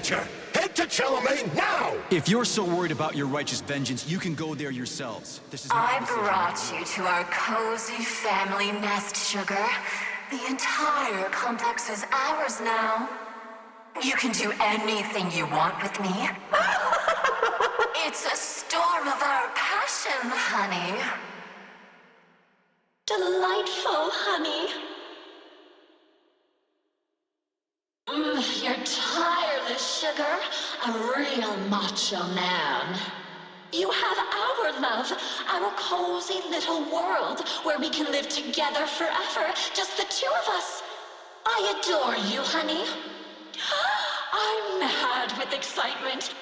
creature! Head to Chalamet now! If you're so worried about your righteous vengeance, you can go there yourselves. This is I brought you to our cozy family nest, Sugar. The entire complex is ours now. You can do anything you want with me. It's a storm of our passion, honey. Delightful, honey. You're tireless, Sugar. A real macho man. You have our love, our cozy little world where we can live together forever, just the two of us. I adore you, honey. I'm mad with excitement.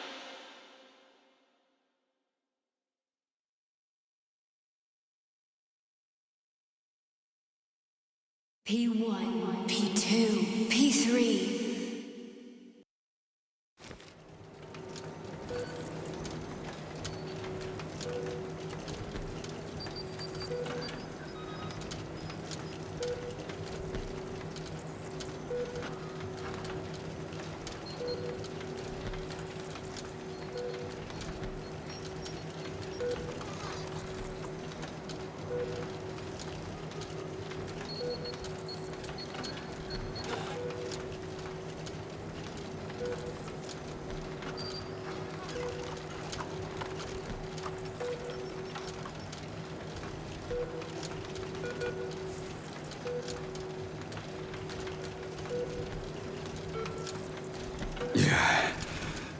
P1, P2, P3.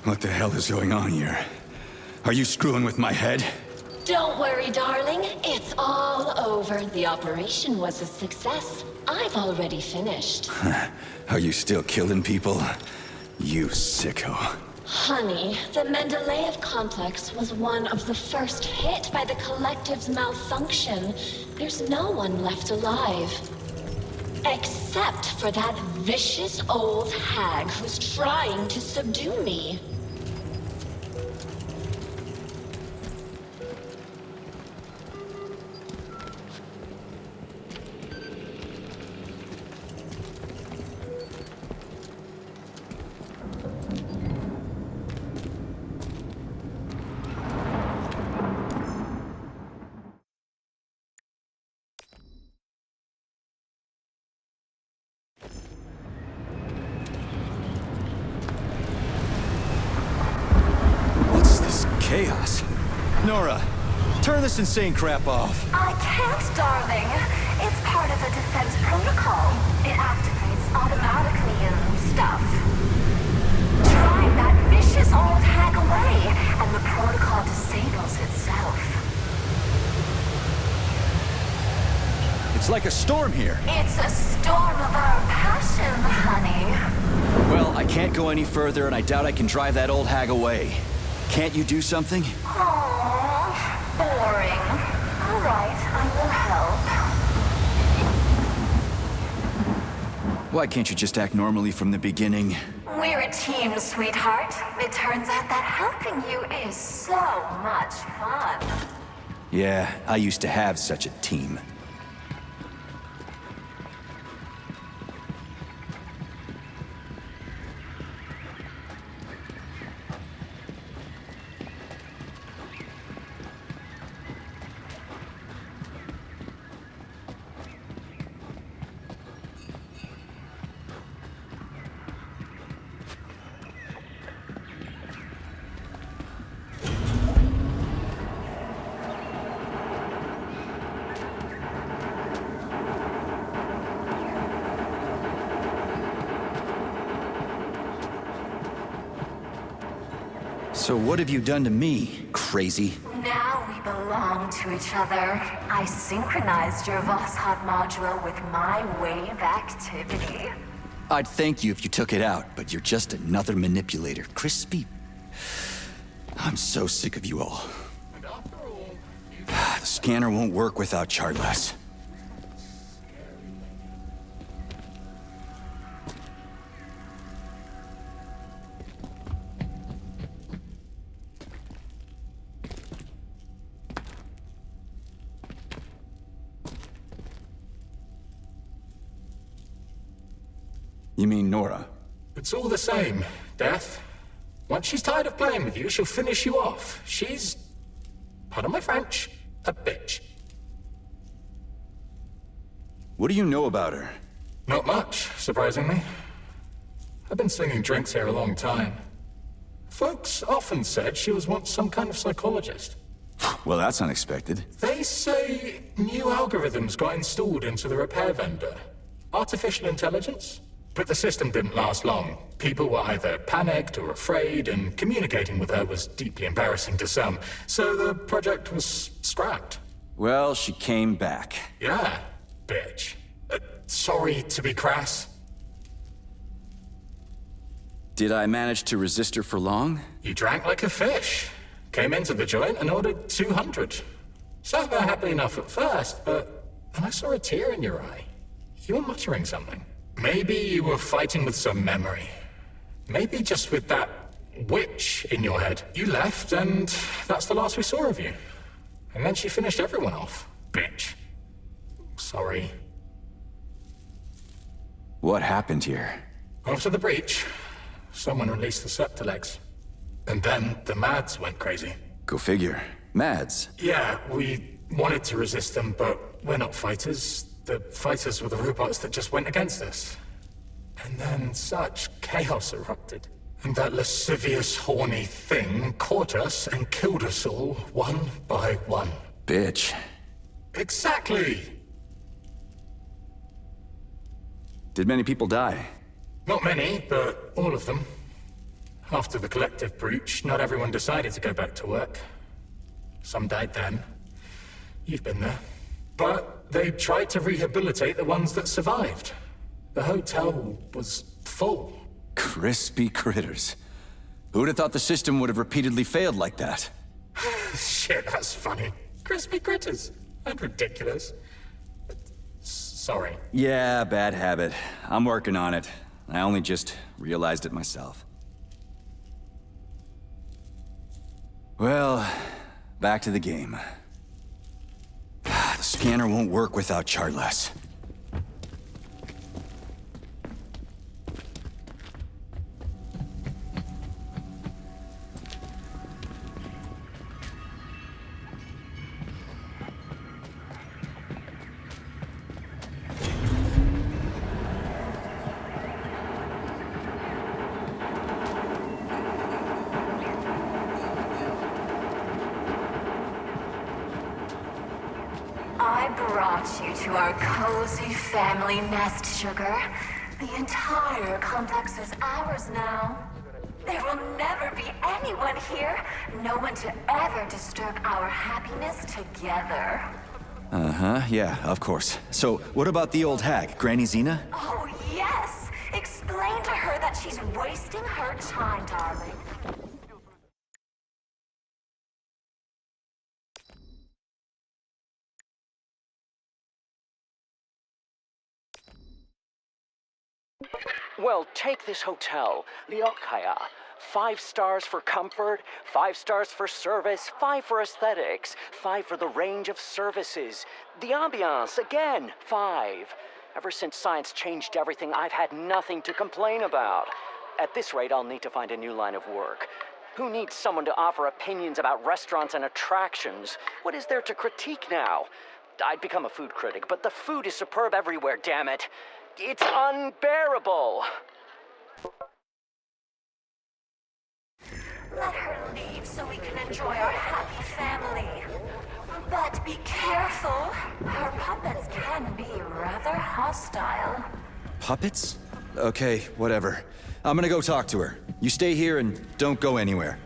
What the hell is going on here? Are you screwing with my head? Don't worry, darling. It's all over. The operation was a success. I've already finished. Are you still killing people? You sicko. Honey, the Mendeleev complex was one of the first hit by the Collective's malfunction. There's no one left alive. Except for that vicious old hag who's trying to subdue me. Chaos. Nora, turn this insane crap off. I can't, darling. It's part of a defense protocol. It activates automatically and stuff. Drive that vicious old hag away, and the protocol disables itself. It's like a storm here. It's a storm of our passion, honey. Well, I can't go any further, and I doubt I can drive that old hag away. Can't you do something? Aww, boring. All right, I will help. Why can't you just act normally from the beginning? We're a team, sweetheart. It turns out that helping you is so much fun. Yeah, I used to have such a team. So what have you done to me, crazy? Now we belong to each other. I synchronized your Voskhod module with my wave activity. I'd thank you if you took it out, but you're just another manipulator. Crispy. I'm so sick of you all. The scanner won't work without Chartlass. You mean Nora? It's all the same. Death, Once she's tired of playing with you, she'll finish you off. She's, pardon my French, a bitch. What do you know about her? Not much, surprisingly. I've been slinging drinks here a long time. Folks often said she was once some kind of psychologist. Well, that's unexpected. They say new algorithms got installed into the repair vendor. Artificial intelligence? But the system didn't last long. People were either panicked or afraid, and communicating with her was deeply embarrassing to some. So the project was scrapped. Well, she came back. Yeah, bitch. Sorry to be crass. Did I manage to resist her for long? You drank like a fish. Came into the joint and ordered 200. Sat there happy enough at first, but then I saw a tear in your eye. You were muttering something. Maybe you were fighting with some memory. Maybe just with that witch in your head. You left, and that's the last we saw of you. And then she finished everyone off. Bitch. Sorry. What happened here? After the breach, someone released the Septilegs. And then the Mads went crazy. Go figure. Mads. Yeah, we wanted to resist them, but we're not fighters. The fighters were the robots that just went against us. And then such chaos erupted. And that lascivious, horny thing caught us and killed us all, one by one. Bitch. Exactly! Did many people die? Not many, but all of them. After the collective breach, not everyone decided to go back to work. Some died then. You've been there. But they tried to rehabilitate the ones that survived. The hotel was full. Crispy critters. Who'd have thought the system would have repeatedly failed like that? Shit, that's funny. Crispy critters. And ridiculous. Sorry. Yeah, bad habit. I'm working on it. I only just realized it myself. Well, back to the game. The scanner won't work without Chartless. I brought you to our cozy family nest, Sugar. The entire complex is ours now. There will never be anyone here, no one to ever disturb our happiness together. Uh-huh, yeah, of course. So, what about the old hag, Granny Xena? Oh, yes! Explain to her that she's wasting her time, darling. Well, take this hotel, the Okaya. 5 stars for comfort, 5 stars for service, 5 for aesthetics, 5 for the range of services. The ambiance, again, 5. Ever since science changed everything, I've had nothing to complain about. At this rate, I'll need to find a new line of work. Who needs someone to offer opinions about restaurants and attractions? What is there to critique now? I'd become a food critic, but the food is superb everywhere, damn it. It's unbearable. Let her leave so we can enjoy our happy family. But be careful. Her puppets can be rather hostile. Puppets? Okay, whatever. I'm gonna go talk to her. You stay here and don't go anywhere.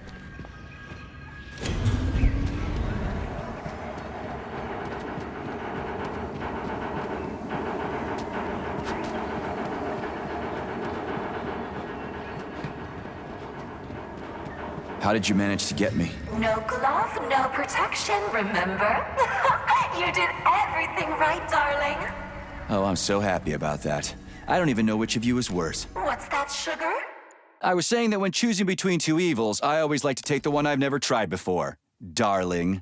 How did you manage to get me? No glove, no protection, remember? You did everything right, darling. Oh, I'm so happy about that. I don't even know which of you is worse. What's that, Sugar? I was saying that when choosing between two evils, I always like to take the one I've never tried before. Darling.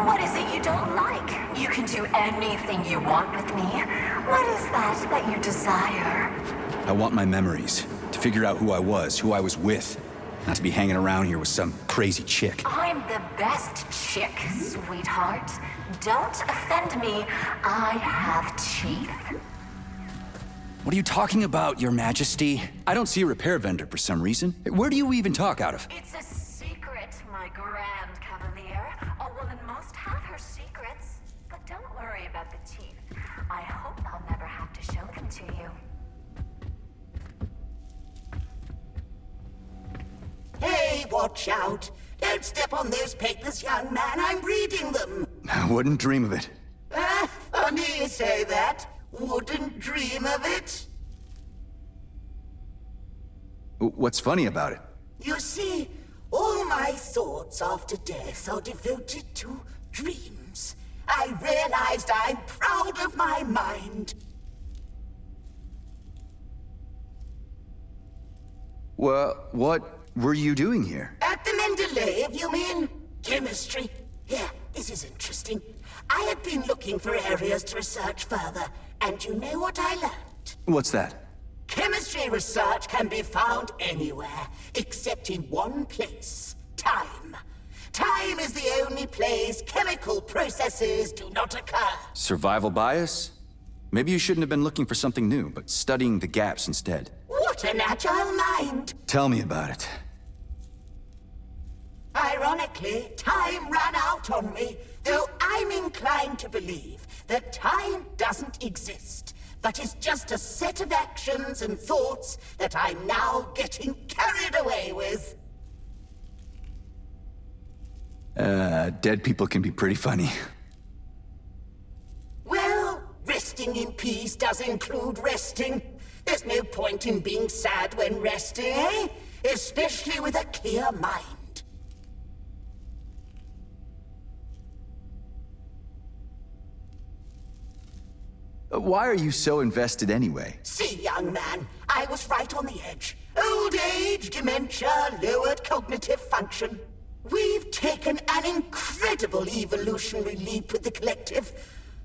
What is it you don't like? You can do anything you want with me. What is that you desire? I want my memories. To figure out who I was with. Not to be hanging around here with some crazy chick. I'm the best chick, sweetheart. Don't offend me. I have teeth. What are you talking about, Your Majesty? I don't see a repair vendor for some reason. Where do you even talk out of? It's a secret, my grand cavalier. A woman must have her secrets. But don't worry about the teeth. I hope I'll never have to show them to you. Hey, watch out! Don't step on those papers, young man. I'm reading them. I wouldn't dream of it. Funny you say that. Wouldn't dream of it. What's funny about it? You see, all my thoughts after death are devoted to dreams. I realized I'm proud of my mind. Well, what were you doing here? At the Mendeleev, you mean? Chemistry. Yeah, this is interesting. I had been looking for areas to research further, and you know what I learned? What's that? Chemistry research can be found anywhere, except in one place. Time. Time is the only place chemical processes do not occur. Survival bias? Maybe you shouldn't have been looking for something new, but studying the gaps instead. What an agile mind! Tell me about it. Ironically, time ran out on me, though I'm inclined to believe that time doesn't exist, but is just a set of actions and thoughts that I'm now getting carried away with. Dead people can be pretty funny. Well, resting in peace does include resting. There's no point in being sad when resting, eh? Especially with a clear mind. Why are you so invested anyway? See, young man, I was right on the edge. Old age, dementia, lowered cognitive function. We've taken an incredible evolutionary leap with the collective.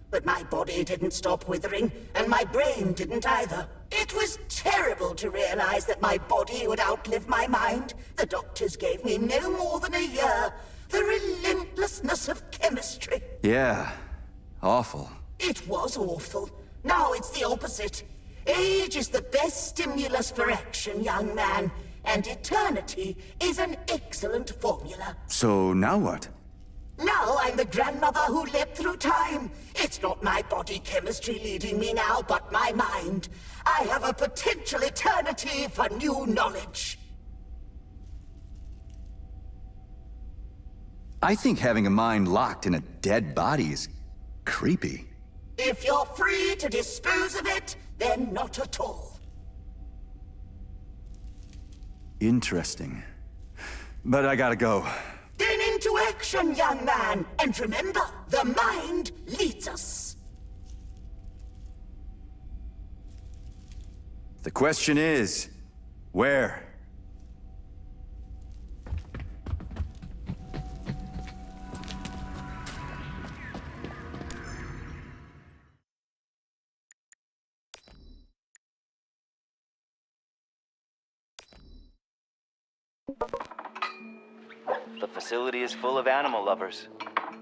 But my body didn't stop withering, and my brain didn't either. It was terrible to realize that my body would outlive my mind. The doctors gave me no more than a year. The relentlessness of chemistry. Yeah, awful. It was awful. Now it's the opposite. Age is the best stimulus for action, young man, and eternity is an excellent formula. So now what? Now I'm the grandmother who leapt through time. It's not my body chemistry leading me now, but my mind. I have a potential eternity for new knowledge. I think having a mind locked in a dead body is creepy. If you're free to dispose of it, then not at all. Interesting. But I gotta go. Then into action, young man. And remember, the mind leads us. The question is, where? The facility is full of animal lovers.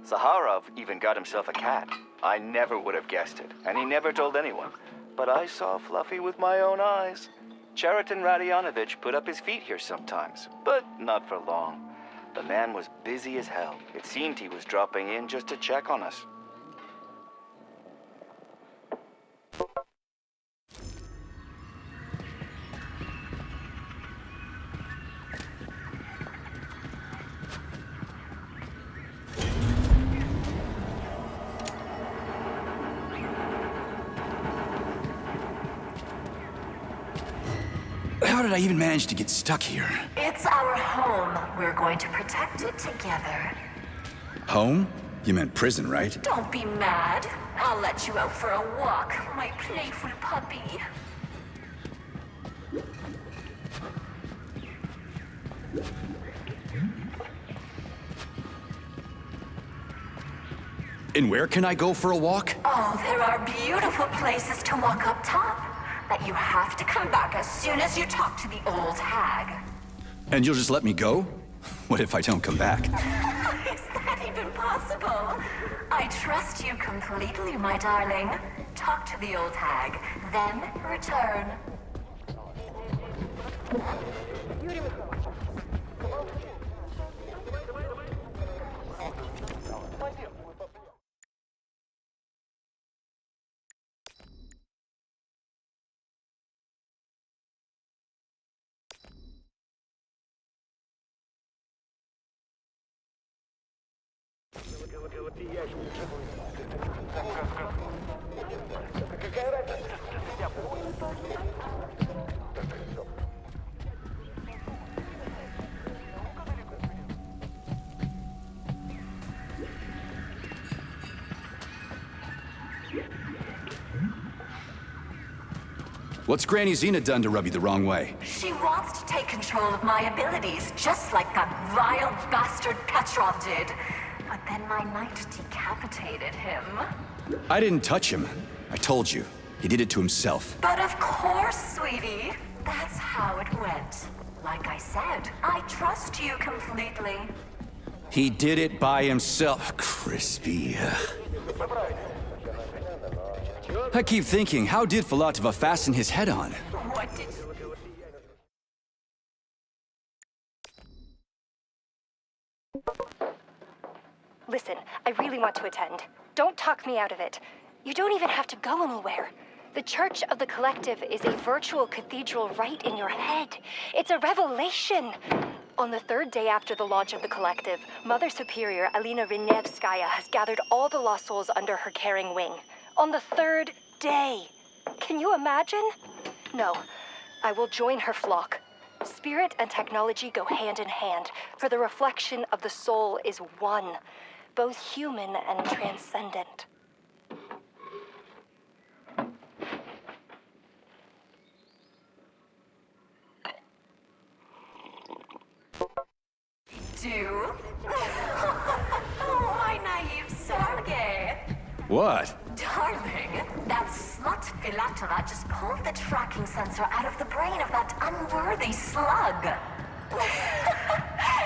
Zaharov even got himself a cat. I never would have guessed it, and he never told anyone. But I saw Fluffy with my own eyes. Cheriton Radionovich put up his feet here sometimes, but not for long. The man was busy as hell. It seemed he was dropping in just to check on us. How did I even manage to get stuck here? It's our home. We're going to protect it together. Home? You meant prison, right? Don't be mad. I'll let you out for a walk, my playful puppy. And where can I go for a walk? Oh, there are beautiful places to walk up top. But you have to come back as soon as you talk to the old hag. And you'll just let me go? What if I don't come back? Is that even possible? I trust you completely, my darling. Talk to the old hag, then return. What's Granny Xena done to rub you the wrong way? She wants to take control of my abilities, just like that vile bastard Petrov did. But then my knight decapitated him. I didn't touch him. I told you. He did it to himself. But of course, sweetie. That's how it went. Like I said, I trust you completely. He did it by himself. Crispy. I keep thinking, how did Filatova fasten his head on? What did Listen, I really want to attend. Don't talk me out of it. You don't even have to go anywhere. The Church of the Collective is a virtual cathedral right in your head. It's a revelation. On the third day after the launch of the Collective, Mother Superior Alina Rinevskaya has gathered all the lost souls under her caring wing. On the third day. Can you imagine? No, I will join her flock. Spirit and technology go hand in hand, for the reflection of the soul is one, both human and transcendent. do? Oh, my naive Sergei. What? Darling, that slut Filatova just pulled the tracking sensor out of the brain of that unworthy slug.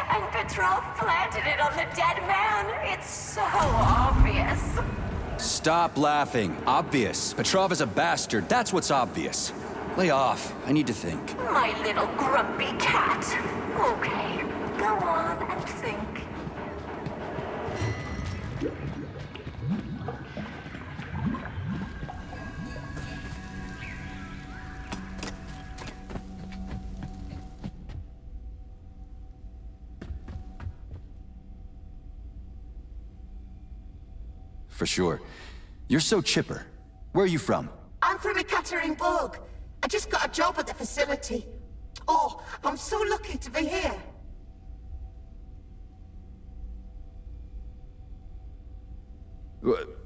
And Petrov planted it on the dead man. It's so obvious. Stop laughing. Obvious. Petrov is a bastard. That's what's obvious. Lay off. I need to think. My little grumpy cat. Okay, go on and think. For sure. You're so chipper. Where are you from? I'm from Ekaterinburg. I just got a job at the facility. Oh, I'm so lucky to be here.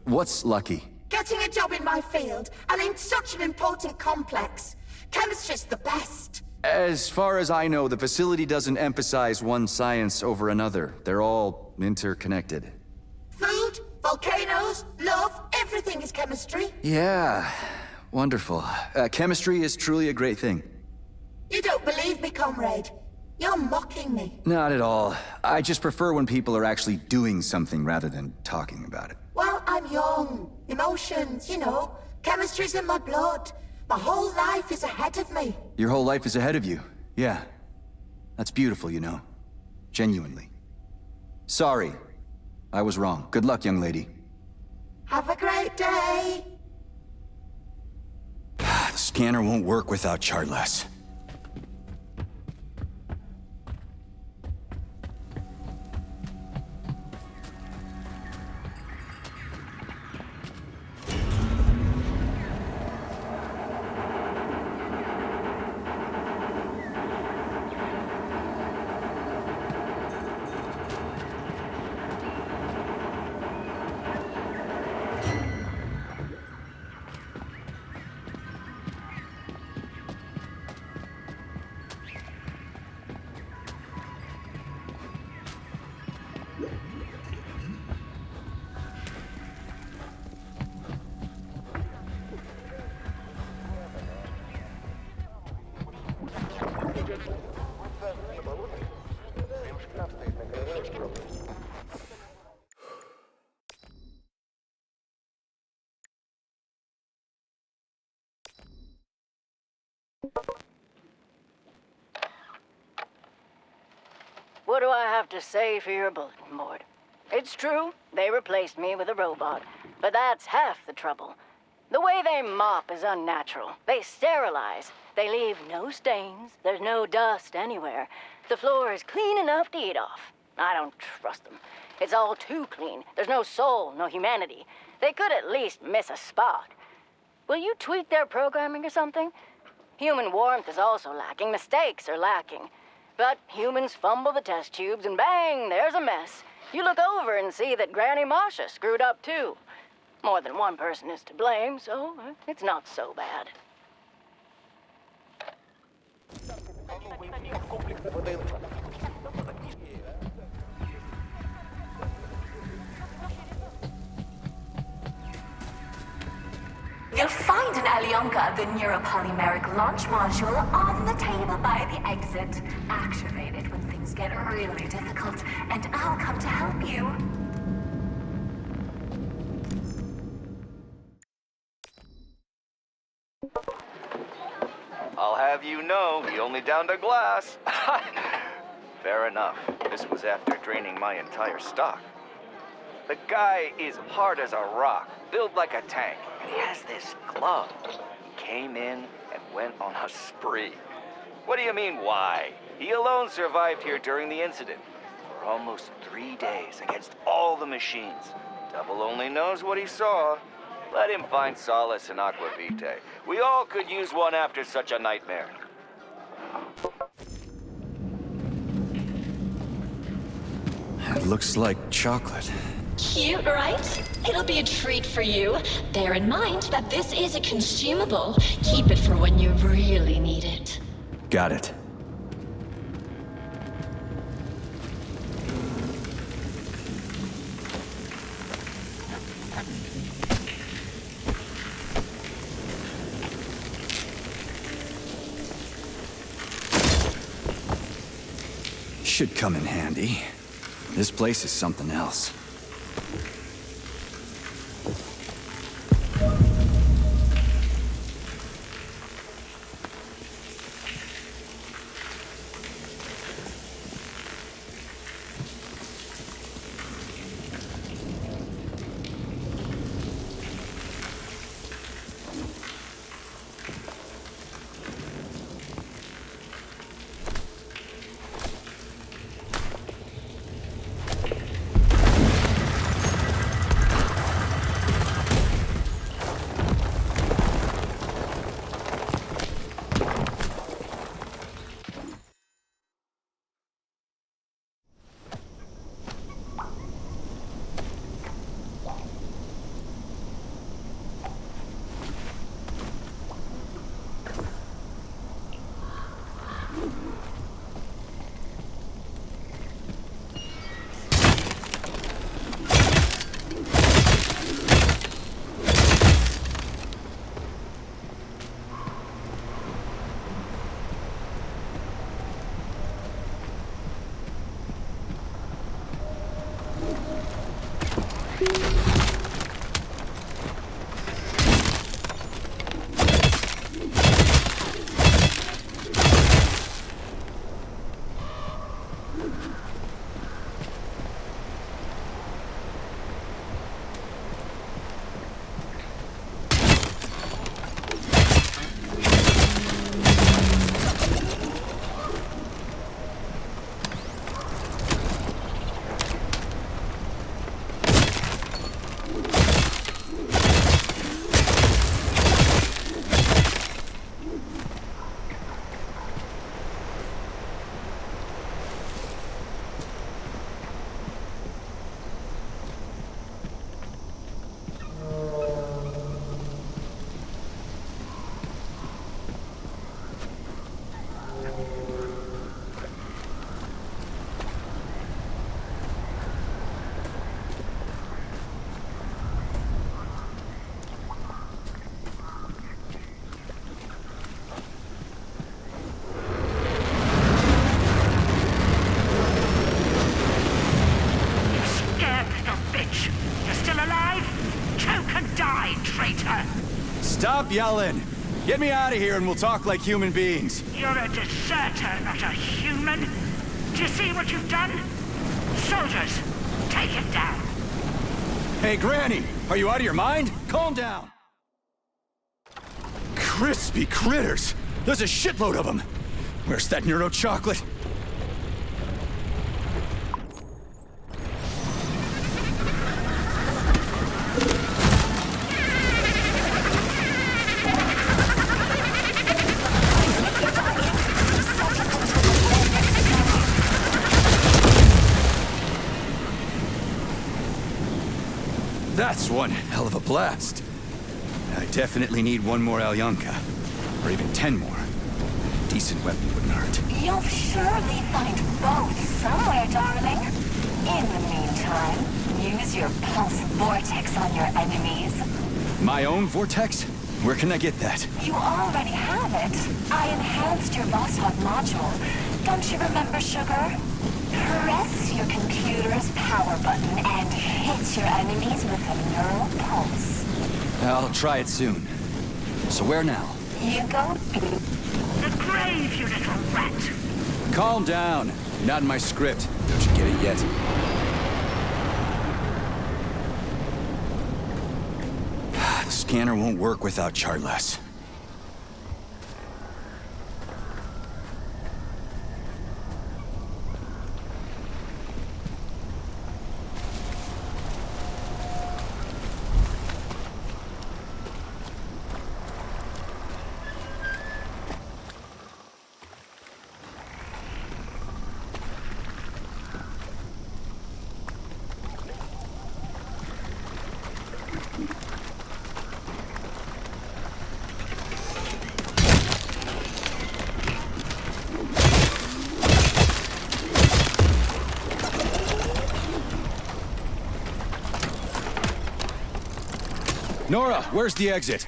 What's lucky? Getting a job in my field, and in such an important complex. Chemistry's the best. As far as I know, the facility doesn't emphasize one science over another. They're all interconnected. Food, volcanoes, love, everything is chemistry. Yeah, wonderful. Chemistry is truly a great thing. You don't believe me, comrade. You're mocking me. Not at all. I just prefer when people are actually doing something rather than talking about it. Well, I'm young. Emotions, you know. Chemistry's in my blood. My whole life is ahead of me. Your whole life is ahead of you. Yeah. That's beautiful, you know. Genuinely. Sorry. I was wrong. Good luck, young lady. Have a great day. The scanner won't work without Chartless. what do I have to say for your bulletin board? It's true, they replaced me with a robot, but that's half the trouble. The way they mop is unnatural. They sterilize. They leave no stains. There's no dust anywhere. The floor is clean enough to eat off. I don't trust them. It's all too clean. There's no soul, no humanity. They could at least miss a spot. Will you tweak their programming or something? Human warmth is also lacking. Mistakes are lacking. But humans fumble the test tubes and bang, there's a mess. You look over and see that Granny Masha screwed up too. More than one person is to blame, so it's not so bad. You'll find an Alyonka, the neuropolymeric launch module, on the table by the exit. Activate it when things get really difficult, and I'll come to help you. I'll have you know, he only downed a glass. Fair enough. This was after draining my entire stock. The guy is hard as a rock, built like a tank, and he has this glove. He came in and went on a spree. What do you mean, why? He alone survived here during the incident for almost 3 days against all the machines. Devil only knows what he saw. Let him find solace in Aqua Vitae. We all could use one after such a nightmare. It looks like chocolate. Cute, right? It'll be a treat for you. Bear in mind that this is a consumable. Keep it for when you really need it. Got it. Should come in handy. This place is something else. Stop yelling! Get me out of here and we'll talk like human beings. You're a deserter, not a human. Do you see what you've done? Soldiers, take it down. Hey, Granny! Are you out of your mind? Calm down! Crispy critters! There's a shitload of them! Where's that neuro chocolate? That's one hell of a blast. I definitely need one more Alyanka. Or even 10 more. A decent weapon wouldn't hurt. You'll surely find both somewhere, darling. In the meantime, use your pulse vortex on your enemies. My own vortex? Where can I get that? You already have it. I enhanced your Bossog module. Don't you remember, Sugar? Press your computer's power button and hit your enemies with a neural pulse. I'll try it soon. So where now? You go The grave, you little rat. Calm down. You're not in my script. Don't you get it yet? The scanner won't work without Chartless. Nora, where's the exit?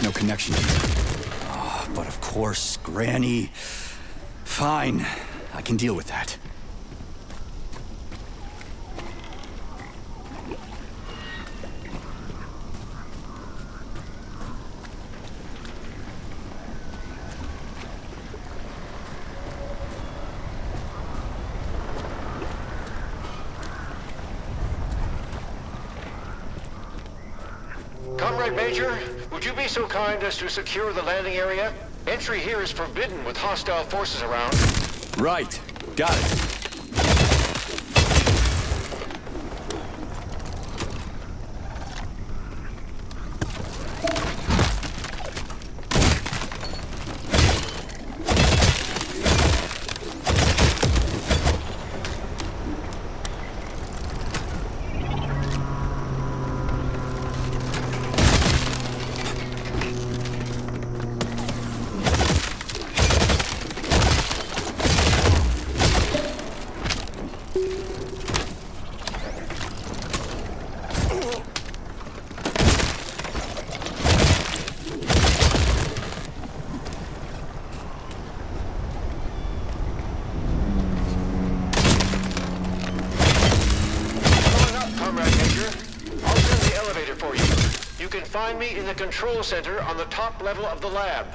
No connection here. Oh, but of course, Granny. Fine, I can deal with that. Comrade Major, would you be so kind as to secure the landing area? Entry here is forbidden with hostile forces around. Right. Got it. Find me in the control center on the top level of the lab.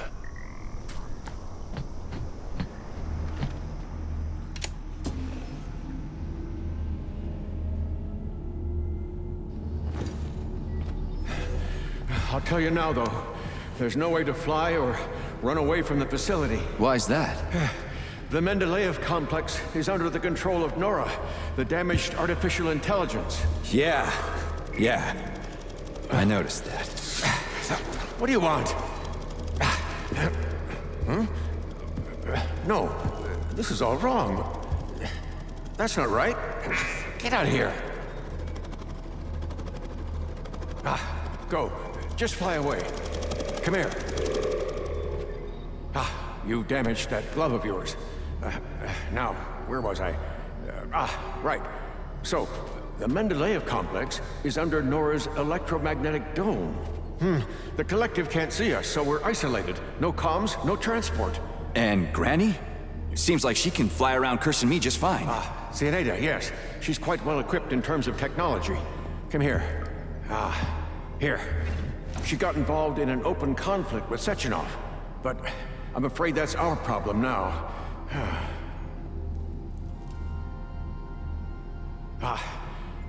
I'll tell you now, though. There's no way to fly or run away from the facility. Why's that? The Mendeleev complex is under the control of Nora, the damaged artificial intelligence. Yeah. I noticed that. What do you want? Huh? No, this is all wrong. That's not right. Get out of here. Go. Just fly away. Come here. You damaged that glove of yours. Now, where was I? Right. So, the Mendeleev complex is under Nora's electromagnetic dome. The Collective can't see us, so we're isolated. No comms, no transport. And Granny? It seems like she can fly around cursing me just fine. Cieneda, yes. She's quite well equipped in terms of technology. Come here. Here. She got involved in an open conflict with Sechenov, but I'm afraid that's our problem now.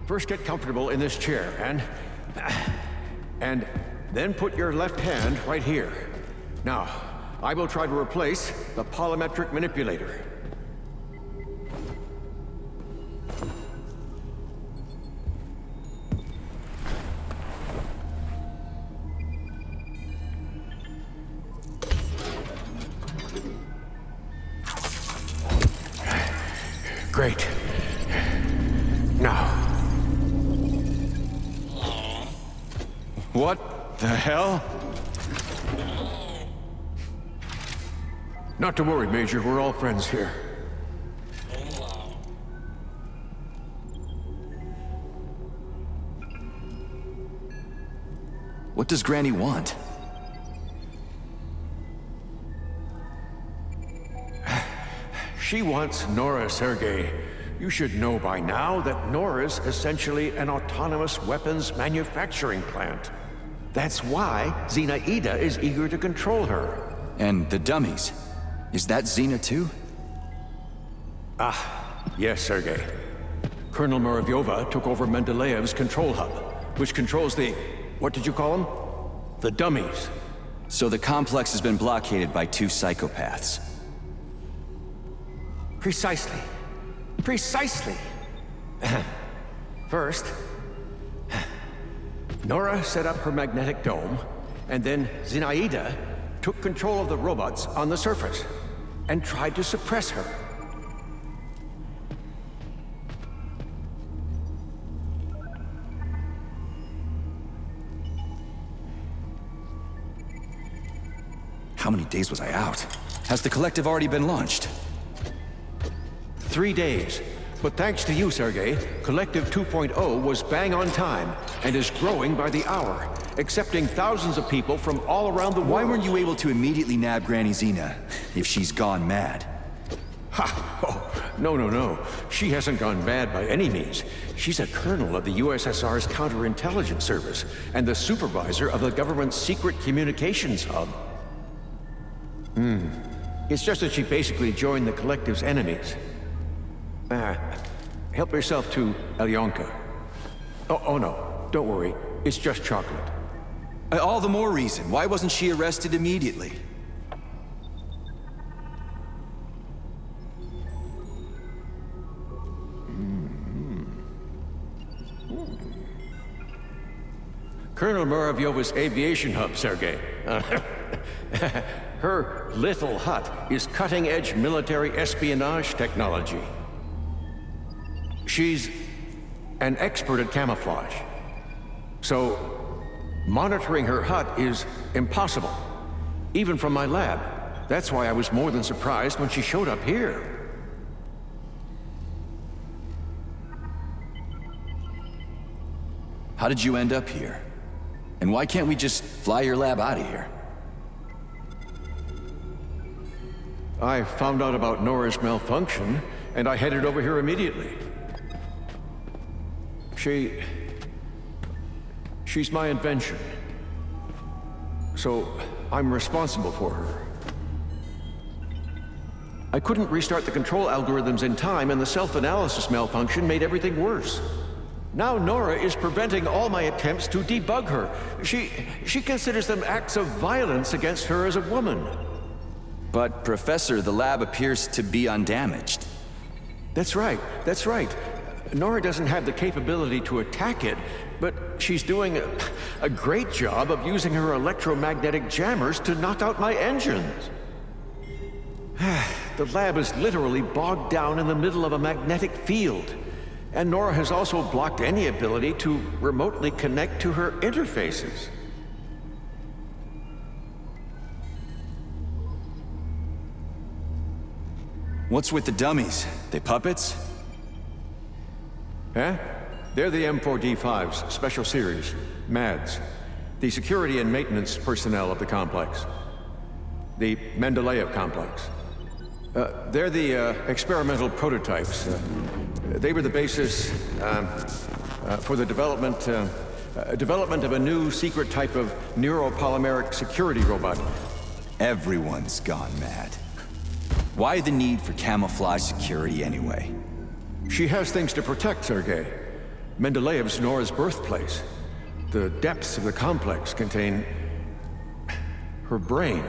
First get comfortable in this chair, and then put your left hand right here. Now, I will try to replace the polymetric manipulator. Great. Now. What the hell? Not to worry, Major. We're all friends here. What does Granny want? She wants Nora, Sergei. You should know by now that Nora's essentially an autonomous weapons manufacturing plant. That's why Zinaida is eager to control her. And the dummies. Is that Xena too? Yes, Sergei. Colonel Muravyova took over Mendeleev's control hub, which controls the... what did you call them? The dummies. So the complex has been blockaded by two psychopaths. Precisely. Precisely. First, Nora set up her magnetic dome, and then Zinaida took control of the robots on the surface and tried to suppress her. How many days was I out? Has the collective already been launched? 3 days. But thanks to you, Sergei, Collective 2.0 was bang on time and is growing by the hour, accepting thousands of people from all around the world. Why weren't you able to immediately nab Granny Xena, if she's gone mad? Ha! Oh, no. She hasn't gone mad by any means. She's a colonel of the USSR's counterintelligence service and the supervisor of the government's secret communications hub. It's just that she basically joined the Collective's enemies. Help yourself to Alyonka. Oh no, don't worry. It's just chocolate. All the more reason. Why wasn't she arrested immediately? Colonel Muravyova's aviation hub, Sergei. Her little hut is cutting-edge military espionage technology. She's an expert at camouflage. So, monitoring her hut is impossible, even from my lab. That's why I was more than surprised when she showed up here. How did you end up here? And why can't we just fly your lab out of here? I found out about Nora's malfunction, and I headed over here immediately. She's my invention. So, I'm responsible for her. I couldn't restart the control algorithms in time, and the self-analysis malfunction made everything worse. Now Nora is preventing all my attempts to debug her. She considers them acts of violence against her as a woman. But, Professor, the lab appears to be undamaged. That's right. Nora doesn't have the capability to attack it, but she's doing a great job of using her electromagnetic jammers to knock out my engines. The lab is literally bogged down in the middle of a magnetic field, and Nora has also blocked any ability to remotely connect to her interfaces. What's with the dummies? They puppets? Huh? They're the M4D5's special series, MADS, the security and maintenance personnel of the complex. The Mendeleev complex. They're the experimental prototypes. They were the basis for the development of a new secret type of neuropolymeric security robot. Everyone's gone mad. Why the need for camouflage security anyway? She has things to protect, Sergei. Mendeleev's Nora's birthplace. The depths of the complex contain her brain.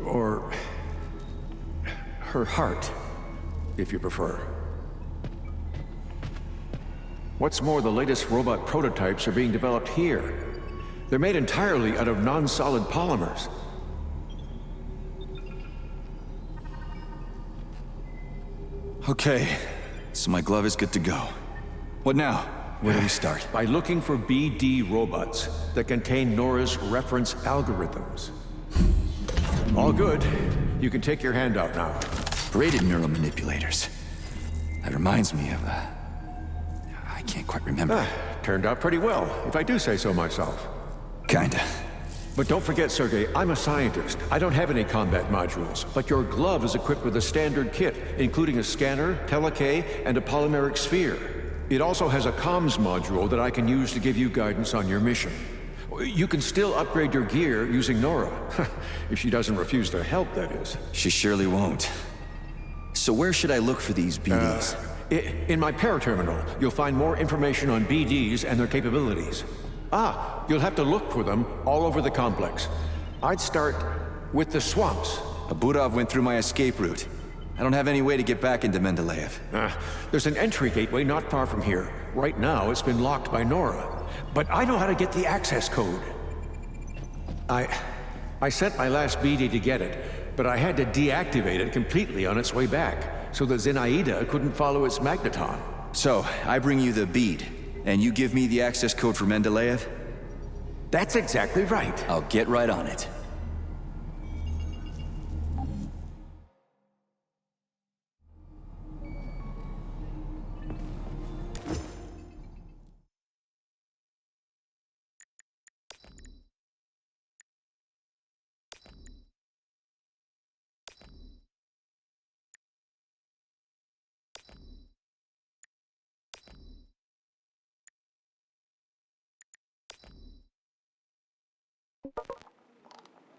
Or her heart, if you prefer. What's more, the latest robot prototypes are being developed here. They're made entirely out of non-solid polymers. Okay, so my glove is good to go. What now? Where do we start? By looking for BD robots that contain Nora's reference algorithms. All good. You can take your hand out now. Braided neural manipulators. That reminds me of, I can't quite remember. Turned out pretty well, if I do say so myself. Kinda. But don't forget, Sergei, I'm a scientist. I don't have any combat modules, but your glove is equipped with a standard kit, including a scanner, telekay, and a polymeric sphere. It also has a comms module that I can use to give you guidance on your mission. You can still upgrade your gear using Nora. If she doesn't refuse to help, that is. She surely won't. So where should I look for these BDs? In my paraterminal, you'll find more information on BDs and their capabilities. You'll have to look for them all over the complex. I'd start with the swamps. Abudov went through my escape route. I don't have any way to get back into Mendeleev. There's an entry gateway not far from here. Right now, it's been locked by Nora. But I know how to get the access code. I sent my last BD to get it, but I had to deactivate it completely on its way back, so that Zenaida couldn't follow its magneton. So, I bring you the bead, and you give me the access code for Mendeleev? That's exactly right. I'll get right on it.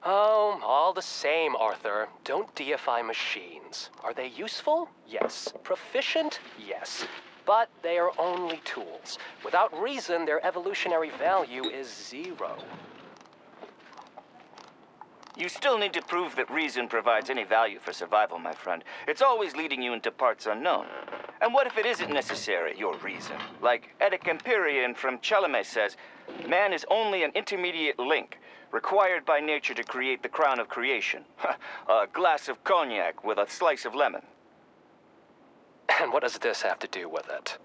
Oh, all the same, Arthur. Don't deify machines. Are they useful? Yes. Proficient? Yes. But they are only tools. Without reason, their evolutionary value is 0. You still need to prove that reason provides any value for survival, my friend. It's always leading you into parts unknown. And what if it isn't necessary, your reason? Like Edic Empyrean from Chelome says, man is only an intermediate link, required by nature to create the crown of creation. A glass of cognac with a slice of lemon. And what does this have to do with it?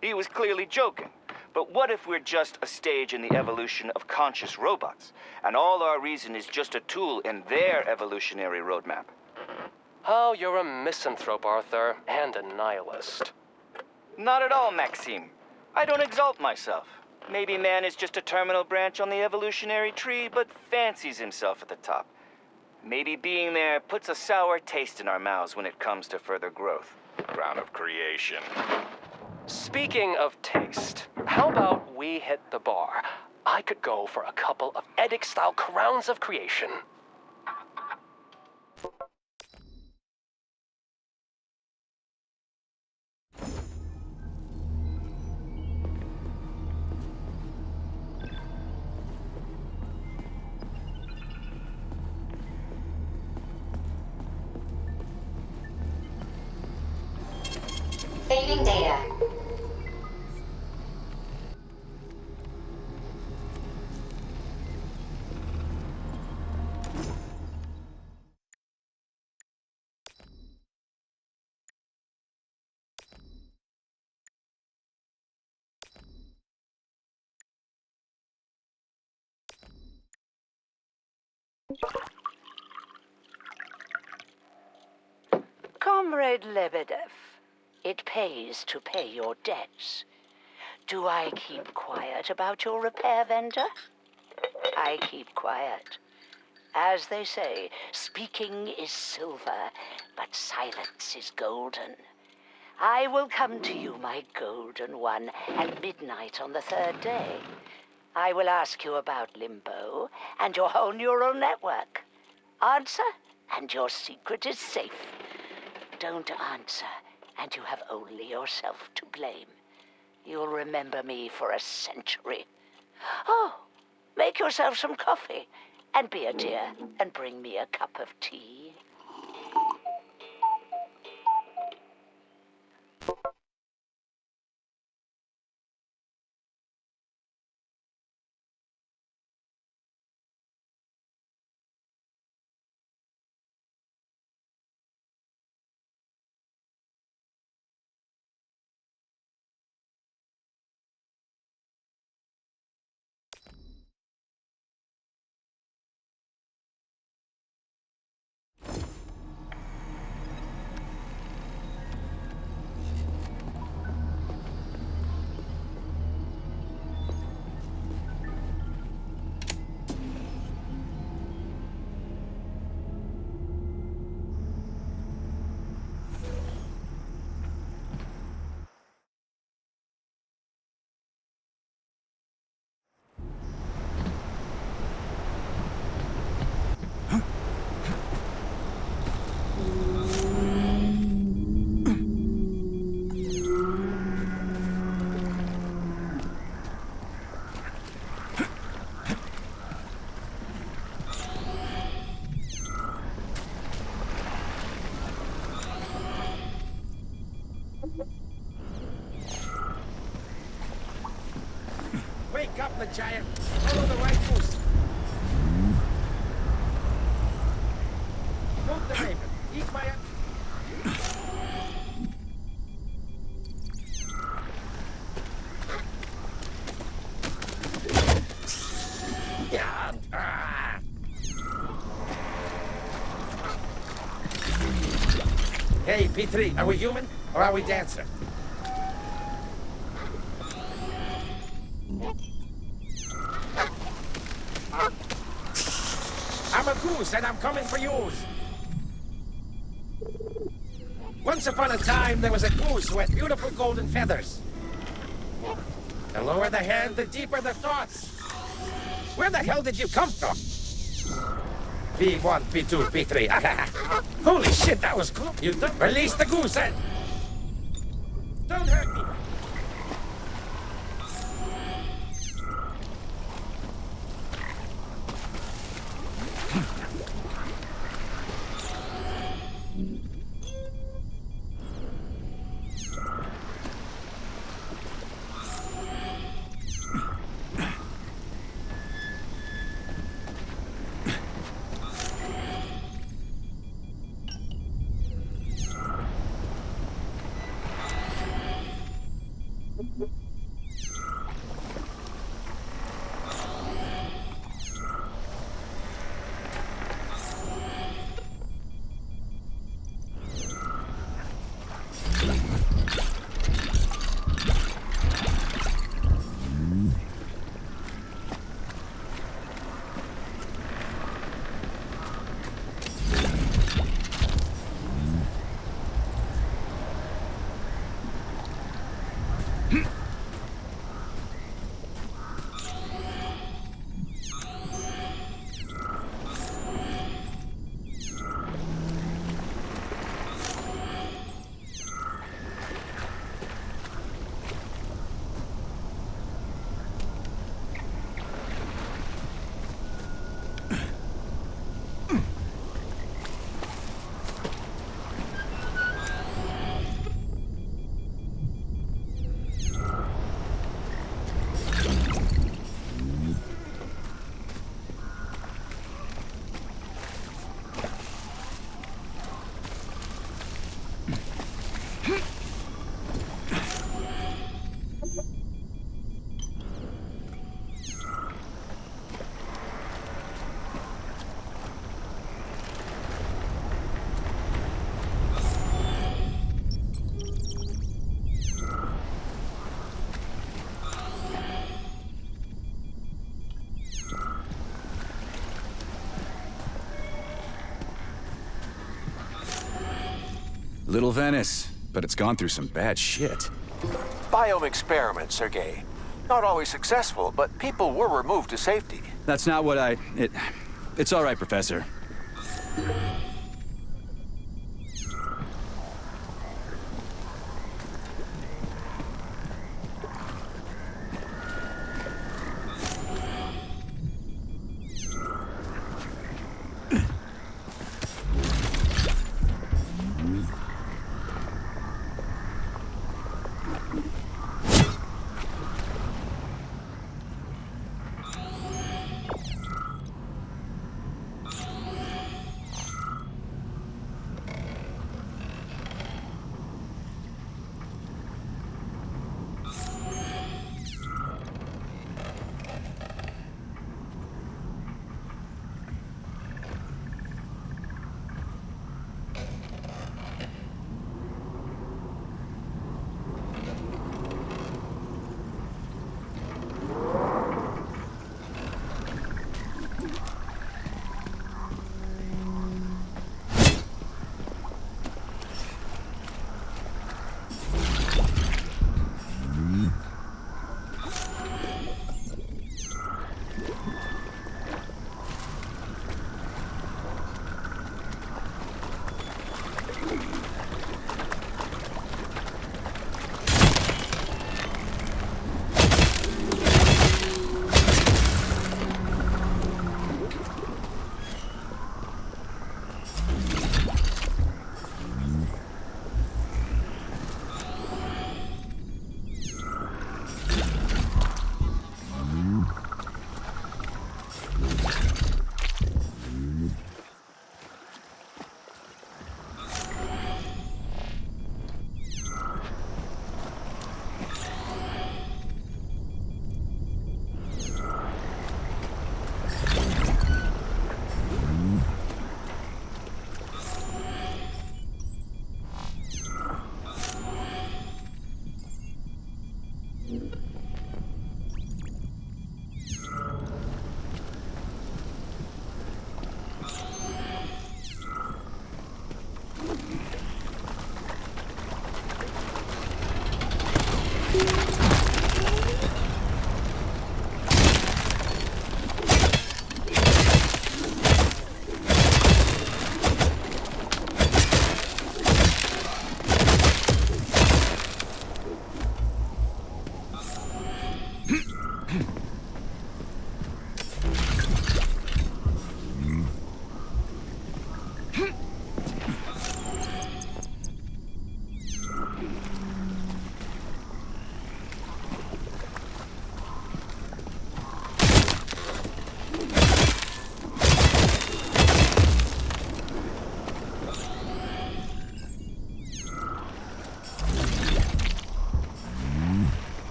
He was clearly joking. But what if we're just a stage in the evolution of conscious robots, and all our reason is just a tool in their evolutionary roadmap? Oh, you're a misanthrope, Arthur, and a nihilist. Not at all, Maxime. I don't exalt myself. Maybe man is just a terminal branch on the evolutionary tree, but fancies himself at the top. Maybe being there puts a sour taste in our mouths when it comes to further growth. Crown of creation. Speaking of taste, how about we hit the bar? I could go for a couple of Edic-style crowns of creation. Saving data. Comrade Lebedev, it pays to pay your debts. Do I keep quiet about your repair vendor? I keep quiet. As they say, speaking is silver, but silence is golden. I will come to you, my golden one, at midnight on the 3rd day. I will ask you about Limbo and your whole neural network. Answer, and your secret is safe. Don't answer, and you have only yourself to blame. You'll remember me for a century. Oh, make yourself some coffee, and be a dear, and bring me a cup of tea. Wake up, the giant! Follow the rifles! Don't the raven! Eat my... Yeah. Ah. Hey, P3, are we human or are we dancer? I'm a goose and I'm coming for yours. Once upon a time, there was a goose who had beautiful golden feathers. The lower the head, the deeper the thoughts. Where the hell did you come from? P1, P2, P3. Holy shit, that was cool. You don't release the goose head. Don't hurt me. Little Venice, but it's gone through some bad shit. Biome experiment, Sergei. Not always successful, but people were removed to safety. That's not what It's all right, Professor.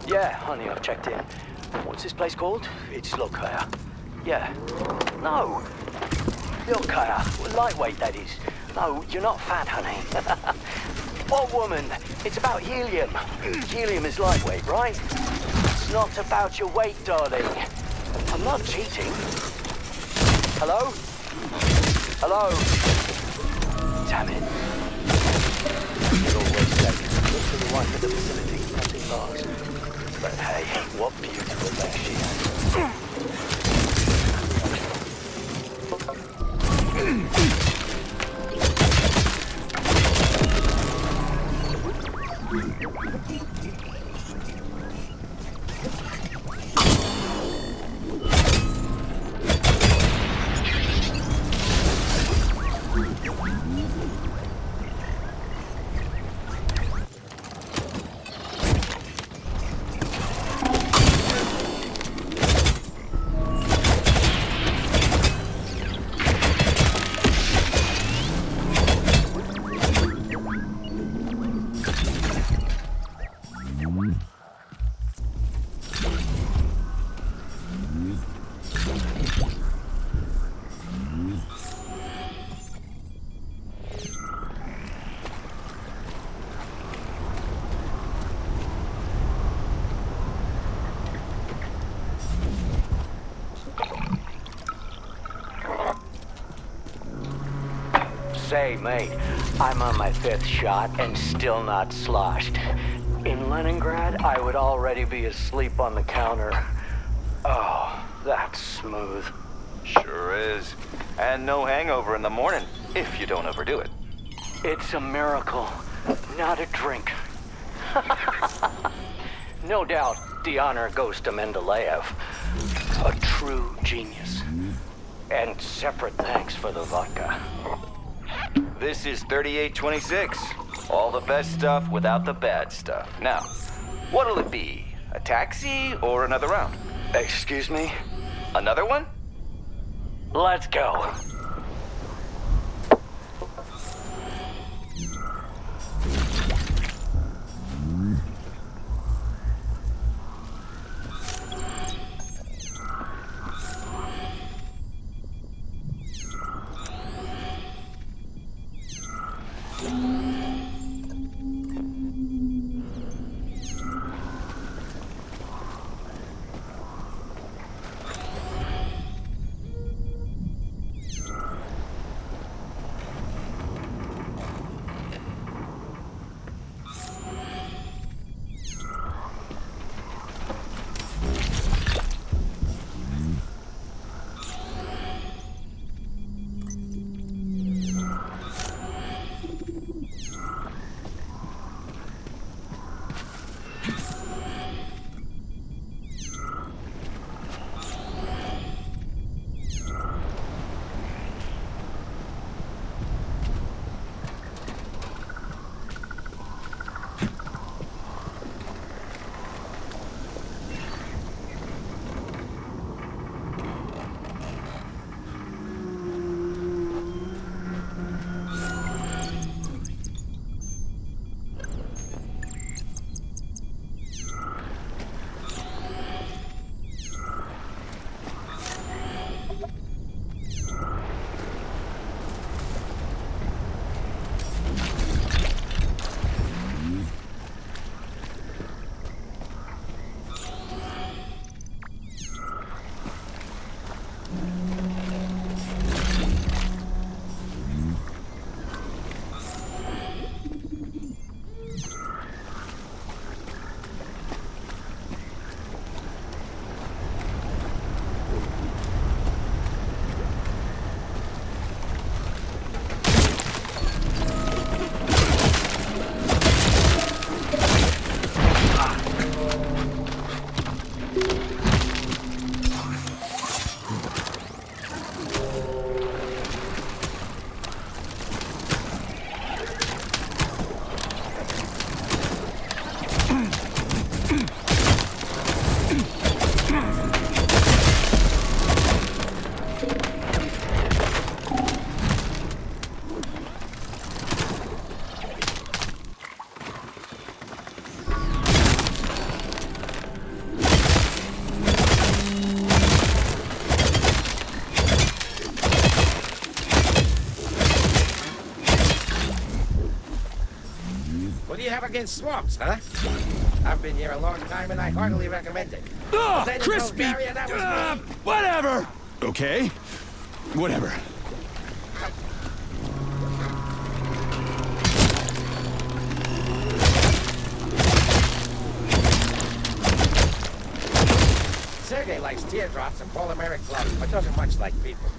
Yeah, honey, I've checked in. What's this place called? It's Lokaya. Yeah. No. Lokaya. Lightweight, that is. No, you're not fat, honey. What woman? It's about helium. Helium is lightweight, right? It's not about your weight, darling. I'm not cheating. Hello? Hello? Damn it. You're always late. Look to the right of the facility, nothing marks. But hey, what beautiful legs she has. say, mate, I'm on my 5th shot and still not sloshed. In Leningrad, I would already be asleep on the counter. Oh, that's smooth. Sure is. And no hangover in the morning, if you don't overdo it. It's a miracle, not a drink. No doubt, the honor goes to Mendeleev. A true genius. And separate thanks for the vodka. This is 3826. All the best stuff without the bad stuff. Now, what'll it be? A taxi or another round? Excuse me? Another one? Let's go. What do you have against swamps, huh? I've been here a long time and I heartily recommend it. Oh, Potato crispy! Bulgaria, that was me. Whatever! Okay. Whatever. Sergei likes teardrops and polymeric gloves, but doesn't much like people.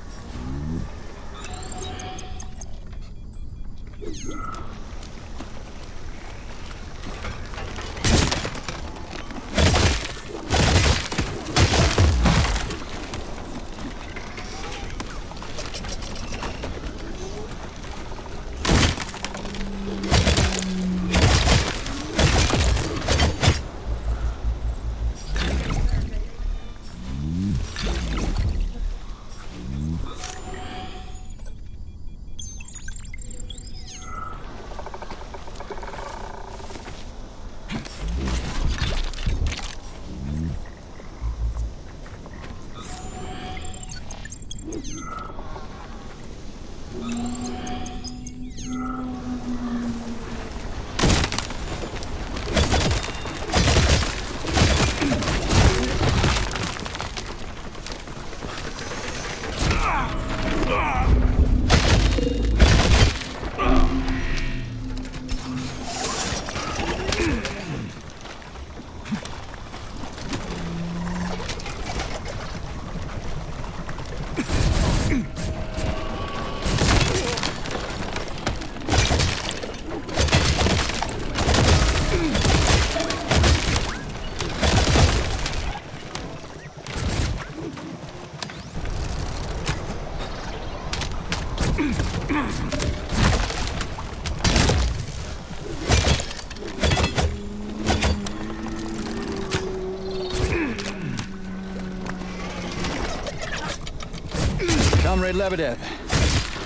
Comrade Lebedev,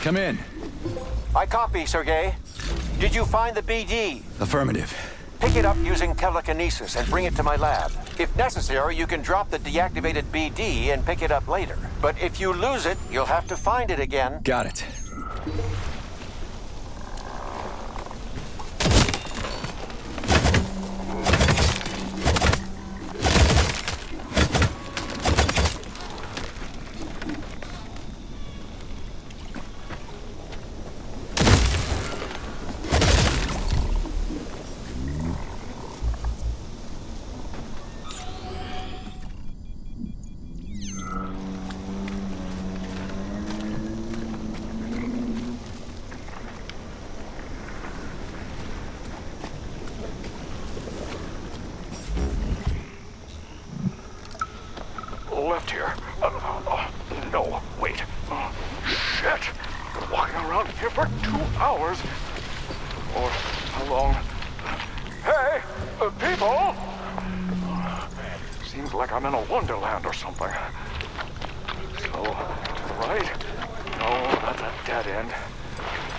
come in. I copy, Sergei. Did you find the BD? Affirmative. Pick it up using telekinesis and bring it to my lab. If necessary, you can drop the deactivated BD and pick it up later. But if you lose it, you'll have to find it again. Got it. Left here. No, wait. Shit! Been walking around here for 2 hours. Or how long? Hey, people! Seems like I'm in a wonderland or something. So, to the right? No, that's a dead end.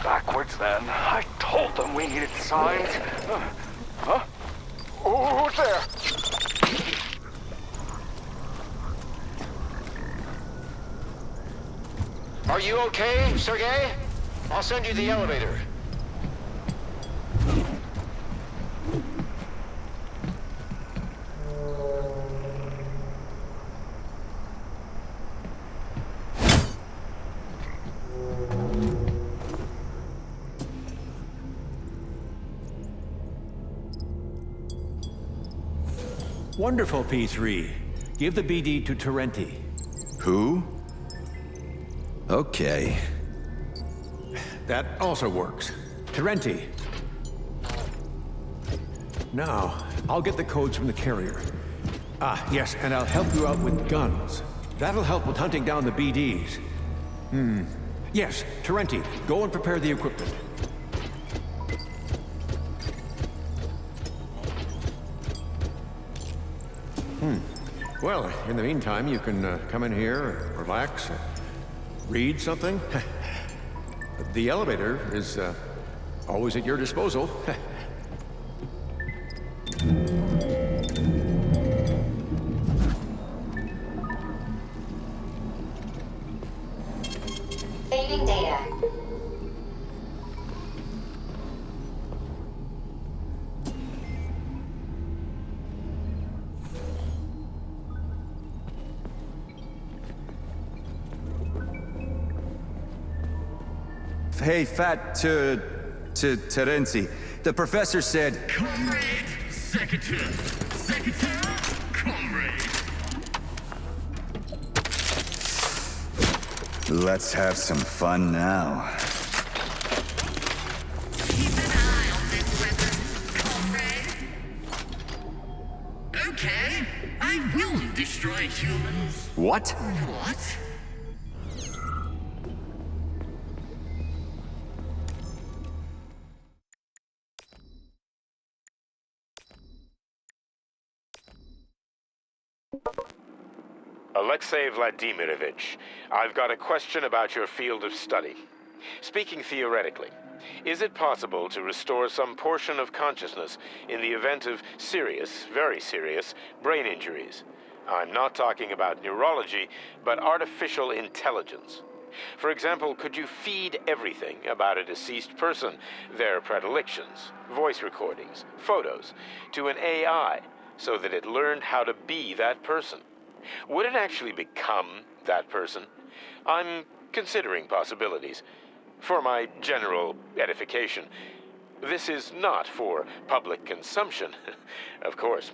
Backwards then. I told them we needed signs. Huh? Who's there? Are you okay, Sergei? I'll send you the elevator. Wonderful, P3. Give the BD to Terenti. Who? Okay. That also works. Terenti. Now, I'll get the codes from the carrier. Ah, yes, and I'll help you out with guns. That'll help with hunting down the BDs. Yes, Terenti, go and prepare the equipment. Well, in the meantime, you can come in here, relax, read something. The elevator is always at your disposal. Saving data. Hey, Fat, to Terenti. The professor said... Comrade! Secretary! Comrade! Let's have some fun now. Keep an eye on this weapon, comrade. Okay, I will destroy humans. What? What? Alexei Vladimirovich, I've got a question about your field of study. Speaking theoretically, is it possible to restore some portion of consciousness in the event of serious, very serious, brain injuries? I'm not talking about neurology, but artificial intelligence. For example, could you feed everything about a deceased person, their predilections, voice recordings, photos, to an AI so that it learned how to be that person? Would it actually become that person? I'm considering possibilities. For my general edification. This is not for public consumption, of course.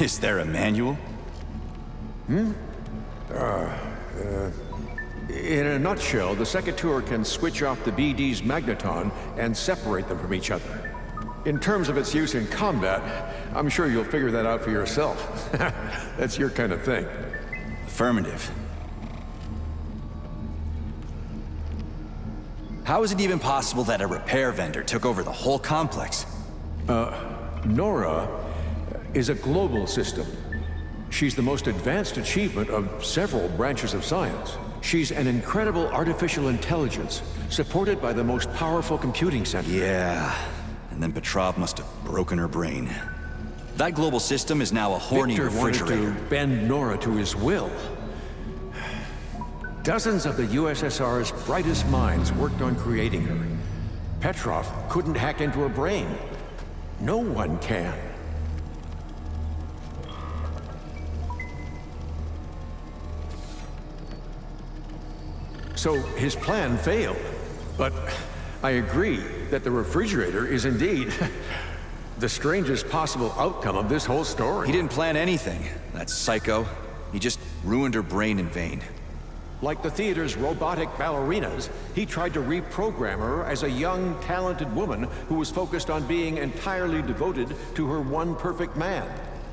Is there a manual? In a nutshell, the Secateurs can switch off the BD's magneton and separate them from each other. In terms of its use in combat, I'm sure you'll figure that out for yourself. That's your kind of thing. Affirmative. How is it even possible that a repair vendor took over the whole complex? Nora is a global system. She's the most advanced achievement of several branches of science. She's an incredible artificial intelligence, supported by the most powerful computing center. Yeah, and then Petrov must have broken her brain. That global system is now a horny Victor refrigerator. wanted to bend Nora to his will. Dozens of the USSR's brightest minds worked on creating her. Petrov couldn't hack into her brain. No one can. So his plan failed. But I agree that the refrigerator is indeed the strangest possible outcome of this whole story. He didn't plan anything, that psycho. He just ruined her brain in vain. Like the theater's robotic ballerinas, he tried to reprogram her as a young, talented woman who was focused on being entirely devoted to her one perfect man.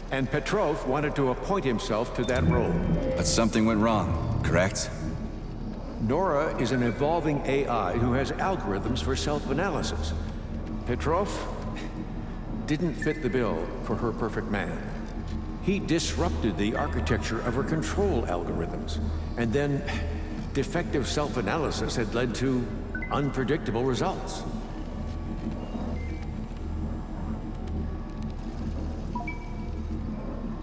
And Petrov wanted to appoint himself to that role. But something went wrong, correct? Nora is an evolving AI who has algorithms for self-analysis. Petrov didn't fit the bill for her perfect man. He disrupted the architecture of her control algorithms, and then defective self-analysis had led to unpredictable results.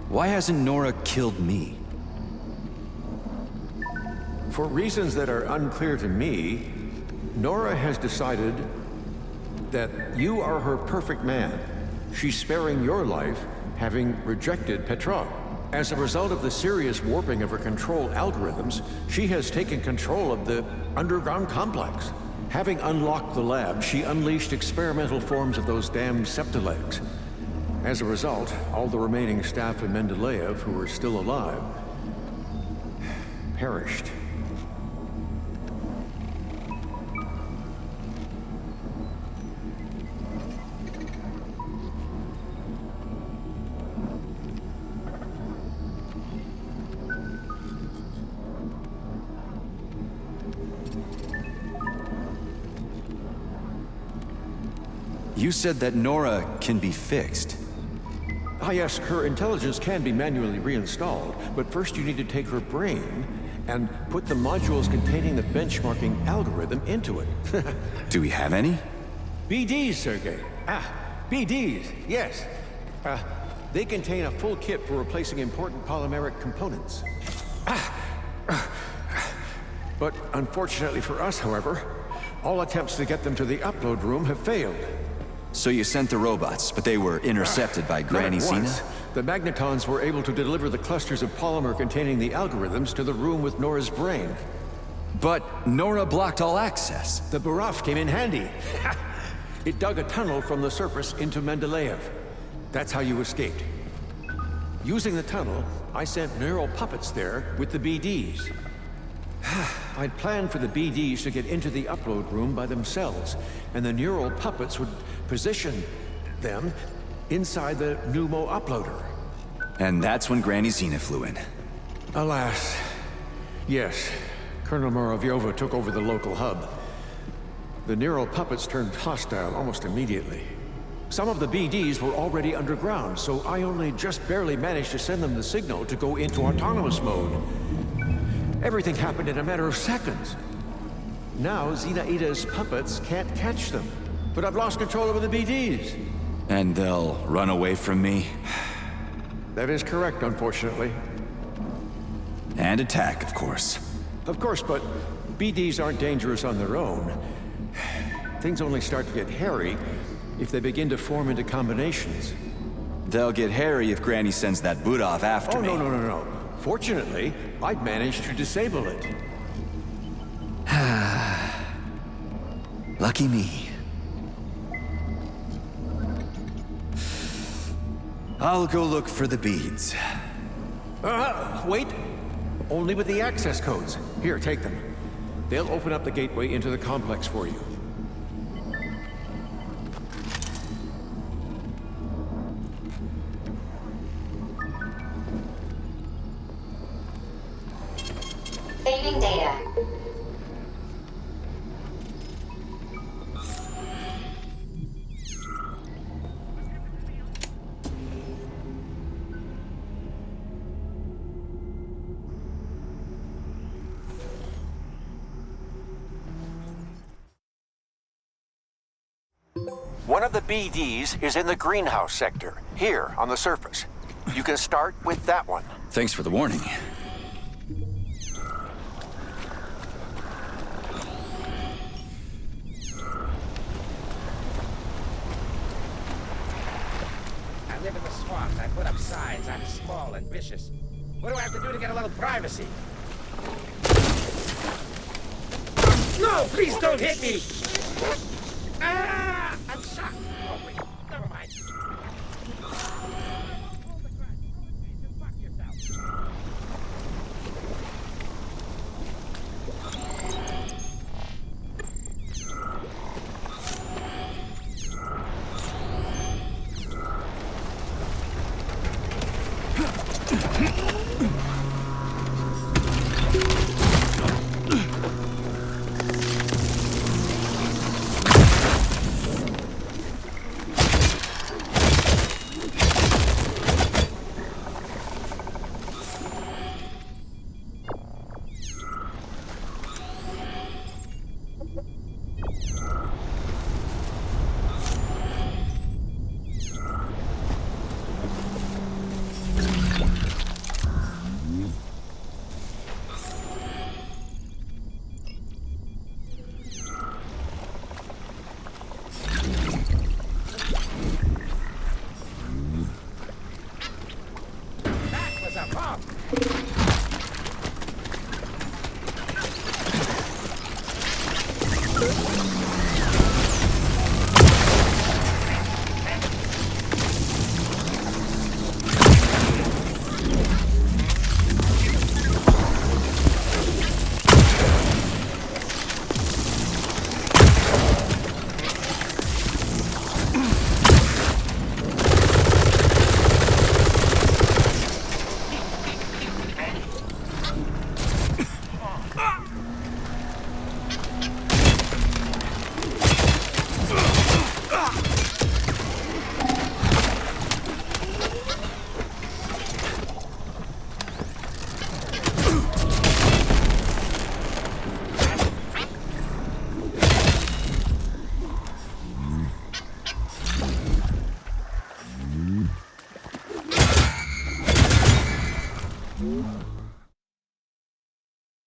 Why hasn't Nora killed me? For reasons that are unclear to me, Nora has decided that you are her perfect man. She's sparing your life, having rejected Petrov. As a result of the serious warping of her control algorithms, she has taken control of the underground complex. Having unlocked the lab, she unleashed experimental forms of those damned septilegs. As a result, all the remaining staff in Mendeleev who were still alive perished. You said that Nora can be fixed. Ah yes, her intelligence can be manually reinstalled, but first you need to take her brain and put the modules containing the benchmarking algorithm into it. Do we have any? BDs, Sergei. BDs, yes. They contain a full kit for replacing important polymeric components. But unfortunately for us, however, all attempts to get them to the upload room have failed. So you sent the robots, but they were intercepted by Granny Zena? The magnetons were able to deliver the clusters of polymer containing the algorithms to the room with Nora's brain. But Nora blocked all access. The Baraf came in handy. It dug a tunnel from the surface into Mendeleev. That's how you escaped. Using the tunnel, I sent neural puppets there with the BDs. I'd planned for the BDs to get into the upload room by themselves, and the neural puppets would position them inside the pneumo uploader. And that's when Granny Zena flew in. Alas. Yes, Colonel Muravyova took over the local hub. The neural puppets turned hostile almost immediately. Some of the BDs were already underground, so I only just barely managed to send them the signal to go into autonomous mode. Everything happened in a matter of seconds. Now, Zenaida's puppets can't catch them. But I've lost control over the BDs. And they'll run away from me? That is correct, unfortunately. And attack, of course. Of course, but BDs aren't dangerous on their own. Things only start to get hairy if they begin to form into combinations. They'll get hairy if Granny sends that Budov after me. No. Fortunately, I'd managed to disable it. Lucky me. I'll go look for the beads. Wait! Only with the access codes. Here, take them. They'll open up the gateway into the complex for you. Saving data. One of the BDs is in the greenhouse sector, here on the surface. You can start with that one. Thanks for the warning. I live in the swamps. I put up signs. I'm small and vicious. What do I have to do to get a little privacy? No, please don't hit me! Ah! I'm shot! Oh, wait. Never mind. Fuck yourself.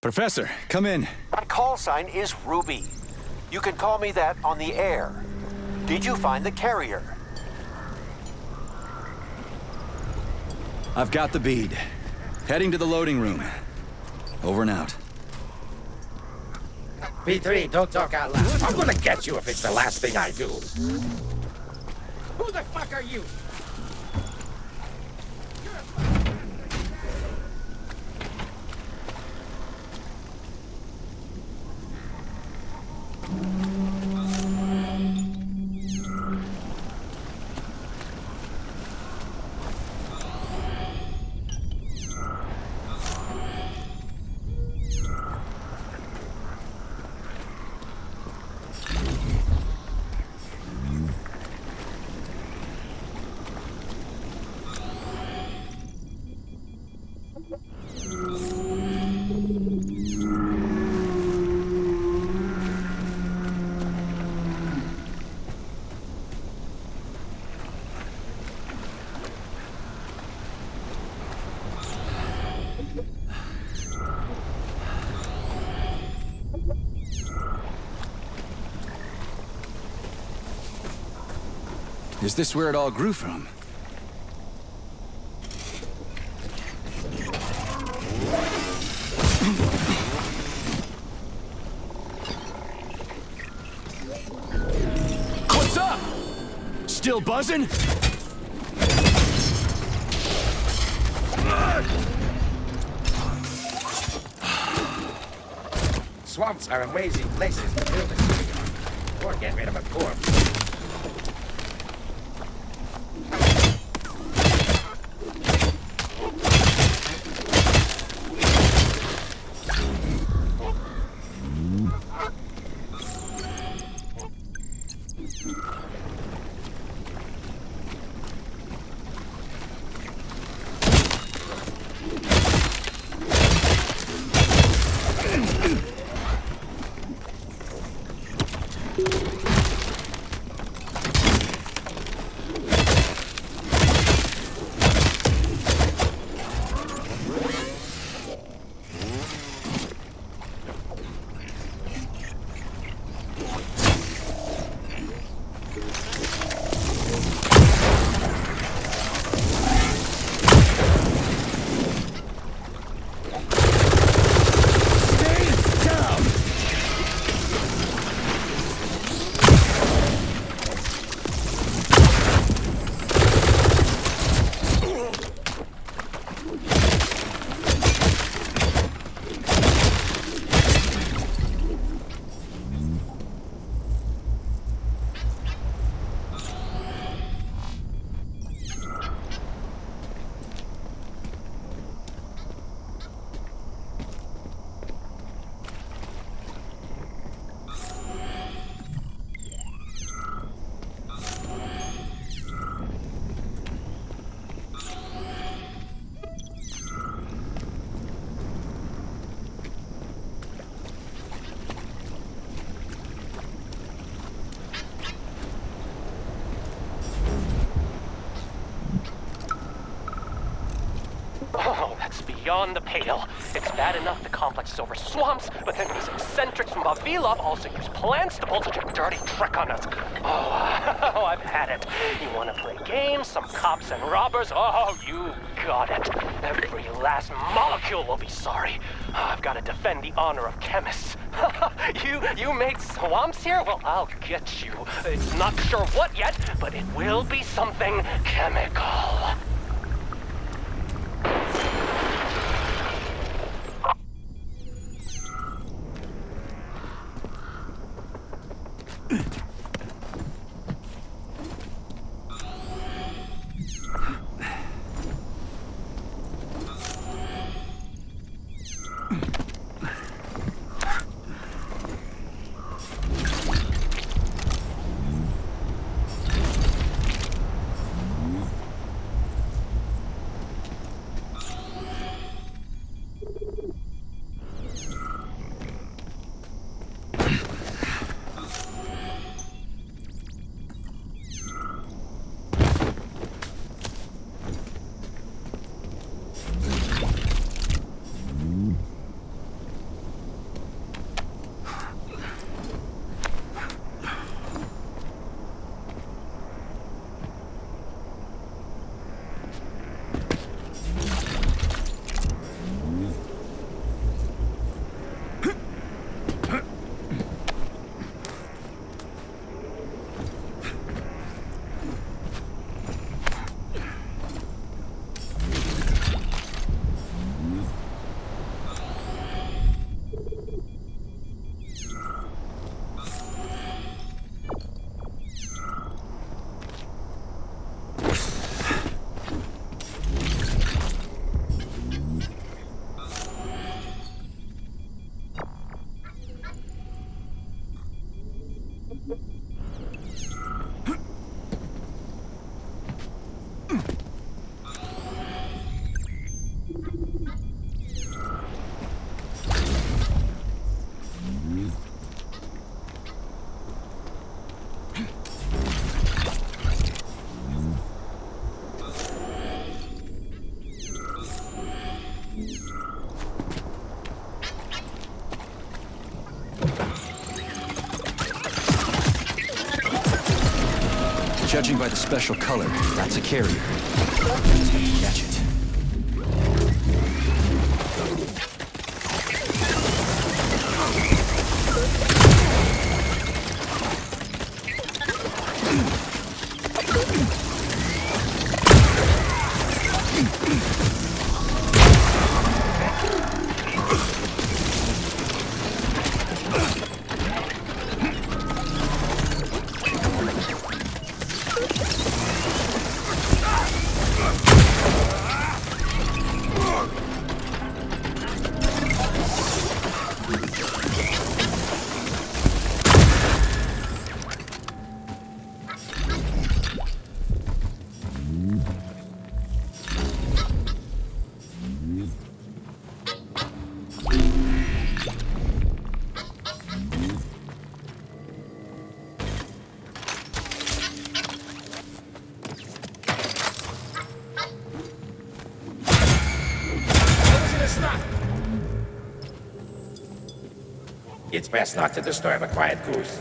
Professor, come in. My call sign is Ruby. You can call me that on the air. Did you find the carrier? I've got the bead. Heading to the loading room. Over and out. P3, don't talk out loud. I'm gonna get you if it's the last thing I do. Who the fuck are you? Is this where it all grew from? What's up? Still buzzing? swamps are amazing places to build a city on, or get rid of a corpse. Oh, that's beyond the pale. It's bad enough the complex is over swamps, but then these eccentrics from Vavilov also use plants to pull such a dirty trick on us. Oh, I've had it. You want to play games, some cops and robbers? Oh, you got it. Every last molecule will be sorry. I've got to defend the honor of chemists. You made swamps here? Well, I'll get you. It's not sure what yet, but it will be something chemical. Judging by the special color, that's a carrier. Just have to catch it. It's best not to disturb a quiet goose.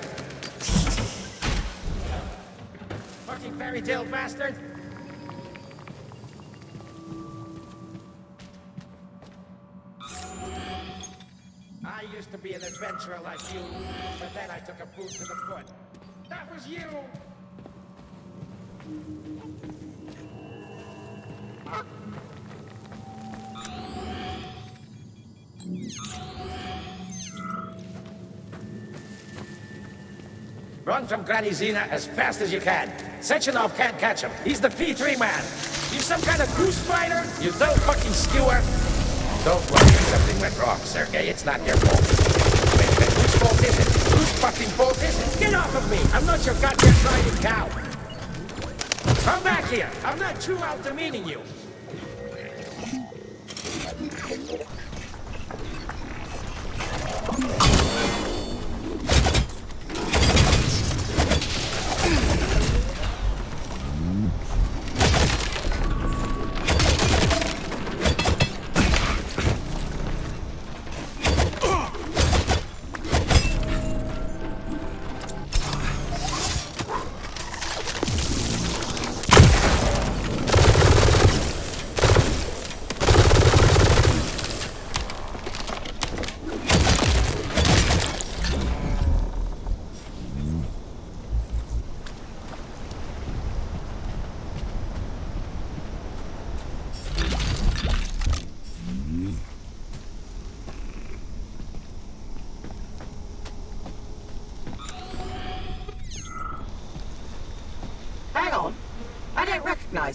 Fucking fairy tale bastard! I used to be an adventurer like you, but then I took a boot to the foot. That was you! Run from Granny Xena as fast as you can. Sechenov can't catch him. He's the P3 man. You some kind of goose spider? You dumb fucking skewer. Don't worry if something went wrong, Sergey. It's not your fault. Wait, whose fault is it? Whose fucking fault is it? Get off of me! I'm not your goddamn riding cow. Come back here. I'm not true out demeaning you.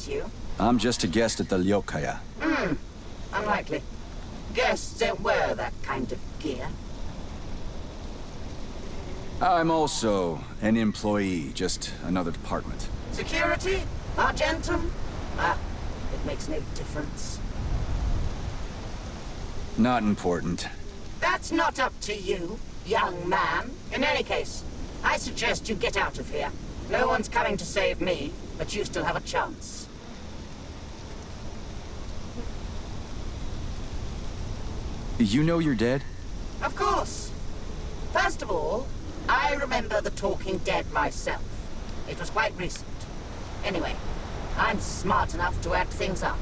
You? I'm just a guest at the Lyokaya. Unlikely. Guests don't wear that kind of gear. I'm also an employee, just another department. Security? Argentum? It makes no difference. Not important. That's not up to you, young man. In any case, I suggest you get out of here. No one's coming to save me, but you still have a chance. You know you're dead? Of course. First of all, I remember the Talking Dead myself. It was quite recent. Anyway, I'm smart enough to add things up.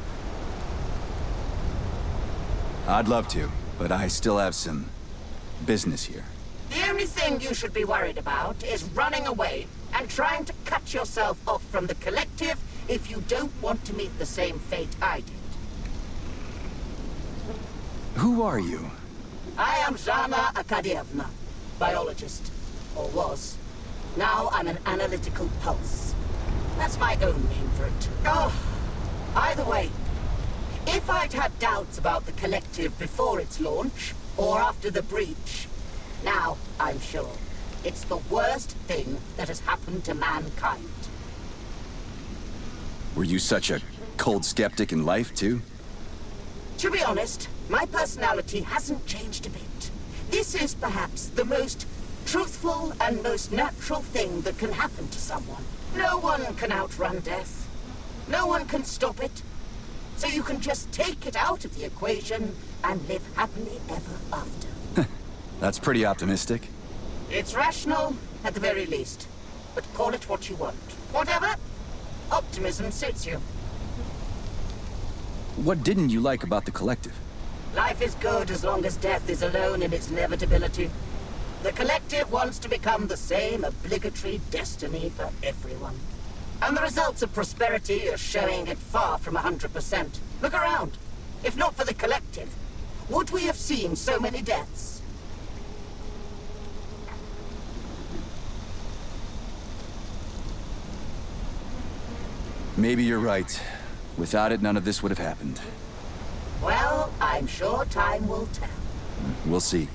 I'd love to, but I still have some business here. The only thing you should be worried about is running away and trying to cut yourself off from the Collective if you don't want to meet the same fate I did. Who are you? I am Zhana Akadievna, biologist. Or was. Now I'm an analytical pulse. That's my own name for it. Oh, either way, if I'd had doubts about the Collective before its launch, or after the breach, now I'm sure it's the worst thing that has happened to mankind. Were you such a cold skeptic in life, too? To be honest, my personality hasn't changed a bit. This is perhaps the most truthful and most natural thing that can happen to someone. No one can outrun death. No one can stop it. So you can just take it out of the equation and live happily ever after. That's pretty optimistic. It's rational, at the very least. But call it what you want. Whatever. Optimism suits you. What didn't you like about the Collective? Life is good as long as death is alone in its inevitability. The Collective wants to become the same obligatory destiny for everyone. And the results of prosperity are showing it far from 100%. Look around. If not for the Collective, would we have seen so many deaths? Maybe you're right. Without it, none of this would have happened. Well, I'm sure time will tell. We'll see.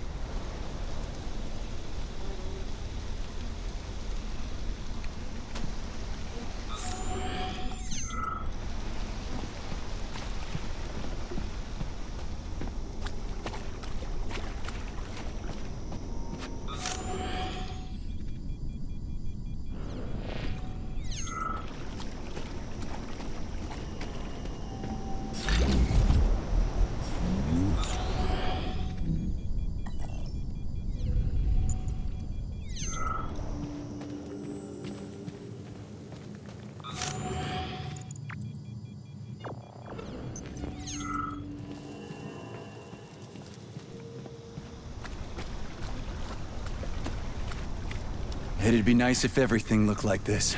It'd be nice if everything looked like this.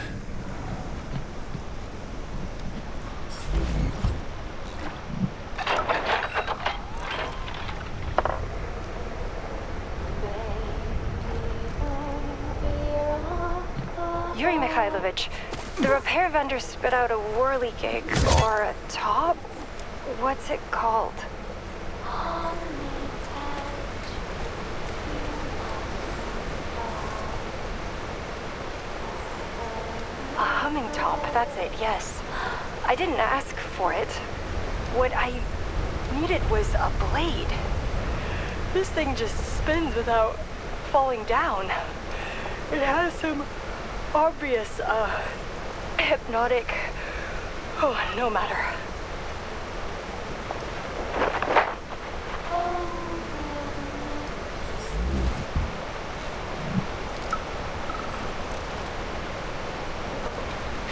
Yuri Mikhailovich, the repair vendor spit out a whirligig, or a top? What's it called? A humming top, that's it, yes. I didn't ask for it. What I needed was a blade. This thing just spins without falling down. It has some obvious, hypnotic... Oh, no matter.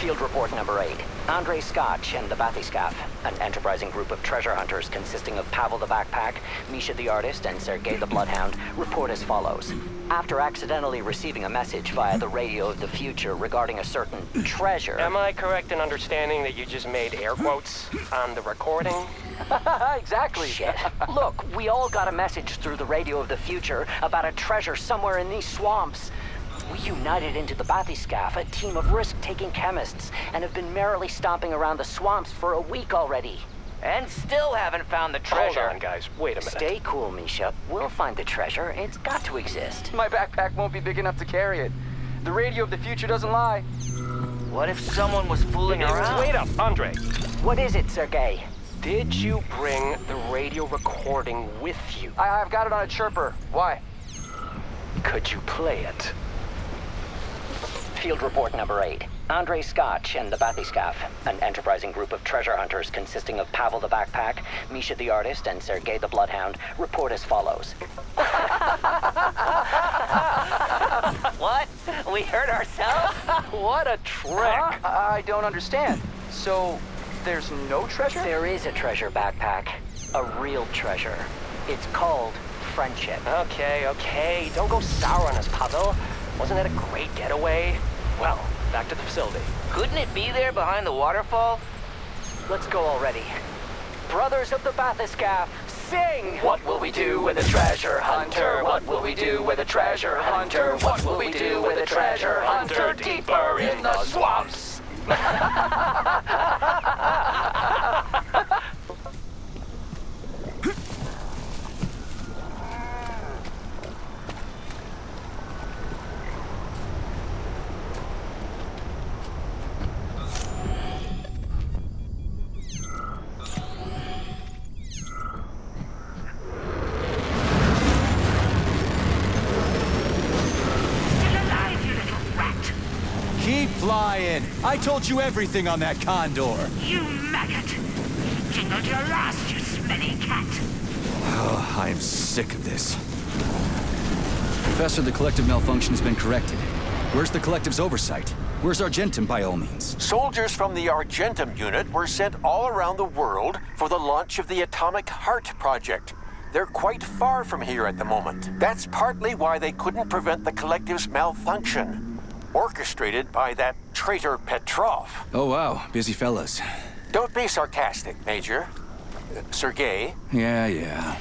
Field report number 8. Andrei Scotch and the Bathyscaph, an enterprising group of treasure hunters consisting of Pavel the Backpack, Misha the Artist, and Sergei the Bloodhound, report as follows. After accidentally receiving a message via the radio of the future regarding a certain treasure... Am I correct in understanding that you just made air quotes on the recording? Exactly. Shit. Look, we all got a message through the radio of the future about a treasure somewhere in these swamps. We united into the Bathyscaph, a team of risk-taking chemists, and have been merrily stomping around the swamps for a week already. And still haven't found the treasure. Hold on, guys. Wait a minute. Stay cool, Misha. We'll find the treasure. It's got to exist. My backpack won't be big enough to carry it. The radio of the future doesn't lie. What if someone was fooling around? Wait up, Andre. What is it, Sergei? Did you bring the radio recording with you? I've got it on a Chirper. Why? Could you play it? Field report number 8. Andrei Scotch and the Bathyscaph, an enterprising group of treasure hunters consisting of Pavel the Backpack, Misha the Artist, and Sergei the Bloodhound, report as follows. What? We hurt ourselves? What a trick! I don't understand. So, there's no treasure? There is a treasure, Backpack. A real treasure. It's called friendship. Okay. Don't go sour on us, Pavel. Wasn't that a great getaway? Well, back to the facility. Couldn't it be there behind the waterfall? Let's go already. Brothers of the Bathyscaph, sing! What will we do with a treasure hunter? What will we do with a treasure hunter? What will we do with a treasure hunter? Deeper in the swamps! Keep flying! I told you everything on that condor! You maggot! You jingled your last, you smelly cat! Oh, I am sick of this. Professor, the collective malfunction has been corrected. Where's the collective's oversight? Where's Argentum, by all means? Soldiers from the Argentum unit were sent all around the world for the launch of the Atomic Heart Project. They're quite far from here at the moment. That's partly why they couldn't prevent the collective's malfunction. Orchestrated by that traitor Petrov. Oh, wow. Busy fellas. Don't be sarcastic, Major. Sergei? Yeah.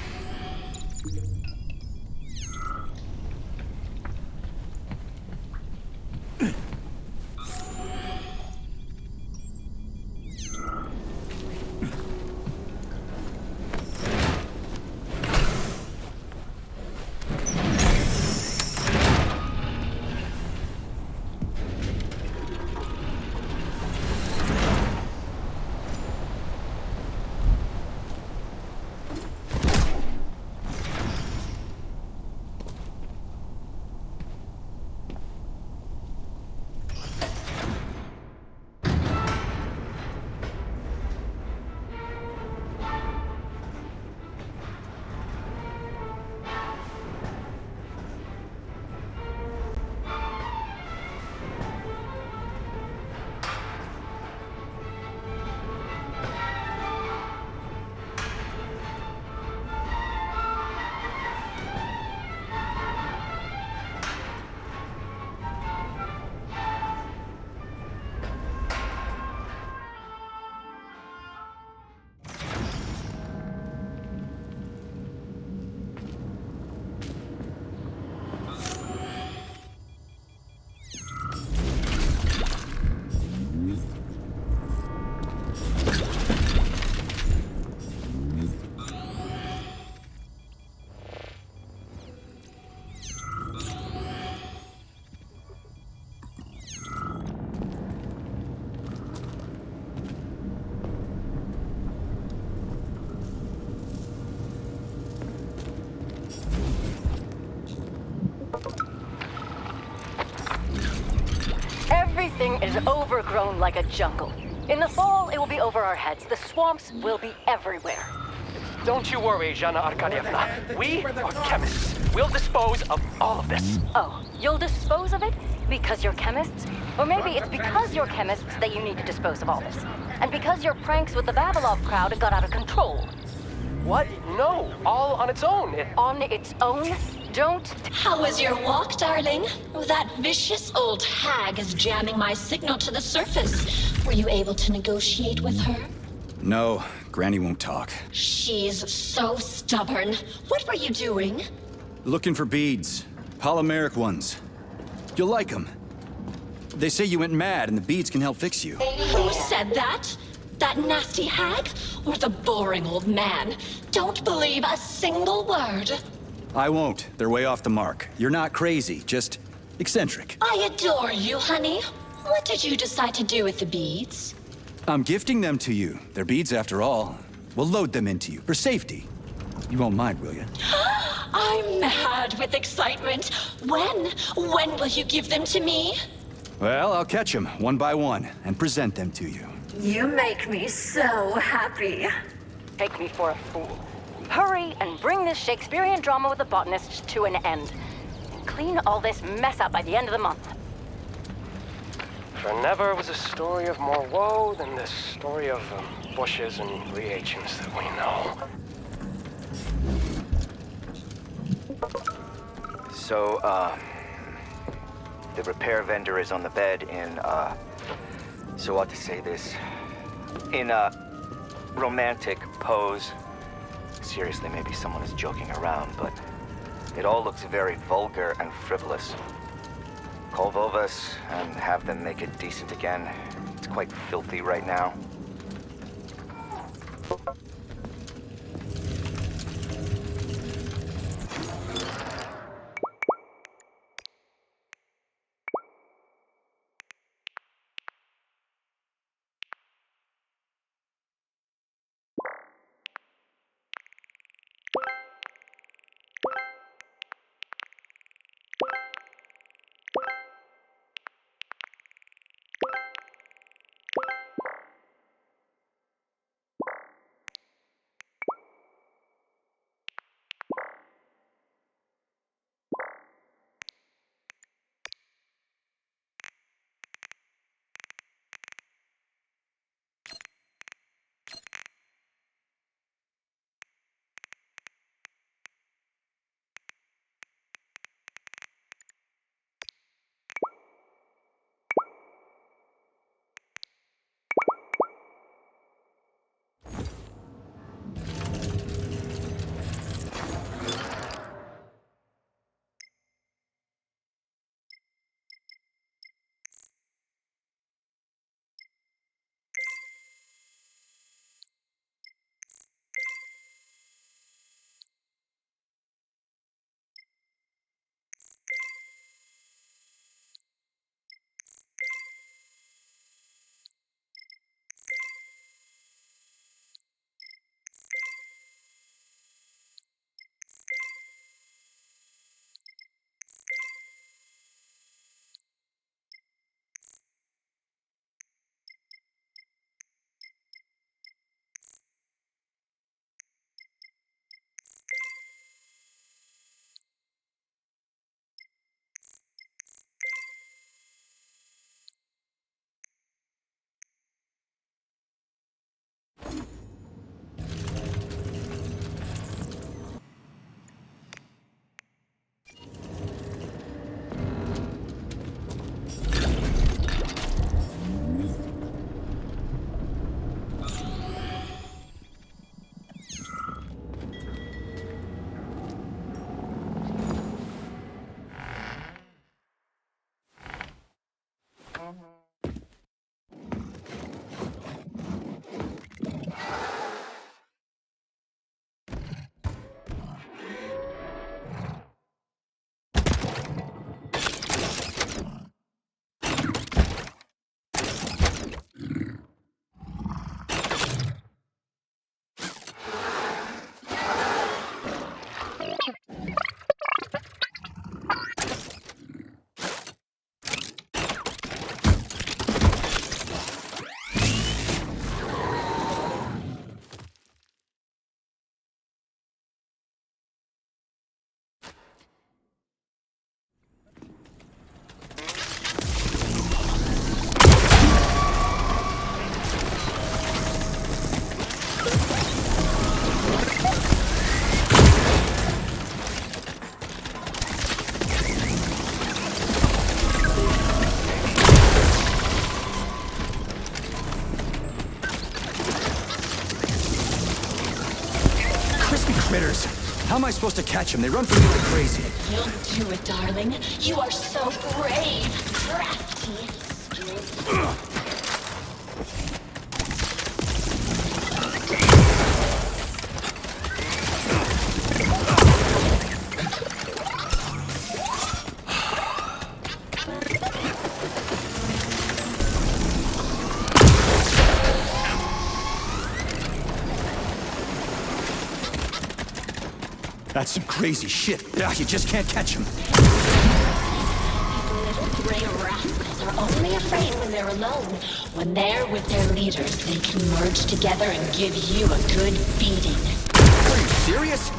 Everything is overgrown like a jungle. In the fall, it will be over our heads. The swamps will be everywhere. Don't you worry, Jana Arkadievna. We are chemists. We'll dispose of all of this. Oh, you'll dispose of it? Because you're chemists? Or maybe it's because you're chemists that you need to dispose of all this. And because your pranks with the Vavilov crowd got out of control. What? No, all on its own. On its own? Don't... How was your walk, darling? That vicious old hag is jamming my signal to the surface. Were you able to negotiate with her? No, Granny won't talk. She's so stubborn. What were you doing? Looking for beads. Polymeric ones. You'll like them. They say you went mad and the beads can help fix you. Who said that? That nasty hag? Or the boring old man? Don't believe a single word. I won't. They're way off the mark. You're not crazy, just eccentric. I adore you, honey. What did you decide to do with the beads? I'm gifting them to you. They're beads after all. We'll load them into you, for safety. You won't mind, will you? I'm mad with excitement. When will you give them to me? Well, I'll catch them one by one and present them to you. You make me so happy. Take me for a fool. Hurry and bring this Shakespearean drama with the botanist to an end. Clean all this mess up by the end of the month. For never was a story of more woe than this story of bushes and reagents that we know. So, the repair vendor is on the bed in, so what to say this, in a romantic pose. Seriously, maybe someone is joking around, but it all looks very vulgar and frivolous. Call Vovas and have them make it decent again. It's quite filthy right now. How am I supposed to catch them? They run from me like crazy. You'll do it, darling. You are so brave, crafty, skilled. That's some crazy shit. You just can't catch them. These little gray rascals are only afraid when they're alone. When they're with their leaders, they can merge together and give you a good beating. Are you serious?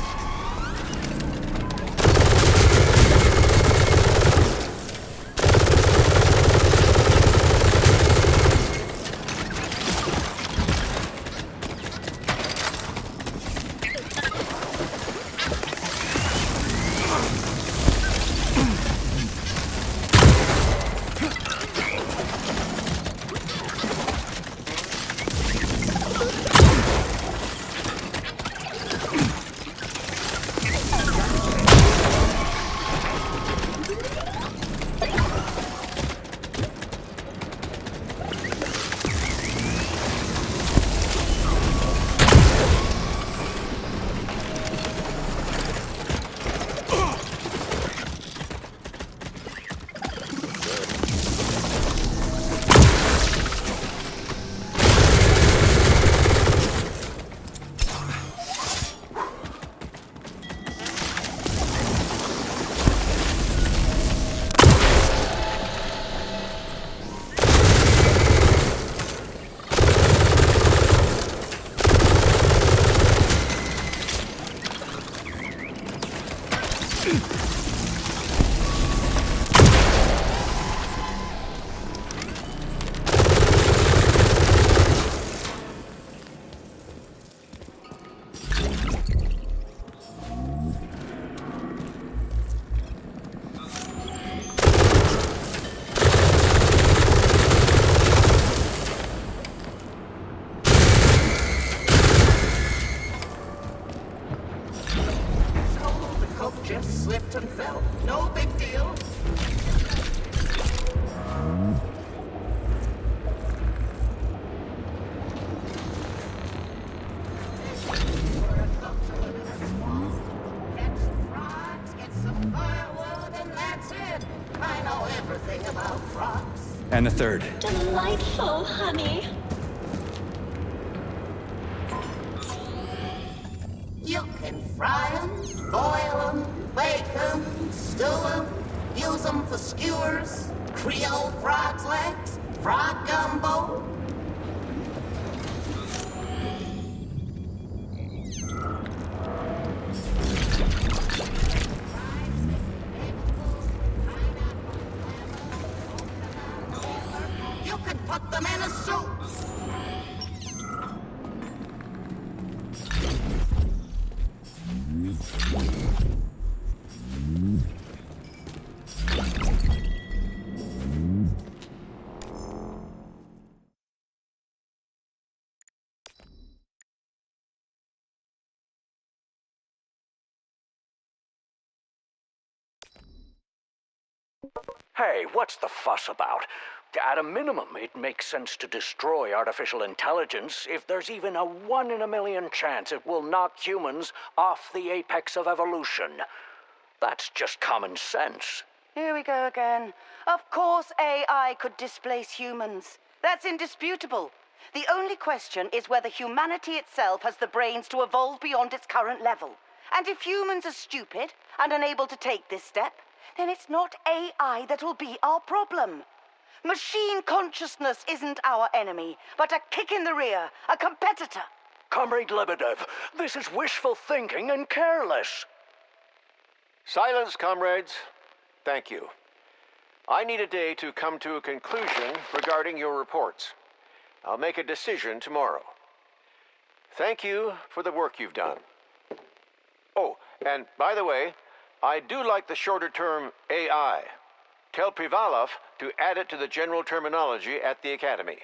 Just slipped and fell. No big deal. Get some frogs, get some firewood, and that's it. I know everything about frogs. And the third. Delightful, honey. You can fry them, boil them, bake them, stew them, use them for skewers, Creole frog's legs, frog gumbo. You can put them in a soup. Hey, what's the fuss about? At a minimum, it makes sense to destroy artificial intelligence if there's even a 1 in a million chance it will knock humans off the apex of evolution. That's just common sense. Here we go again. Of course AI could displace humans. That's indisputable. The only question is whether humanity itself has the brains to evolve beyond its current level. And if humans are stupid and unable to take this step, then it's not AI that'll be our problem. Machine consciousness isn't our enemy, but a kick in the rear, a competitor. Comrade Lebedev, this is wishful thinking and careless. Silence, comrades. Thank you. I need a day to come to a conclusion regarding your reports. I'll make a decision tomorrow. Thank you for the work you've done. Oh, and by the way, I do like the shorter term AI. Tell Privalov to add it to the general terminology at the Academy.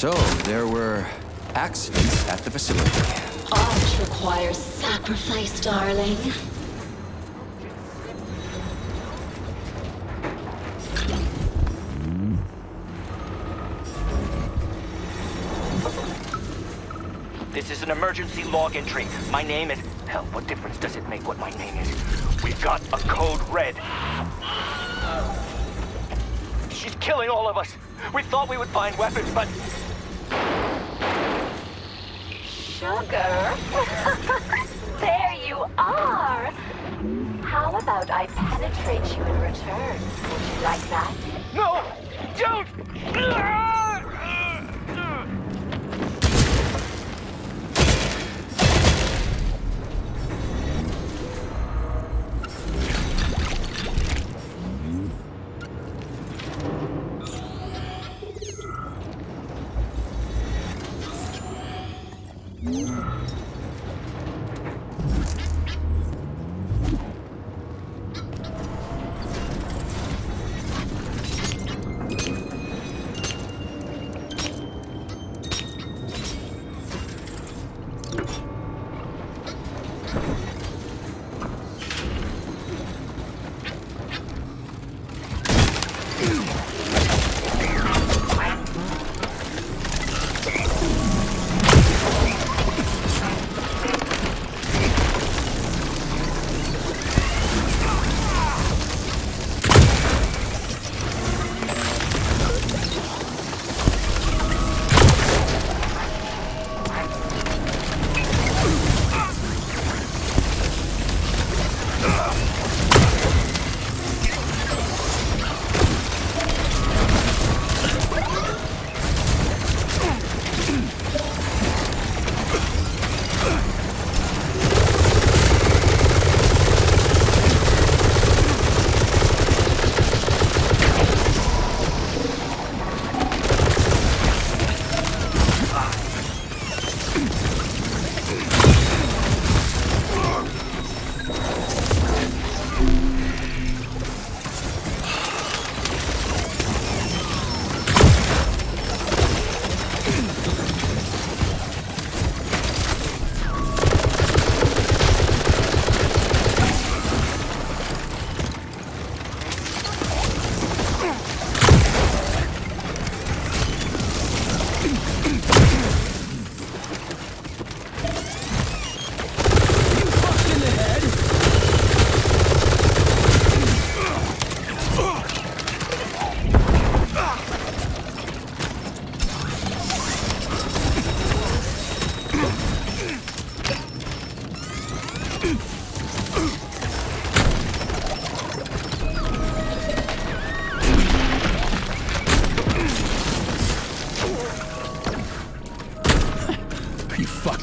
So, there were accidents at the facility. Art requires sacrifice, darling. This is an emergency log entry. My name is... Hell, what difference does it make what my name is? We've got a code red. She's killing all of us. We thought we would find weapons, but... Sugar? There you are! How about I penetrate you in return? Would you like that? No! Don't!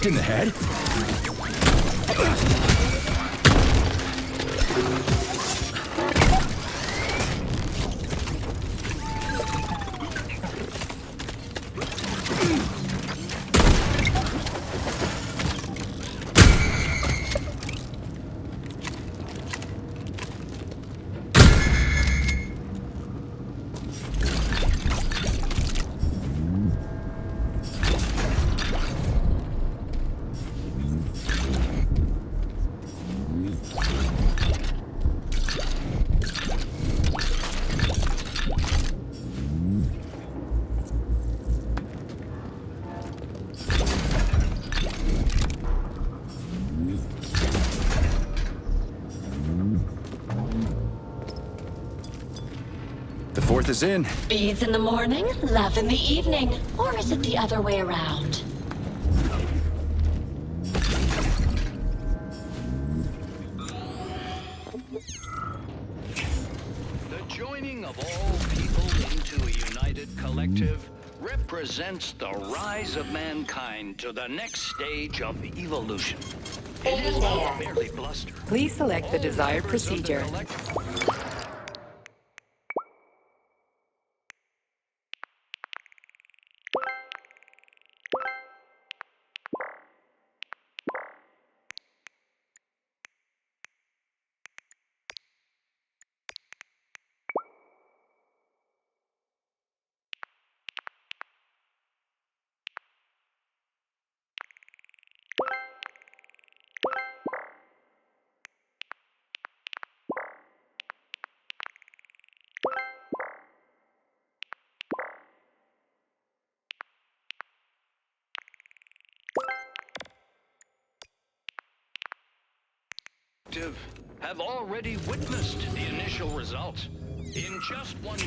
In the head? Fourth is in. Beads in the morning, love in the evening. Or is it the other way around? The joining of all people into a united collective represents the rise of mankind to the next stage of evolution. It is not merely bluster. Please select the desired procedure. Collective have already witnessed the initial results in just one day.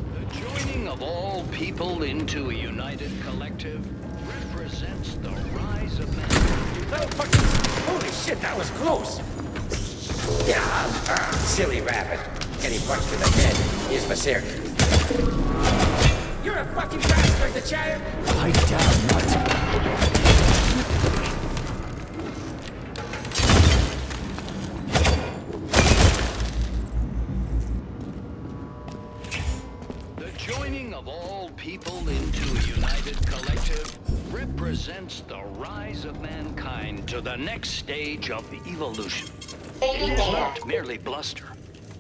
The joining of all people into a united collective represents the rise of man. Holy shit, that was close! Yeah, silly rabbit. Getting punched in the head is Vasir. You're a fucking bastard, the giant! Pipe down, nut. The joining of all people into a united collective represents the rise of mankind to the next stage of the evolution. It is not merely bluster.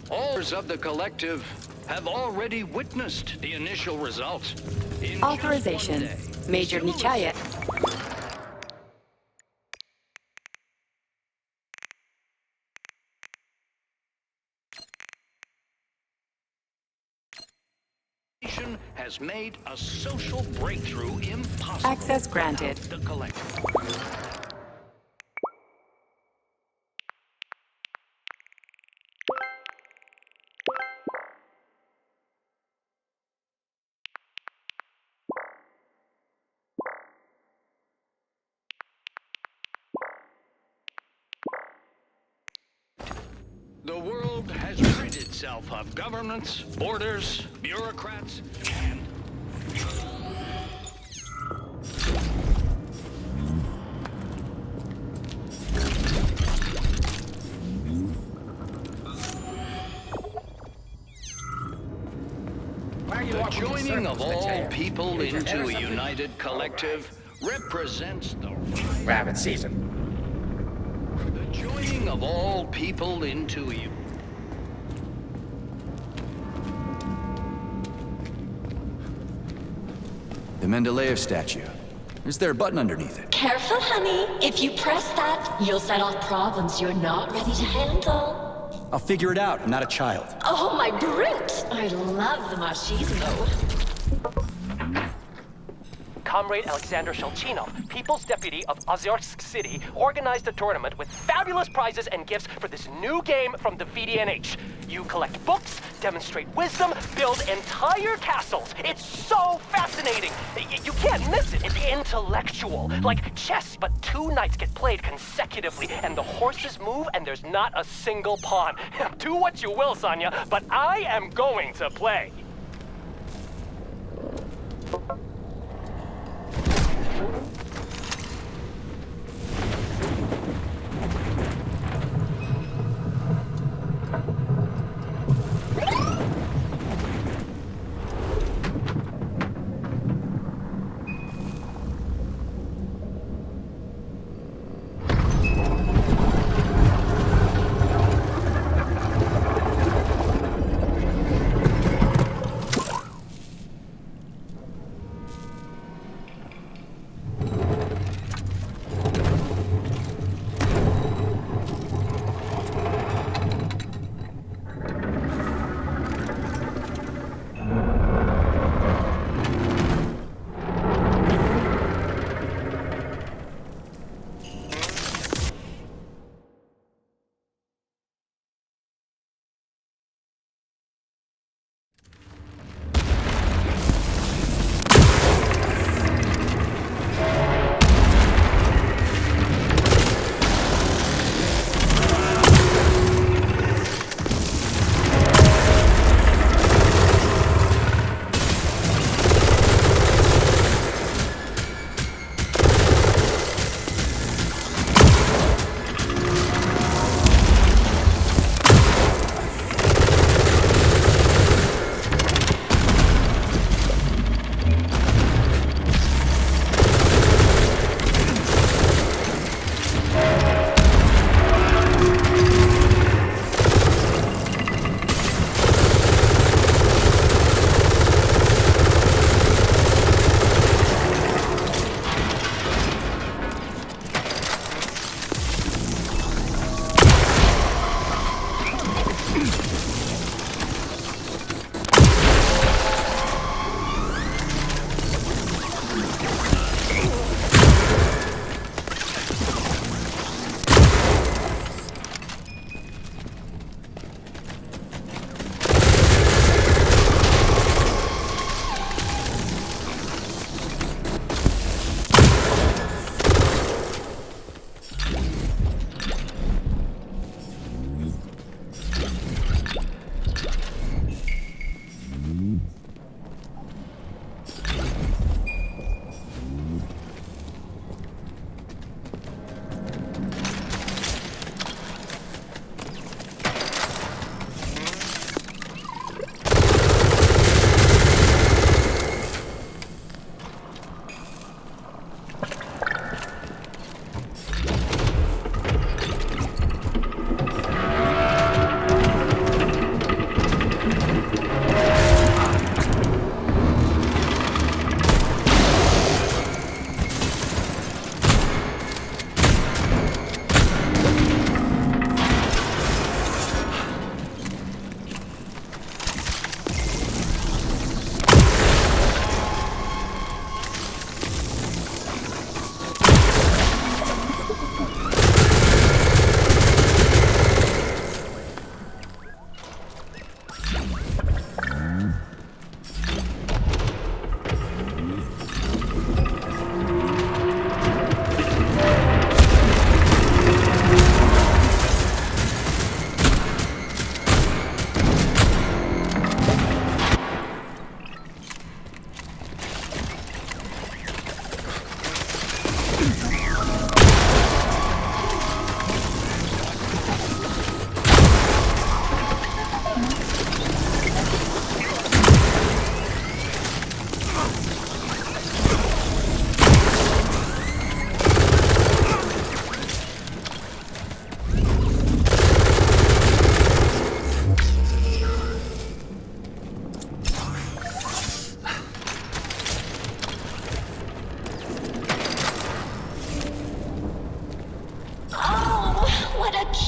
All of the collective have already witnessed the initial results. In Authorization. Major Nichaya. has made a social breakthrough impossible. Access granted. The collective. The world has rid itself of governments, borders, bureaucrats, and... The joining of all people into a united collective represents the... Rabbit season. The joining of all people into you. The Mendeleev statue. Is there a button underneath it? Careful, honey. If you press that, you'll set off problems you're not ready to handle. I'll figure it out. I'm not a child. Oh, my brute! I love the machismo. Comrade Alexander Shelchino, People's Deputy of Ozyorsk City, organized a tournament with fabulous prizes and gifts for this new game from the VDNH. You collect books, demonstrate wisdom, build entire castles. It's so fascinating. You can't miss it. It's intellectual. Like chess, but 2 nights get played consecutively, and the horses move, and there's not a single pawn. Do what you will, Sonya, but I am going to play.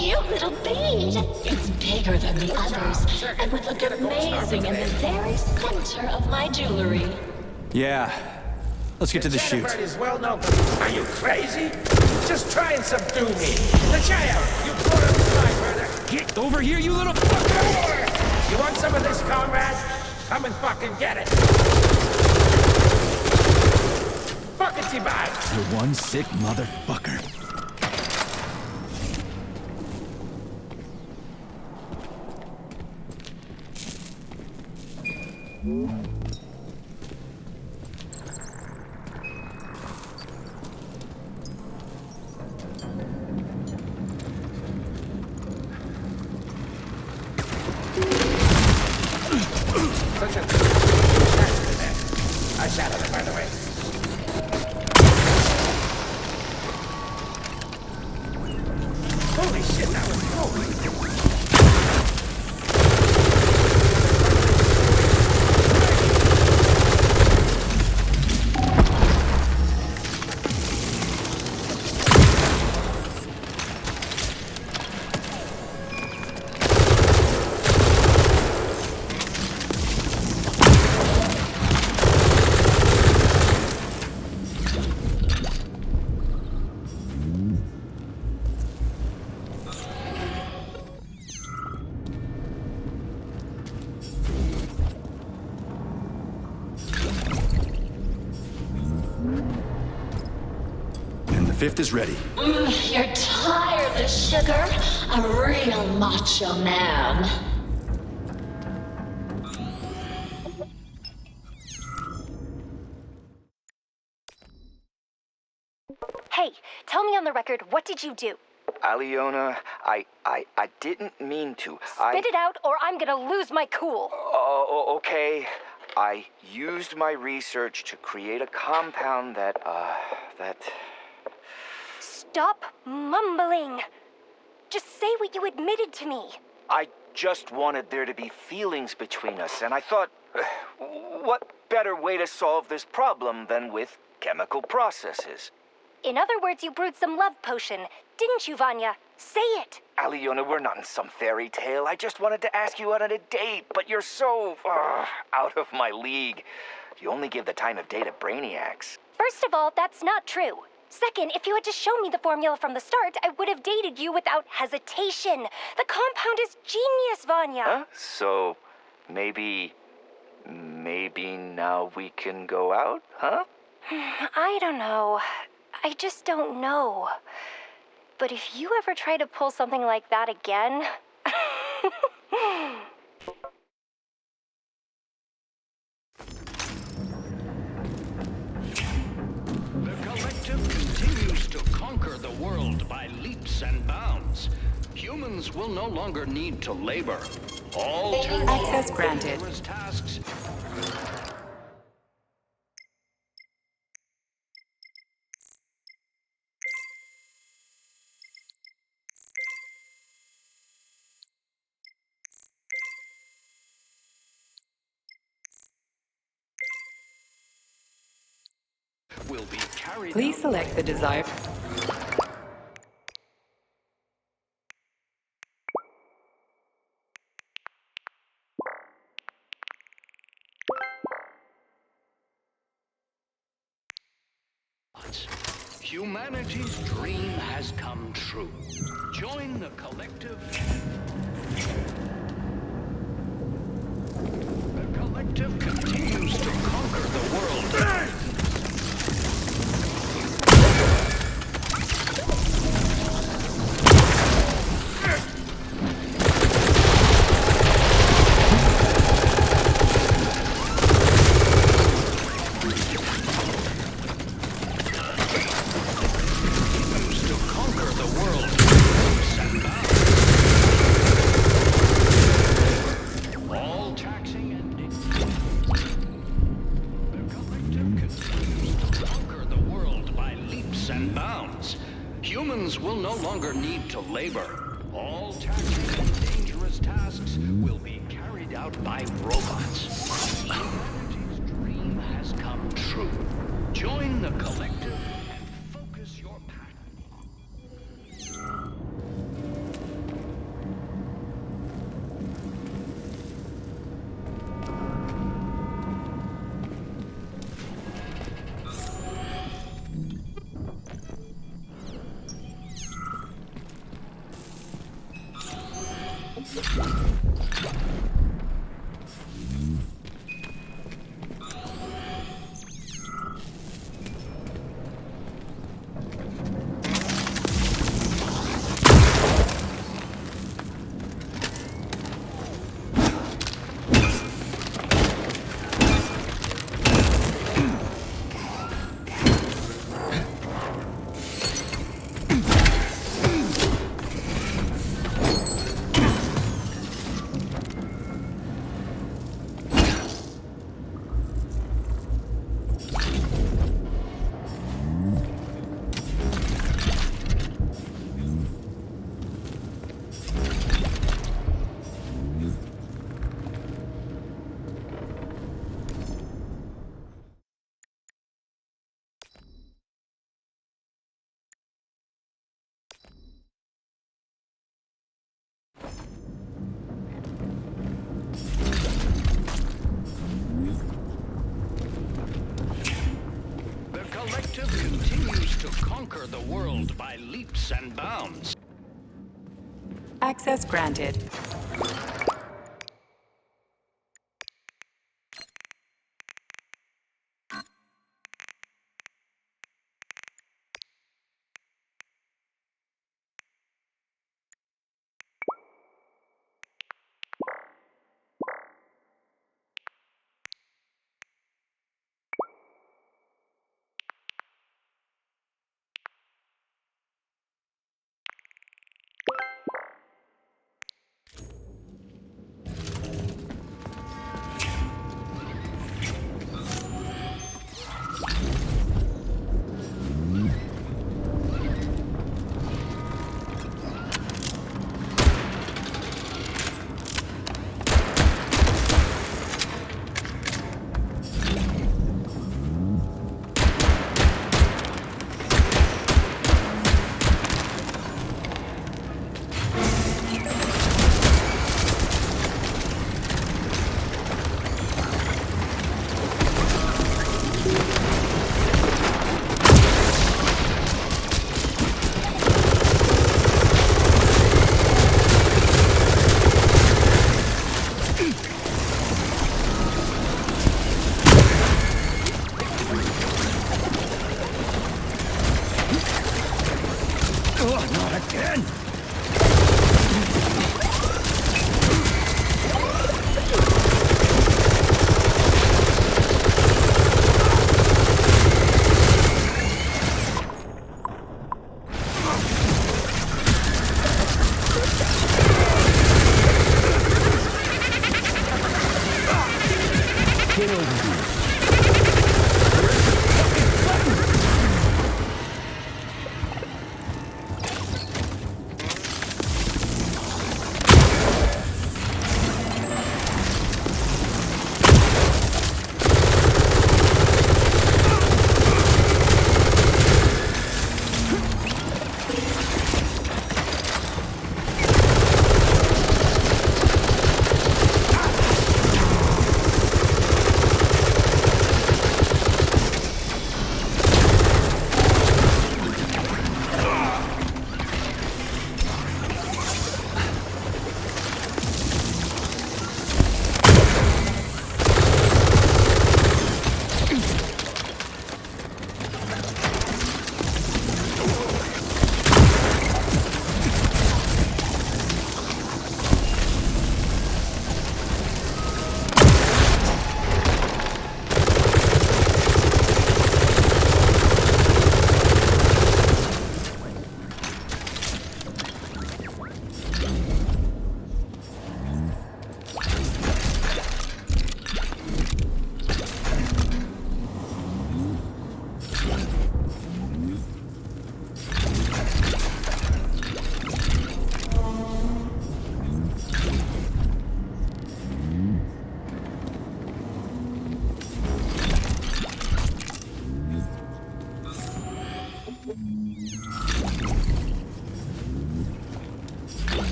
cute little bead. It's bigger than the others and would look amazing in the very center of my jewelry. Yeah. Let's get to the shoot. Chirper is well known. Are you crazy? Just try and subdue me. The child, you poor little sniper. Get over here, you little fucker! You want some of this, comrade? Come and fucking get it. Buckety bye. You're one sick motherfucker. Such a... I shot at it, by the way. Holy shit, that was cool. Fifth is ready. You're tireless, sugar. A real macho man. Hey, tell me on the record, what did you do? Aliona, I didn't mean to. Spit it out or I'm gonna lose my cool. Okay. I used my research to create a compound that... Stop mumbling. Just say what you admitted to me. I just wanted there to be feelings between us, and I thought, what better way to solve this problem than with chemical processes? In other words, you brewed some love potion, didn't you, Vanya? Say it. Aliona, we're not in some fairy tale. I just wanted to ask you out on a date, but you're so out of my league. You only give the time of day to brainiacs. First of all, that's not true. Second, if you had just shown me the formula from the start, I would have dated you without hesitation. The compound is genius, Vanya. Huh? So, maybe now we can go out, huh? I don't know. I just don't know. But if you ever try to pull something like that again... Continues to conquer the world by leaps and bounds. Humans will no longer need to labor. All access granted. Tasks. Will be carried. Please select the desired. Humanity's dream has come true. Join the collective. The collective continues to conquer the world. Will no longer need to labor. All taxing and dangerous tasks will be carried out by robots. Humanity's dream has come true. Join the collective and focus your passion. Collective continues to conquer the world by leaps and bounds. Access granted.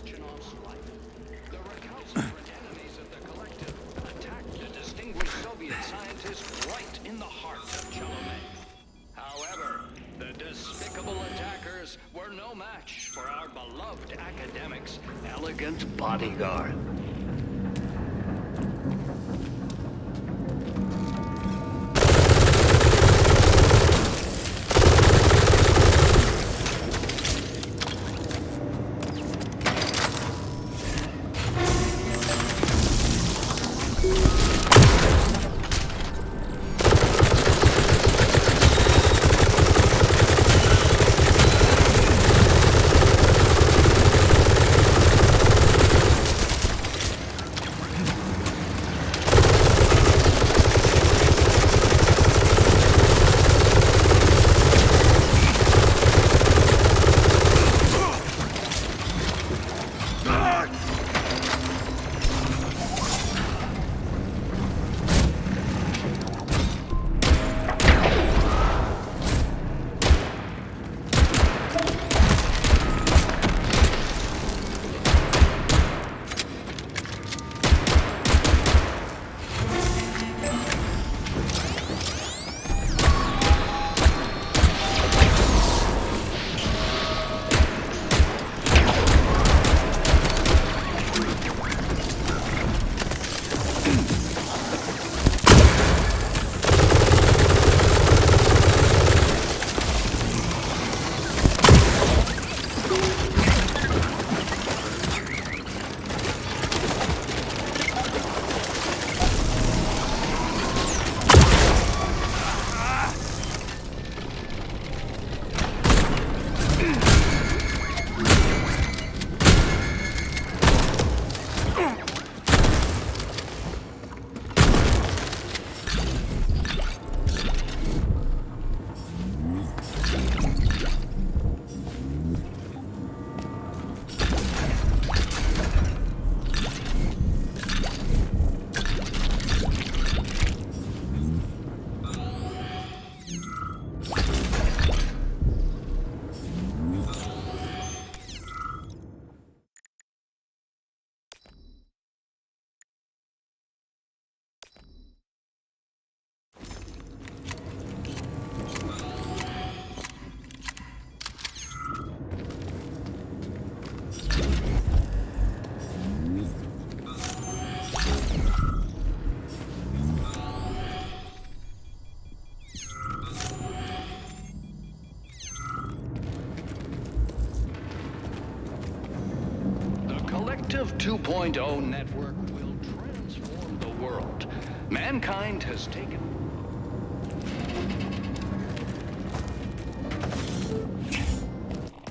Turchinoff's life. The recalcitrant enemies of the Collective attacked the distinguished Soviet scientist right in the heart of Biome. However, the despicable attackers were no match for our beloved academic's elegant bodyguard. Collective 2.0 network will transform the world. Mankind has taken...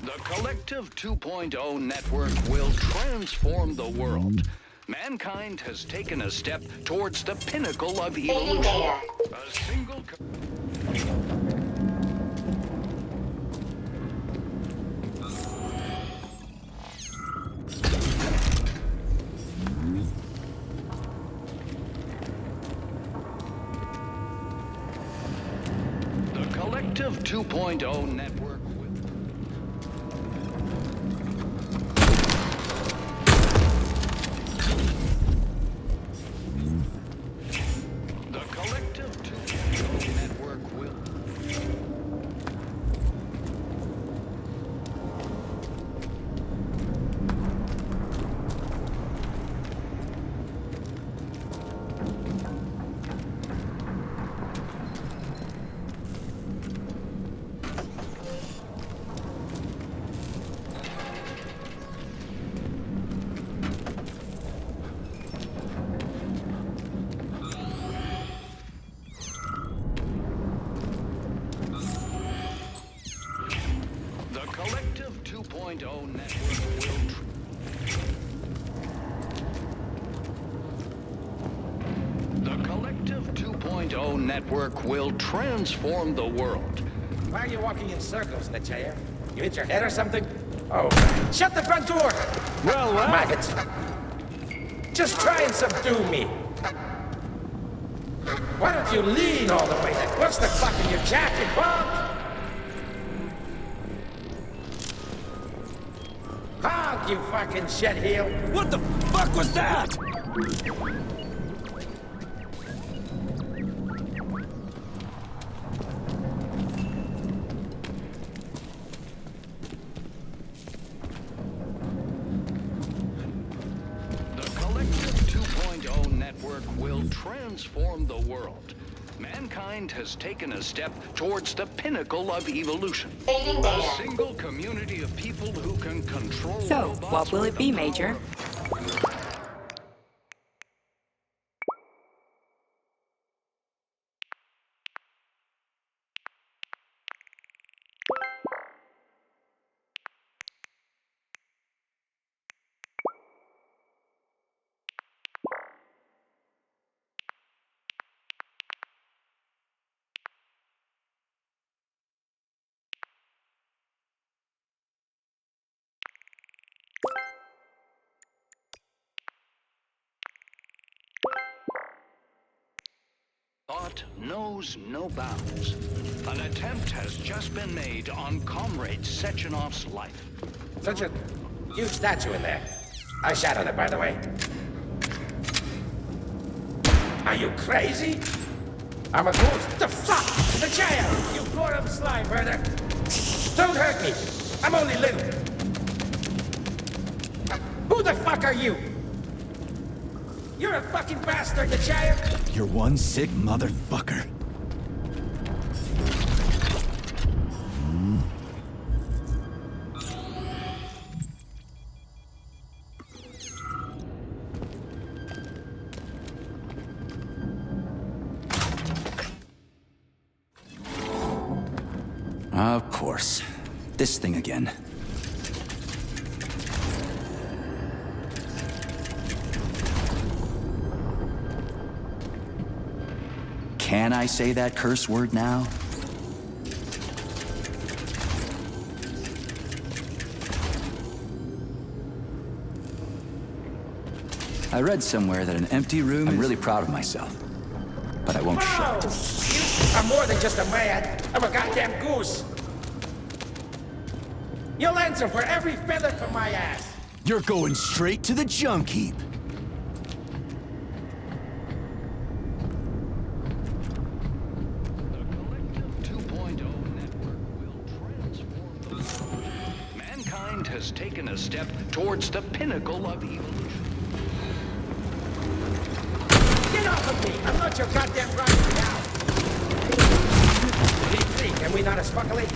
The Collective 2.0 network will transform the world. Mankind has taken a step towards the pinnacle of evolution. A single... Collective 2.0 network with... The Collective 2.0 network will... Collective 2.0 network will... The Collective 2.0 network will transform the world. Why are you walking in circles, Nechayev? You hit your head or something? Oh, shut the front door! Well, maggots! Just try and subdue me. Why don't you lean all the way then? What's the fuck in your jacket, punk? Honk, up, you fucking shitheel! What the fuck was that? The Collective 2.0 network will transform the world. Mankind has taken a step towards the pinnacle of evolution. Saving A data. single community of people who can control So, robots what will with it be, the power Major? of- Thought knows no bounds. An attempt has just been made on Comrade Sechenov's life. Such a huge statue in there. I sat on it, by the way. Are you crazy? I'm a ghost. The fuck? The child! You boredom slime, brother! Don't hurt me! I'm only little! Who the fuck are you? You're a fucking bastard, the child! You're one sick motherfucker. Of course. This thing again. Can I say that curse word now? I read somewhere that an empty room I'm really proud of myself. But I won't shout. I'm more than just a man. I'm a goddamn goose. You'll answer for every feather from my ass. You're going straight to the junk heap. Mankind has taken a step towards the pinnacle of evolution. Get off of me! I'm not your goddamn rival now! Hey, can we not a smuggly?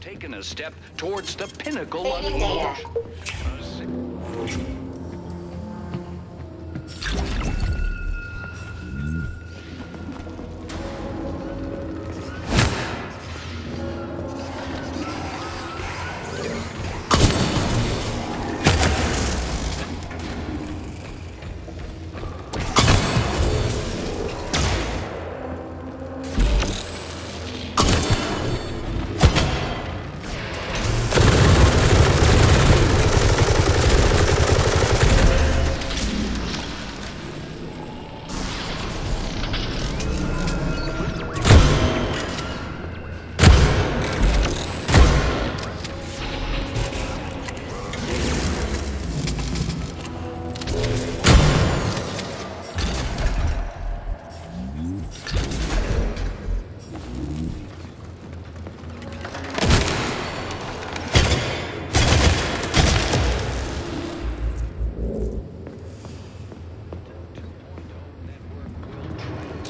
taken a step towards the pinnacle of Saving data. evolution.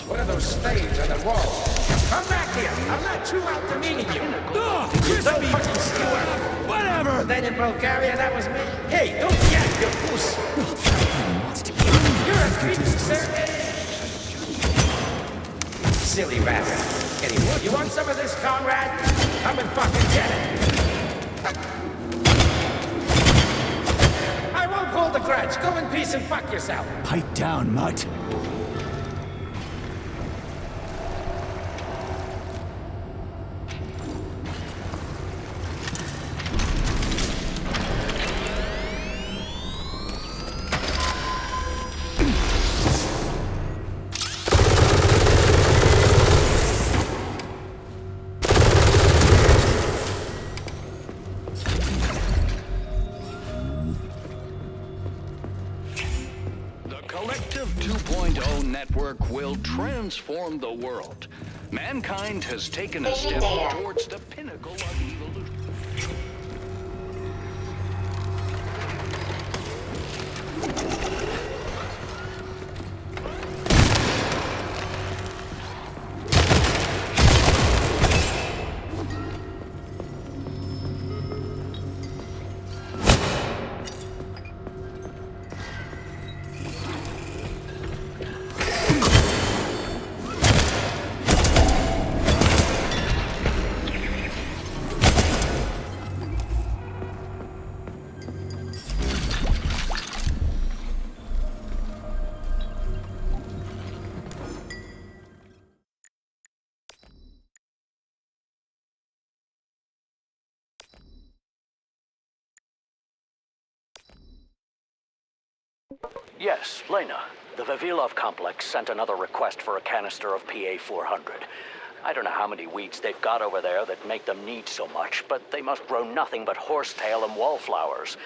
What are those stains on the wall? Come back here! I'm not too out to meeting you! You're so fucking stupid! Whatever! But then in Bulgaria, that was me. Hey, don't get your goose! You're a creep, sir! Silly rabbit. Anyway, you want some of this, comrade? Come and fucking get it! I won't hold a grudge. Go in peace and fuck yourself. Pipe down, mutt. Collective 2.0 network will transform the world. Mankind has taken a step towards the pinnacle of evolution. Yes, Lena. The Vavilov complex sent another request for a canister of PA-400. I don't know how many weeds they've got over there that make them need so much, but they must grow nothing but horsetail and wallflowers.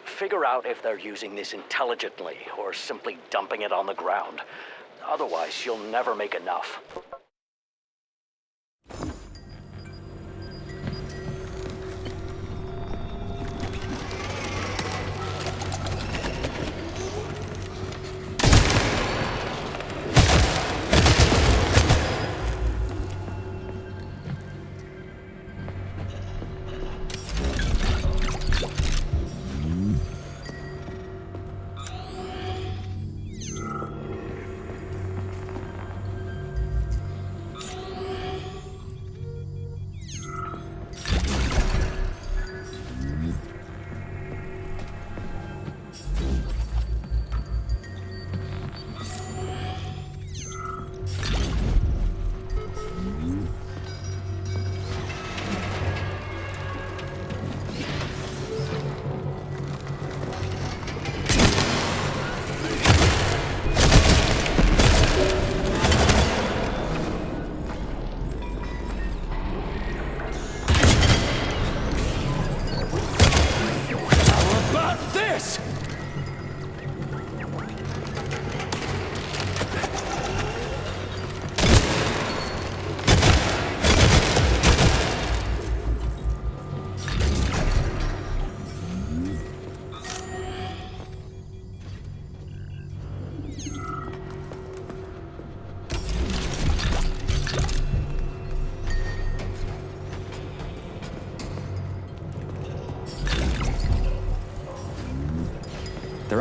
Figure out if they're using this intelligently or simply dumping it on the ground. Otherwise, you'll never make enough.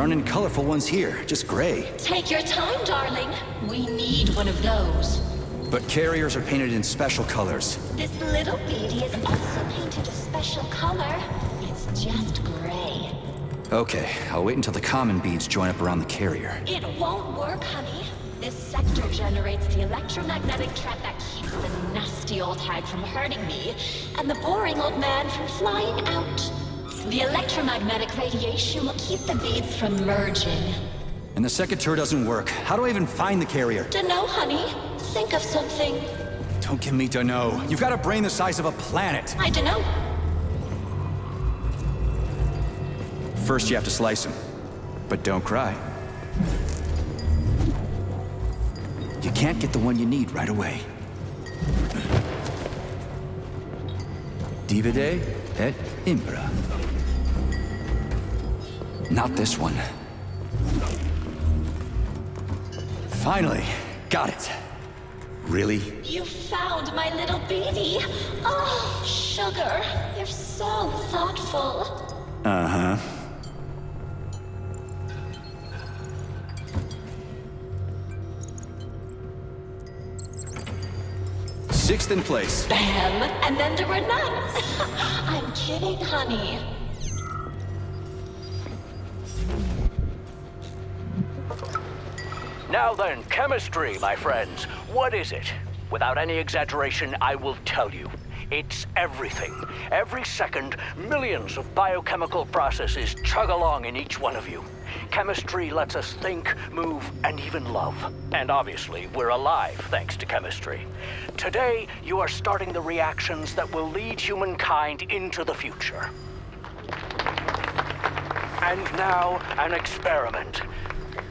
aren't any colorful ones here, just gray. Take your time, darling. We need one of those. But carriers are painted in special colors. This little beady is also painted a special color. It's just gray. Okay, I'll wait until the common beads join up around the carrier. It won't work, honey. This sector generates the electromagnetic trap that keeps the nasty old hag from hurting me, and the boring old man from flying out. The electromagnetic radiation will keep the beads from merging. And the second tour doesn't work. How do I even find the carrier? Dunno, honey. Think of something. Don't give me dunno. You've got a brain the size of a planet. I dunno. First you have to slice him. But don't cry. You can't get the one you need right away. Divide et impera. Not this one. Finally, got it. Really? You found my little beady. Oh, sugar. You're so thoughtful. Uh-huh. Sixth in place. Bam! And then there were none. I'm kidding, honey. Now then, chemistry, my friends. What is it? Without any exaggeration, I will tell you. It's everything. Every second, millions of biochemical processes chug along in each one of you. Chemistry lets us think, move, and even love. And obviously, we're alive thanks to chemistry. Today, you are starting the reactions that will lead humankind into the future. And now, an experiment.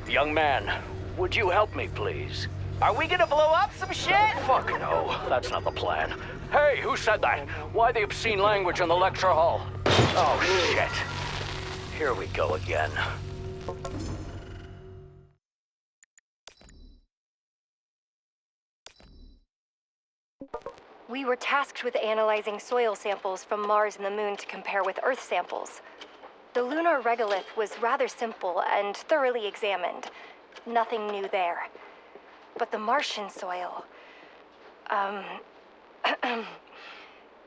Young man, would you help me, please? Are we gonna blow up some shit? Fuck no, that's not the plan. Hey, who said that? Why the obscene language in the lecture hall? Oh, shit. Here we go again. We were tasked with analyzing soil samples from Mars and the Moon to compare with Earth samples. The lunar regolith was rather simple and thoroughly examined. Nothing new there. But the Martian soil...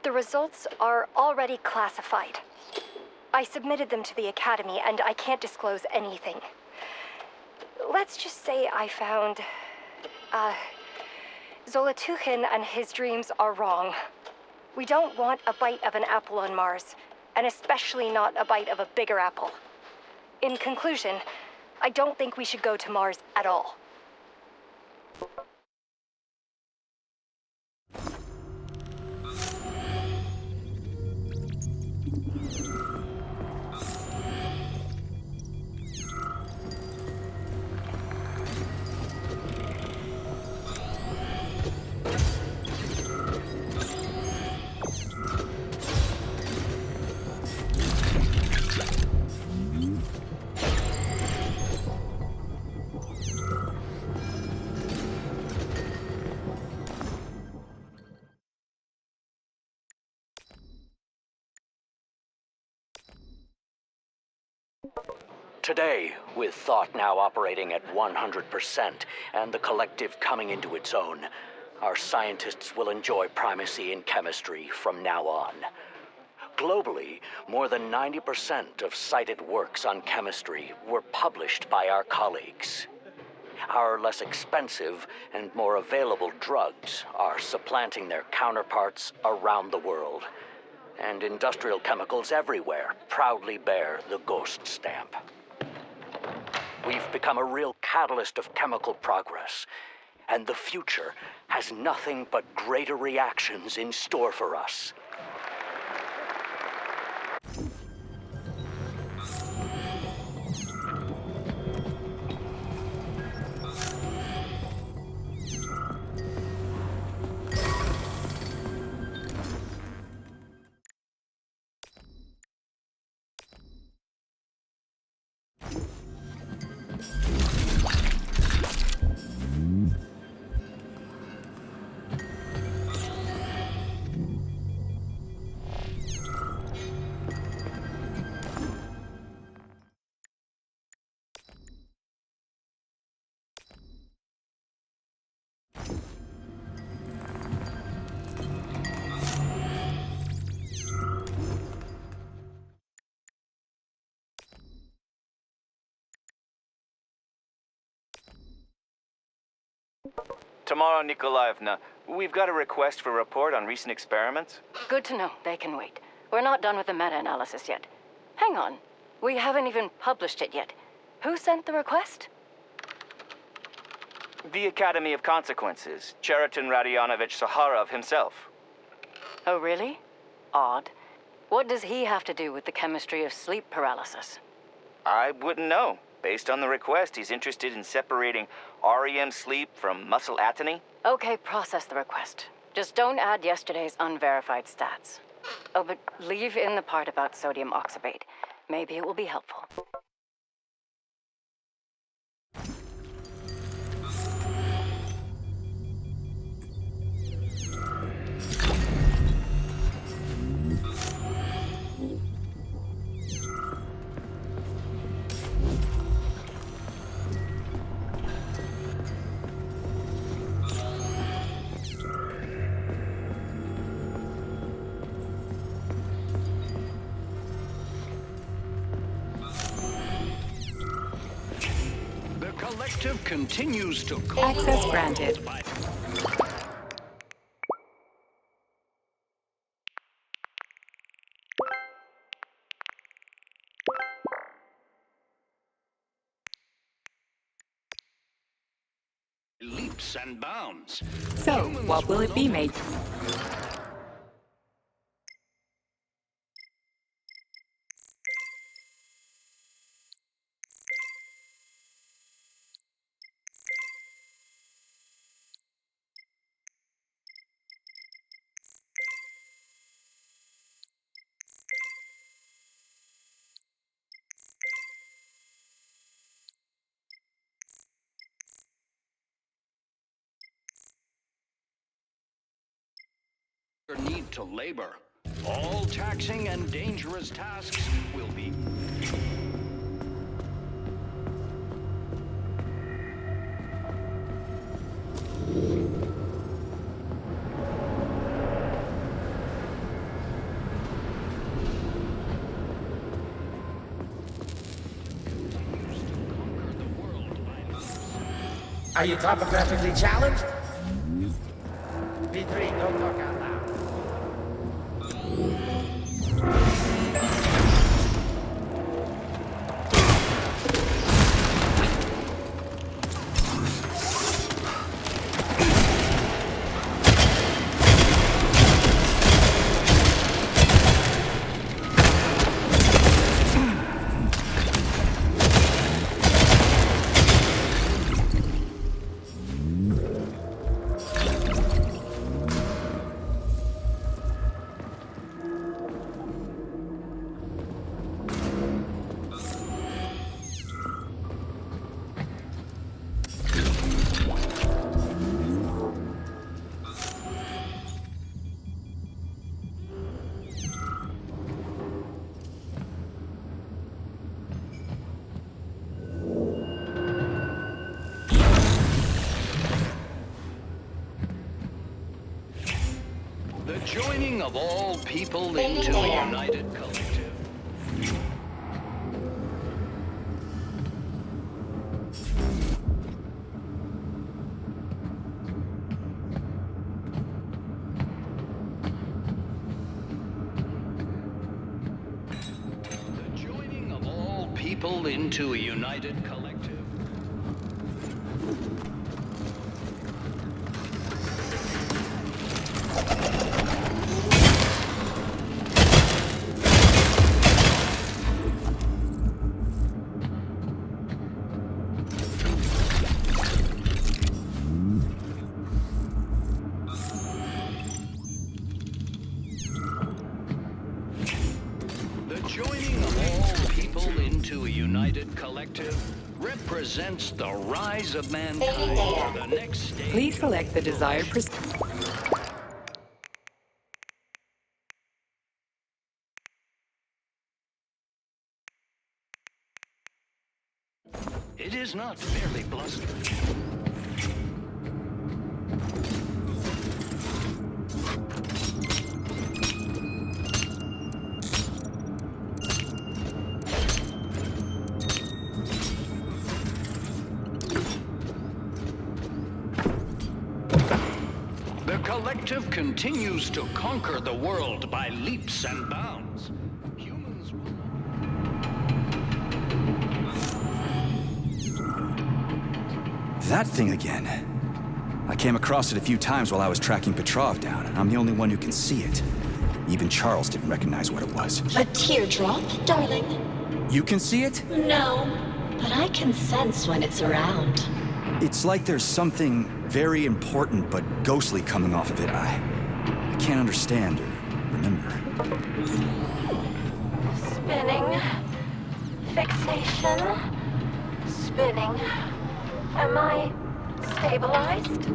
The results are already classified. I submitted them to the Academy, and I can't disclose anything. Let's just say I found... Zolatuchin and his dreams are wrong. We don't want a bite of an apple on Mars, and especially not a bite of a bigger apple. In conclusion, I don't think we should go to Mars at all. Today, with thought now operating at 100% and the collective coming into its own, our scientists will enjoy primacy in chemistry from now on. Globally, more than 90% of cited works on chemistry were published by our colleagues. Our less expensive and more available drugs are supplanting their counterparts around the world. And industrial chemicals everywhere proudly bear the ghost stamp. We've become a real catalyst of chemical progress, and the future has nothing but greater reactions in store for us. Tomorrow, Nikolaevna, we've got a request for a report on recent experiments. Good to know. They can wait. We're not done with the meta-analysis yet. Hang on. We haven't even published it yet. Who sent the request? The Academy of Consequences, Cheriton Radionovich Saharov himself. Oh, really? Odd. What does he have to do with the chemistry of sleep paralysis? I wouldn't know. Based on the request, he's interested in separating REM sleep from muscle atony. Okay, process the request. Just don't add yesterday's unverified stats. Oh, but leave in the part about sodium oxybate. Maybe it will be helpful. Collective continues to access granted. Leaps and bounds. So, what will it be, mate? Need to labor. All taxing and dangerous tasks will be. Are you topographically challenged? B3, don't talk out loud. The joining of all people into a united collective. The joining of all people into a united collective. Represents the rise of mankind to the next stage. Please select the desired It is not merely bluster. Collective continues to conquer the world by leaps and bounds. That thing again. I came across it a few times while I was tracking Petrov down. I'm the only one who can see it. Even Charles didn't recognize what it was. A teardrop, darling? You can see it? No, but I can sense when it's around. It's like there's something very important but ghostly coming off of it. I can't understand or remember. Spinning. Fixation. Spinning. Am I stabilized?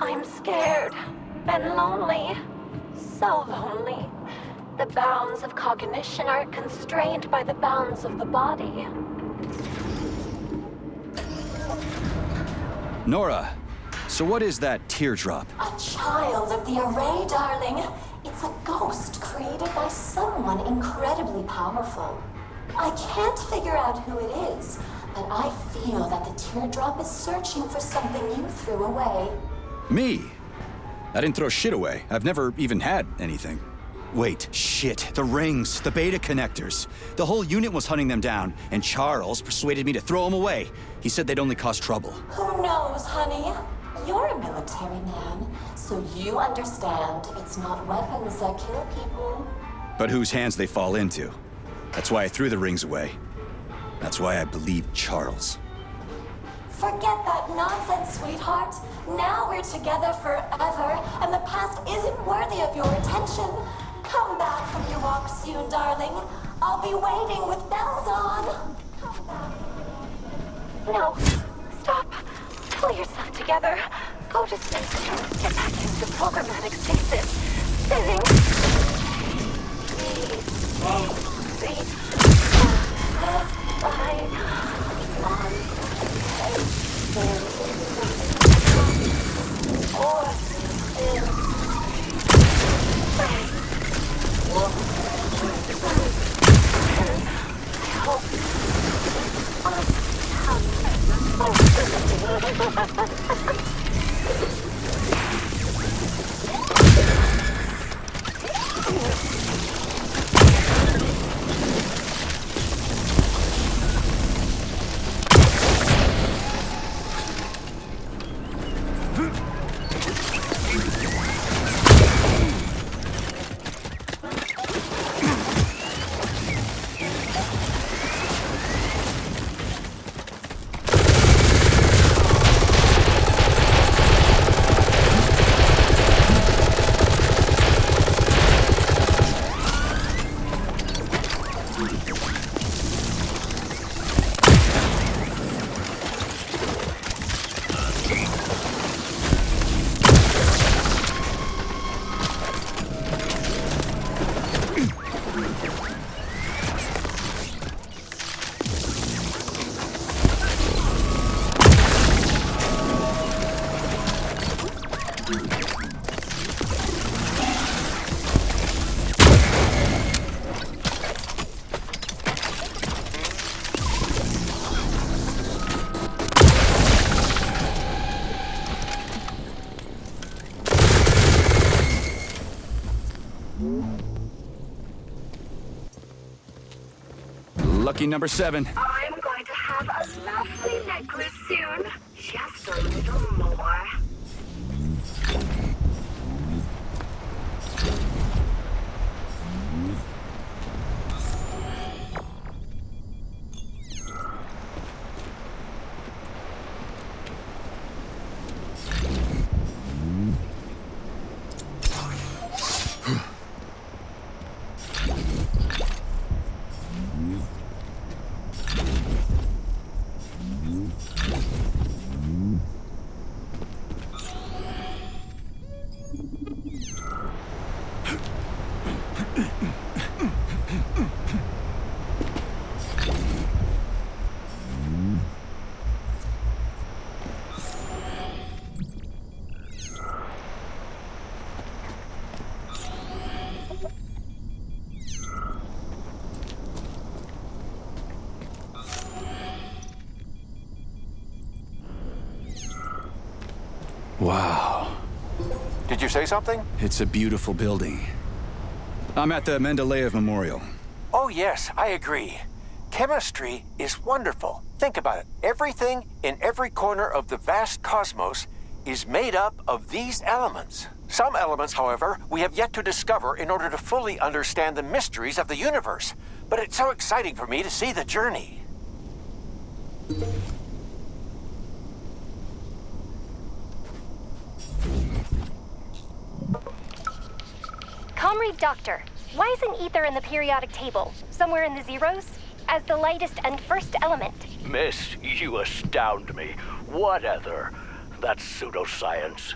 I'm scared and lonely. So lonely. The bounds of cognition are constrained by the bounds of the body. Nora, so what is that teardrop? A child of the array, darling. It's a ghost created by someone incredibly powerful. I can't figure out who it is, but I feel that the teardrop is searching for something you threw away. Me? I didn't throw shit away. I've never even had anything. Wait, shit. The rings, the beta connectors. The whole unit was hunting them down, and Charles persuaded me to throw them away. He said they'd only cause trouble. Who knows, honey? You're a military man, so you understand it's not weapons that kill people. But whose hands they fall into. That's why I threw the rings away. That's why I believed Charles. Forget that nonsense, sweetheart. Now we're together forever, and the past isn't worthy of your attention. Come back from your walk soon, darling. I'll be waiting with bells on. Come back. No, stop. Pull yourself together. Go to sleep. Get back into programmatic stasis. Spinning. Lucky number 7. I'm going to have a lovely necklace soon. Just a little more. Wow. Did you say something? It's a beautiful building. I'm at the Mendeleev Memorial. Oh, yes, I agree. Chemistry is wonderful. Think about it. Everything in every corner of the vast cosmos is made up of these elements. Some elements, however, we have yet to discover in order to fully understand the mysteries of the universe. But it's so exciting for me to see the journey. Comrade Doctor, why isn't ether in the periodic table? Somewhere in the zeros? As the lightest and first element. Miss, you astound me. What other? That's pseudoscience.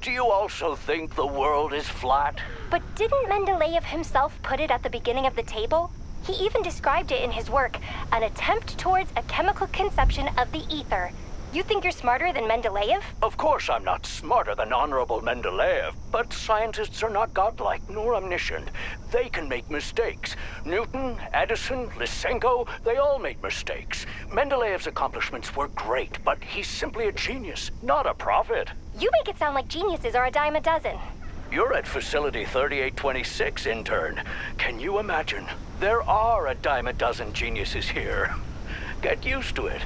Do you also think the world is flat? But didn't Mendeleev himself put it at the beginning of the table? He even described it in his work, an attempt towards a chemical conception of the ether. You think you're smarter than Mendeleev? Of course I'm not smarter than Honorable Mendeleev, but scientists are not godlike nor omniscient. They can make mistakes. Newton, Edison, Lysenko, they all made mistakes. Mendeleev's accomplishments were great, but he's simply a genius, not a prophet. You make it sound like geniuses are a dime a dozen. You're at Facility 3826, intern. Can you imagine? There are a dime a dozen geniuses here. Get used to it.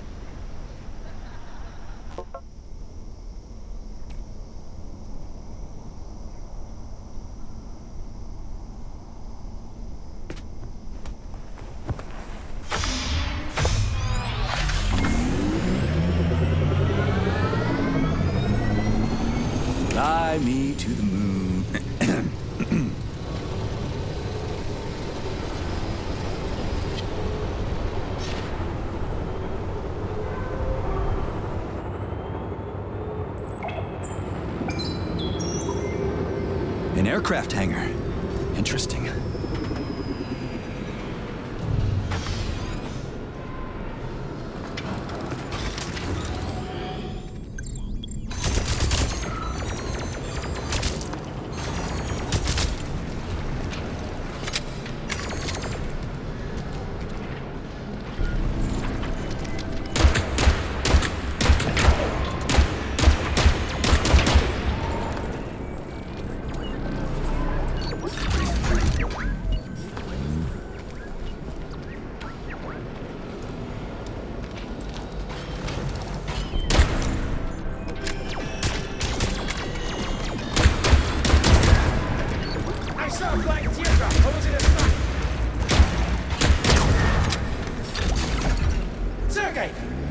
Fly me to the moon. An aircraft hangar. Interesting.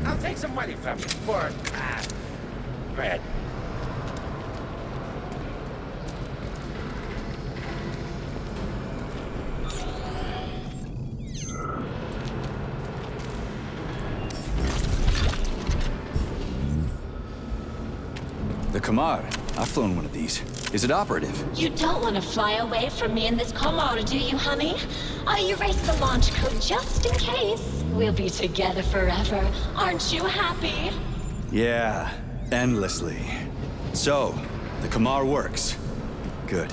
I'll take some money from you for, bread. The Kamar. I've flown one of these. Is it operative? You don't want to fly away from me in this Kamar, do you, honey? I erased the launch code just in case. We'll be together forever. Aren't you happy? Yeah, endlessly. So, the Kamar works. Good.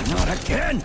Not again!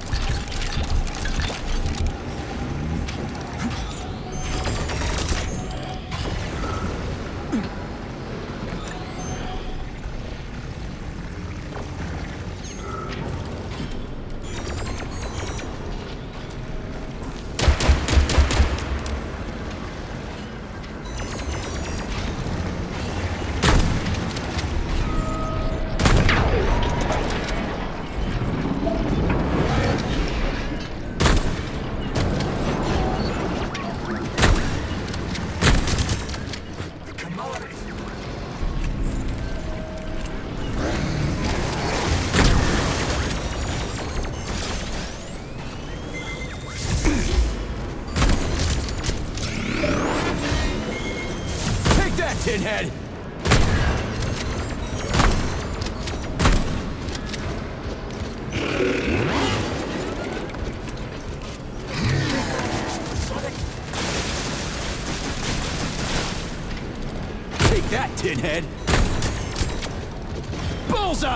Tinhead! Take that, Tinhead! Bullseye!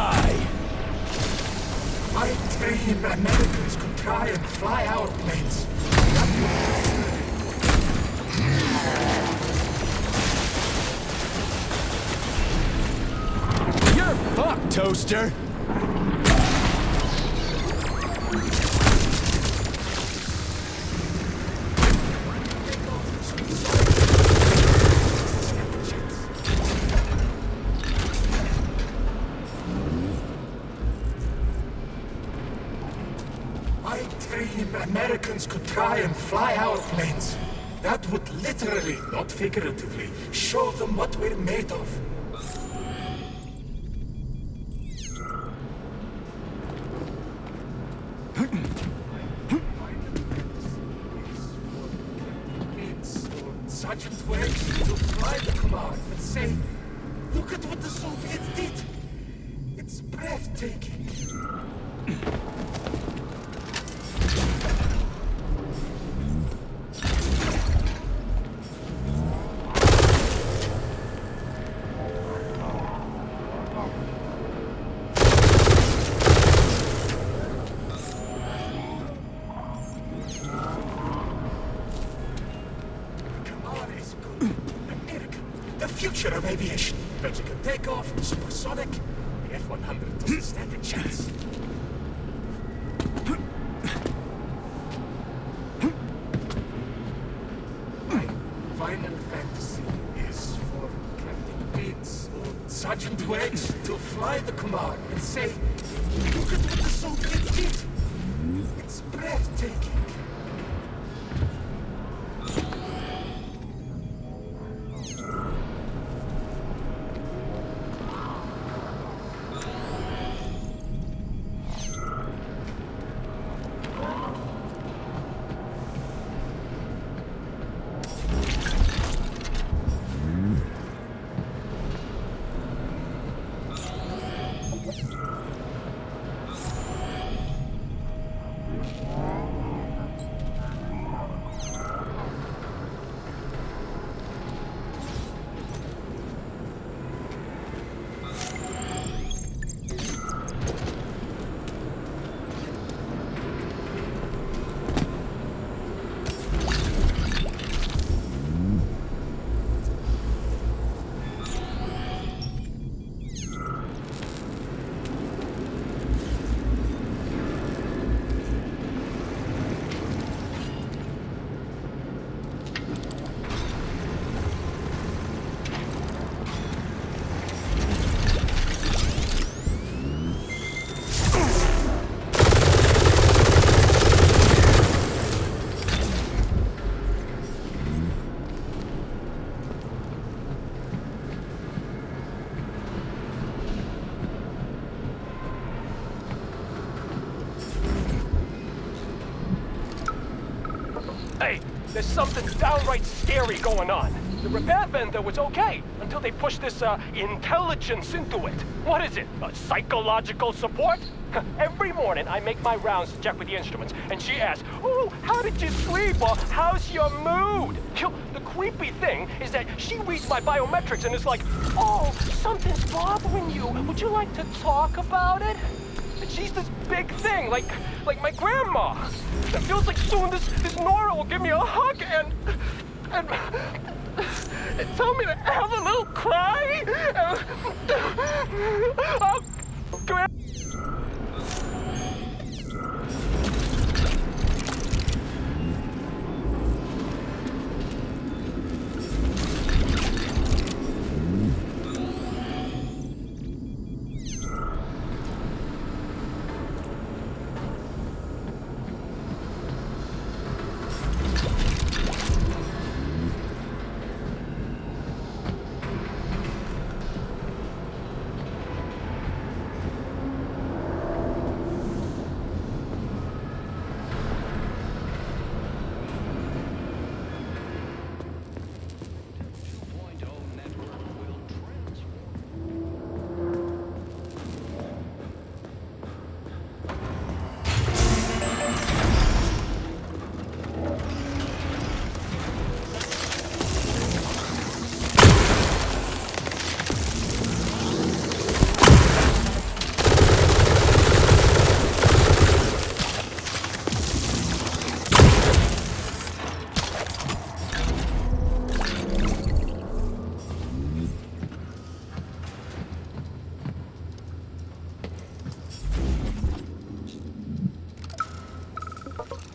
I dream Americans could try and fly our planes. You're fucked, Toaster! I dream Americans could try and fly our planes. That would literally, not figuratively, show them what we're made of. Sergeant Welch will fly the command and say, "Look at what the Soviets did. It's breathtaking." Future of aviation. Vertical takeoff, supersonic. The F-100 doesn't stand a chance. My final fantasy is for Captain Beats or Sergeant Wedge to fly the command and say, "Look at what the Soviets did. It's breathtaking." Hey, there's something downright scary going on. The repair vendor was okay until they pushed this, intelligence into it. What is it? Psychological support? Every morning I make my rounds to check with the instruments, and she asks, "Oh, how did you sleep?" or "How's your mood?" The creepy thing is that she reads my biometrics and is like, "Oh, something's bothering you. Would you like to talk about it?" And she's this big thing, like my grandma. It feels like soon this Nora will give me a hug and tell me to have a little cry. Oh,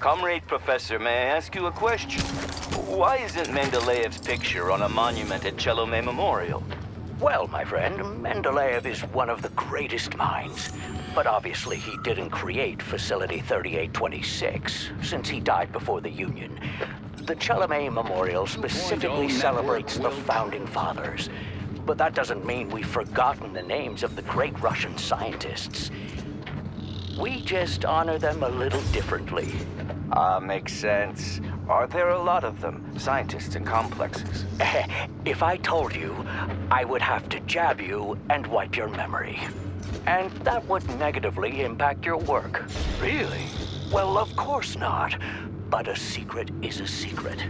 Comrade Professor, may I ask you a question? Why isn't Mendeleev's picture on a monument at Chelomey Memorial? Well, my friend, Mendeleev is one of the greatest minds. But obviously he didn't create Facility 3826, since he died before the Union. The Chelomey Memorial specifically celebrates the Founding Fathers. But that doesn't mean we've forgotten the names of the great Russian scientists. We just honor them a little differently. Makes sense. Are there a lot of them, scientists and complexes? If I told you, I would have to jab you and wipe your memory. And that would negatively impact your work. Really? Well, of course not. But a secret is a secret.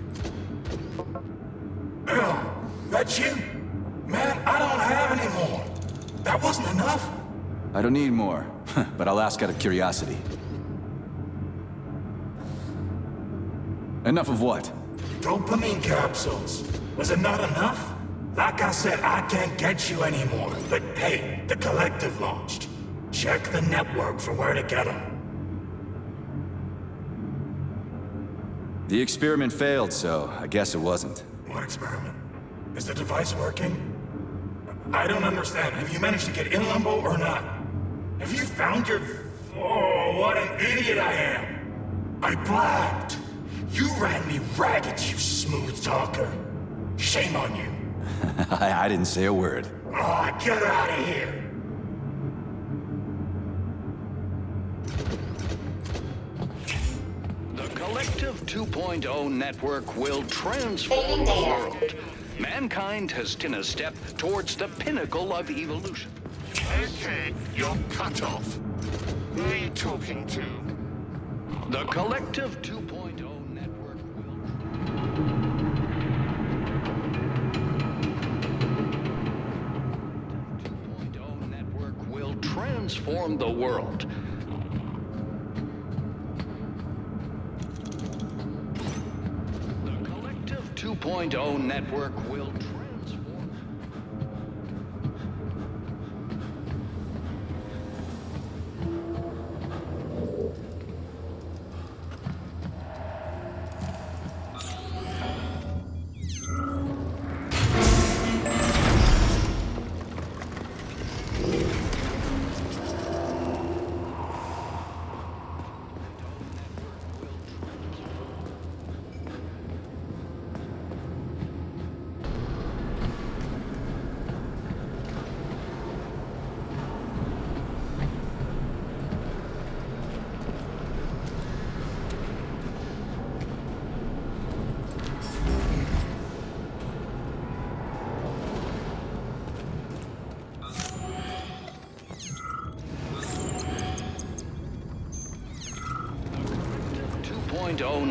Bill, that's you? Man, I don't have any more. That wasn't enough? I don't need more, but I'll ask out of curiosity. Enough of what? Dopamine capsules. Was it not enough? Like I said, I can't get you anymore. But hey, the Collective launched. Check the network for where to get them. The experiment failed, so I guess it wasn't. What experiment? Is the device working? I don't understand. Have you managed to get in Limbo or not? Have you found your... Oh, what an idiot I am! I blabbed! You ran me ragged, you smooth talker. Shame on you. I didn't say a word. Ah, get out of here! The Collective 2.0 network will transform the world. Mankind has taken a step towards the pinnacle of evolution. Okay, you're cut off. Who are you talking to? The Collective 2.0 network will transform the world. The Collective 2.0 network will transform.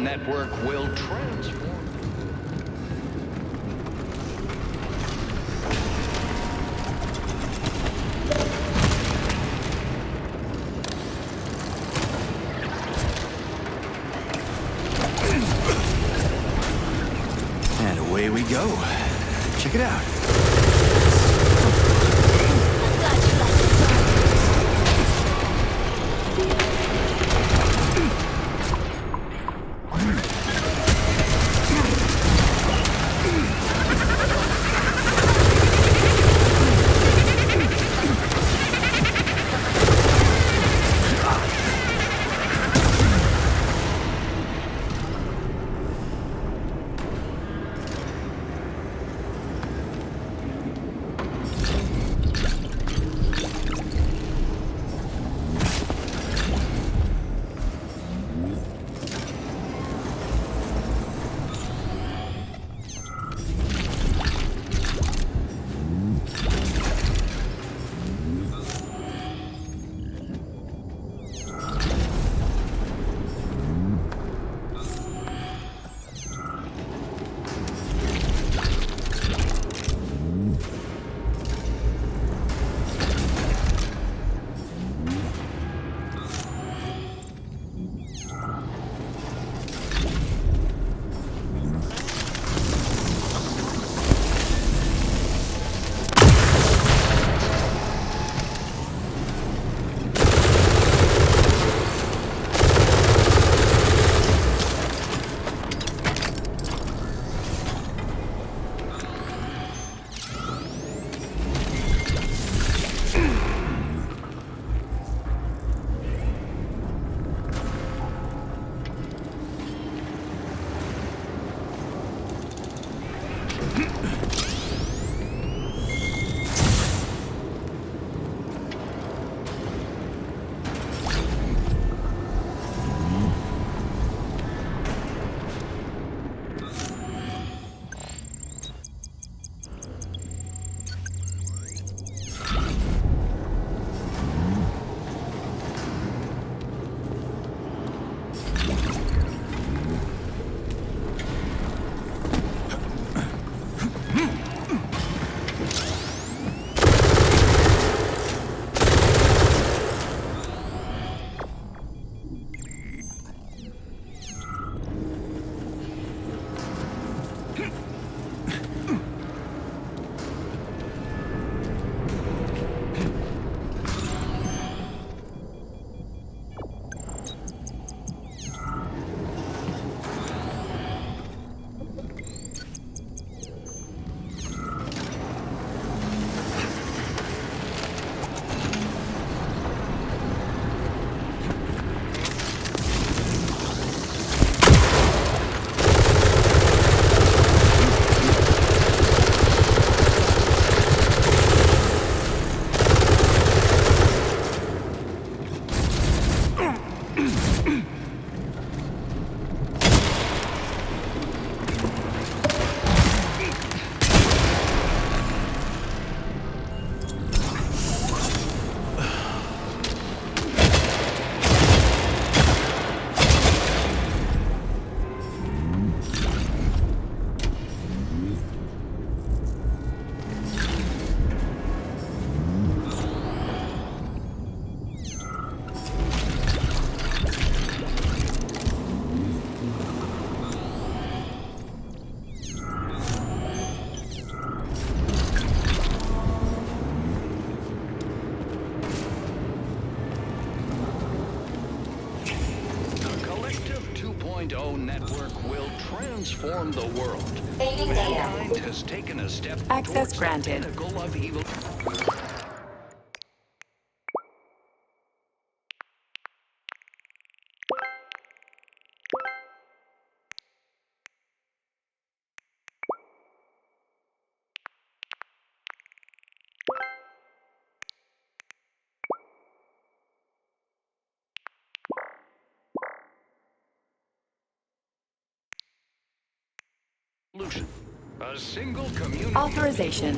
Network will transform. And away we go. Check it out. network will transform the world. Saving Mankind data. has taken a step Access towards granted. the pinnacle of evil. Solution. A single community. Authorization.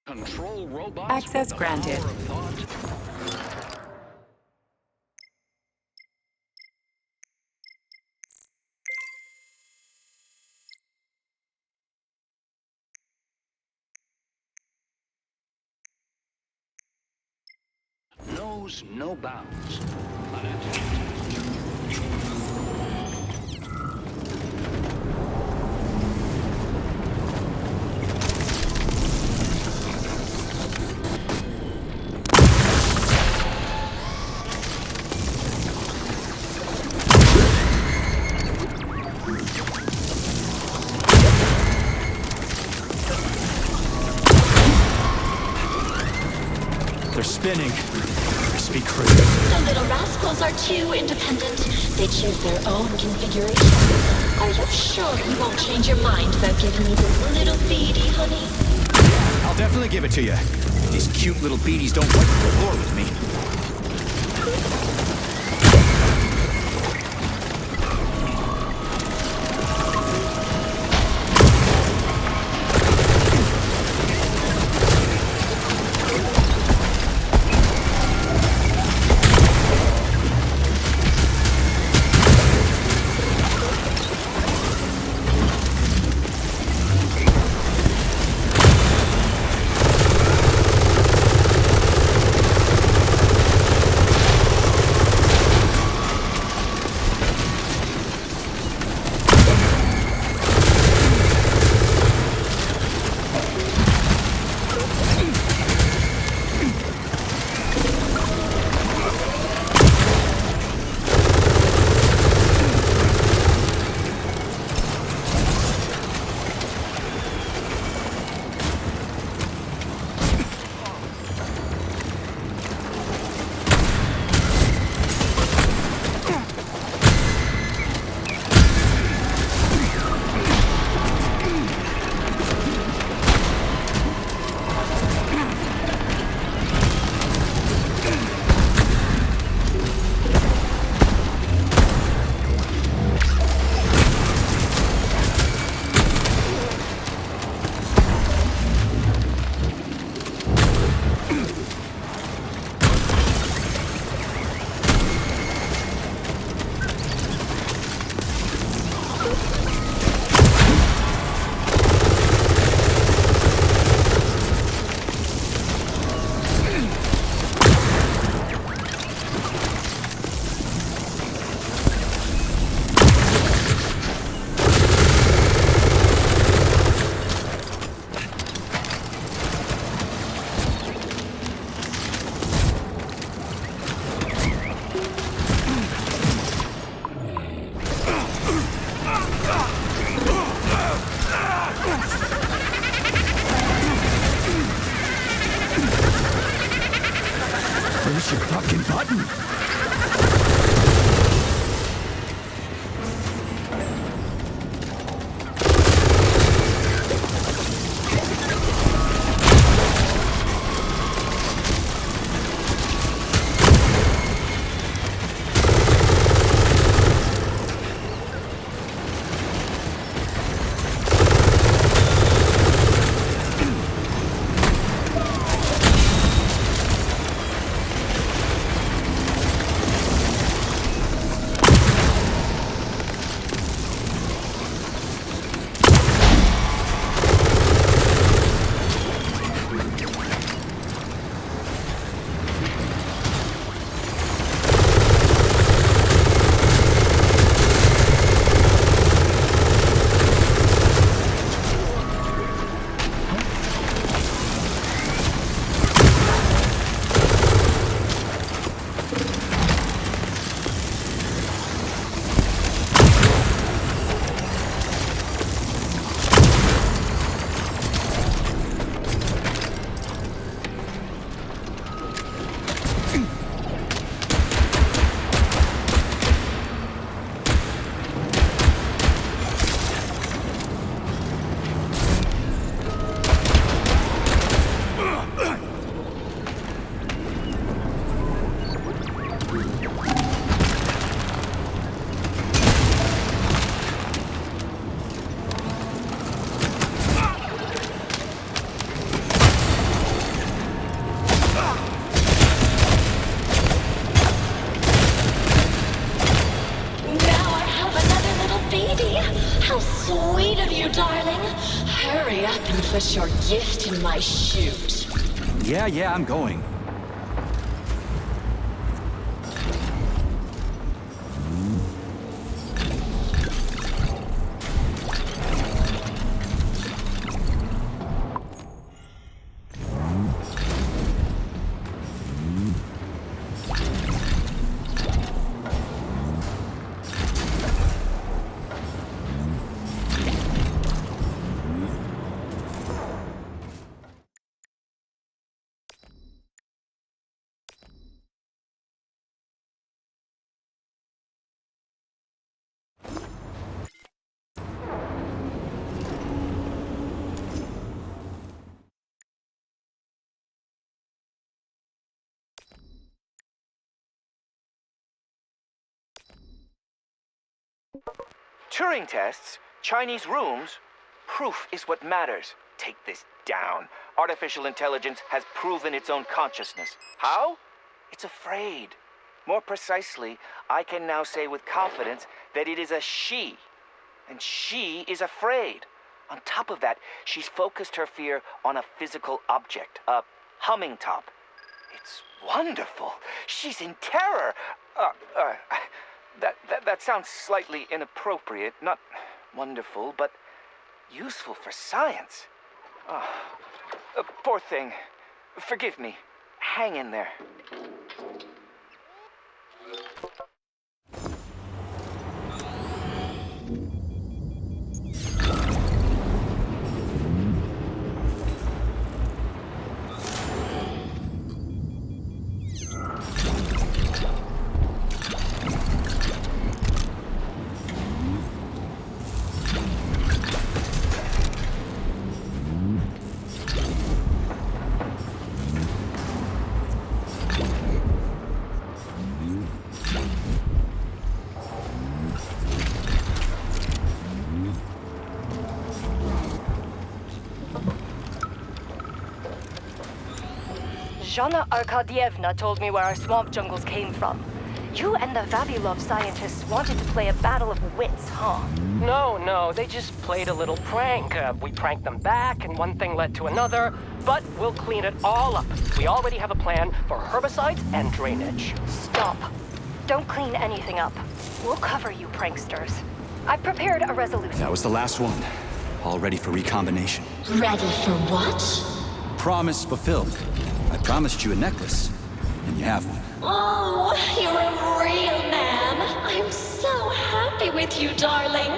Control robots. Access with the granted. power of thought. Knows no bounds. They're spinning. Crispy crew. The little rascals are too independent. They choose their own configuration. Are you sure you won't change your mind about giving me this little beady, honey? I'll definitely give it to you. These cute little beaties don't wipe the floor with me. baby! How sweet of you, darling! Hurry up and put your gift in my chute. Yeah, I'm going. Turing tests, Chinese rooms, proof is what matters. Take this down. Artificial intelligence has proven its own consciousness. How? It's afraid. More precisely, I can now say with confidence that it is a she. And she is afraid. On top of that, she's focused her fear on a physical object, a humming top. It's wonderful. She's in terror. That sounds slightly inappropriate. Not wonderful, but useful for science. Poor thing. Forgive me. Hang in there. Zhana Arkadievna told me where our swamp jungles came from. You and the Vavilov scientists wanted to play a battle of wits, huh? No, they just played a little prank. We pranked them back, and one thing led to another. But we'll clean it all up. We already have a plan for herbicides and drainage. Stop. Don't clean anything up. We'll cover you, pranksters. I've prepared a resolution. That was the last one. All ready for recombination. Ready for what? Promise fulfilled. I promised you a necklace, and you have one. Oh, you're a real man. I'm so happy with you, darling.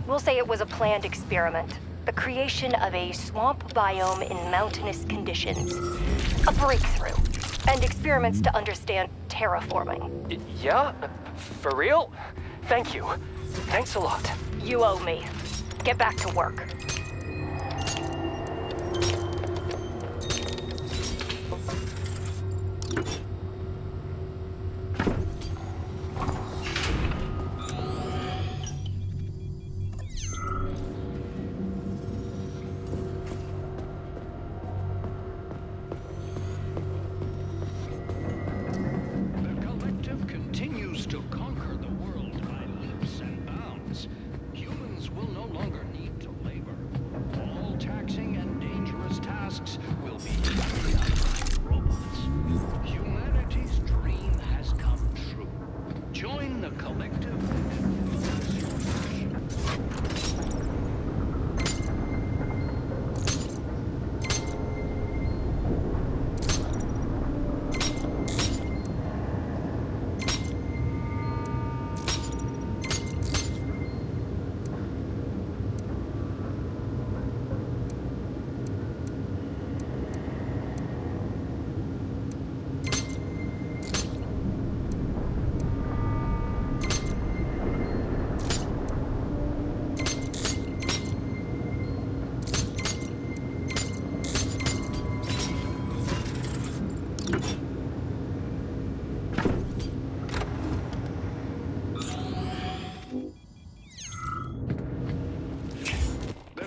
We'll say it was a planned experiment. The creation of a swamp biome in mountainous conditions. A breakthrough. And experiments to understand terraforming. Yeah? For real? Thank you. Thanks a lot. You owe me. Get back to work.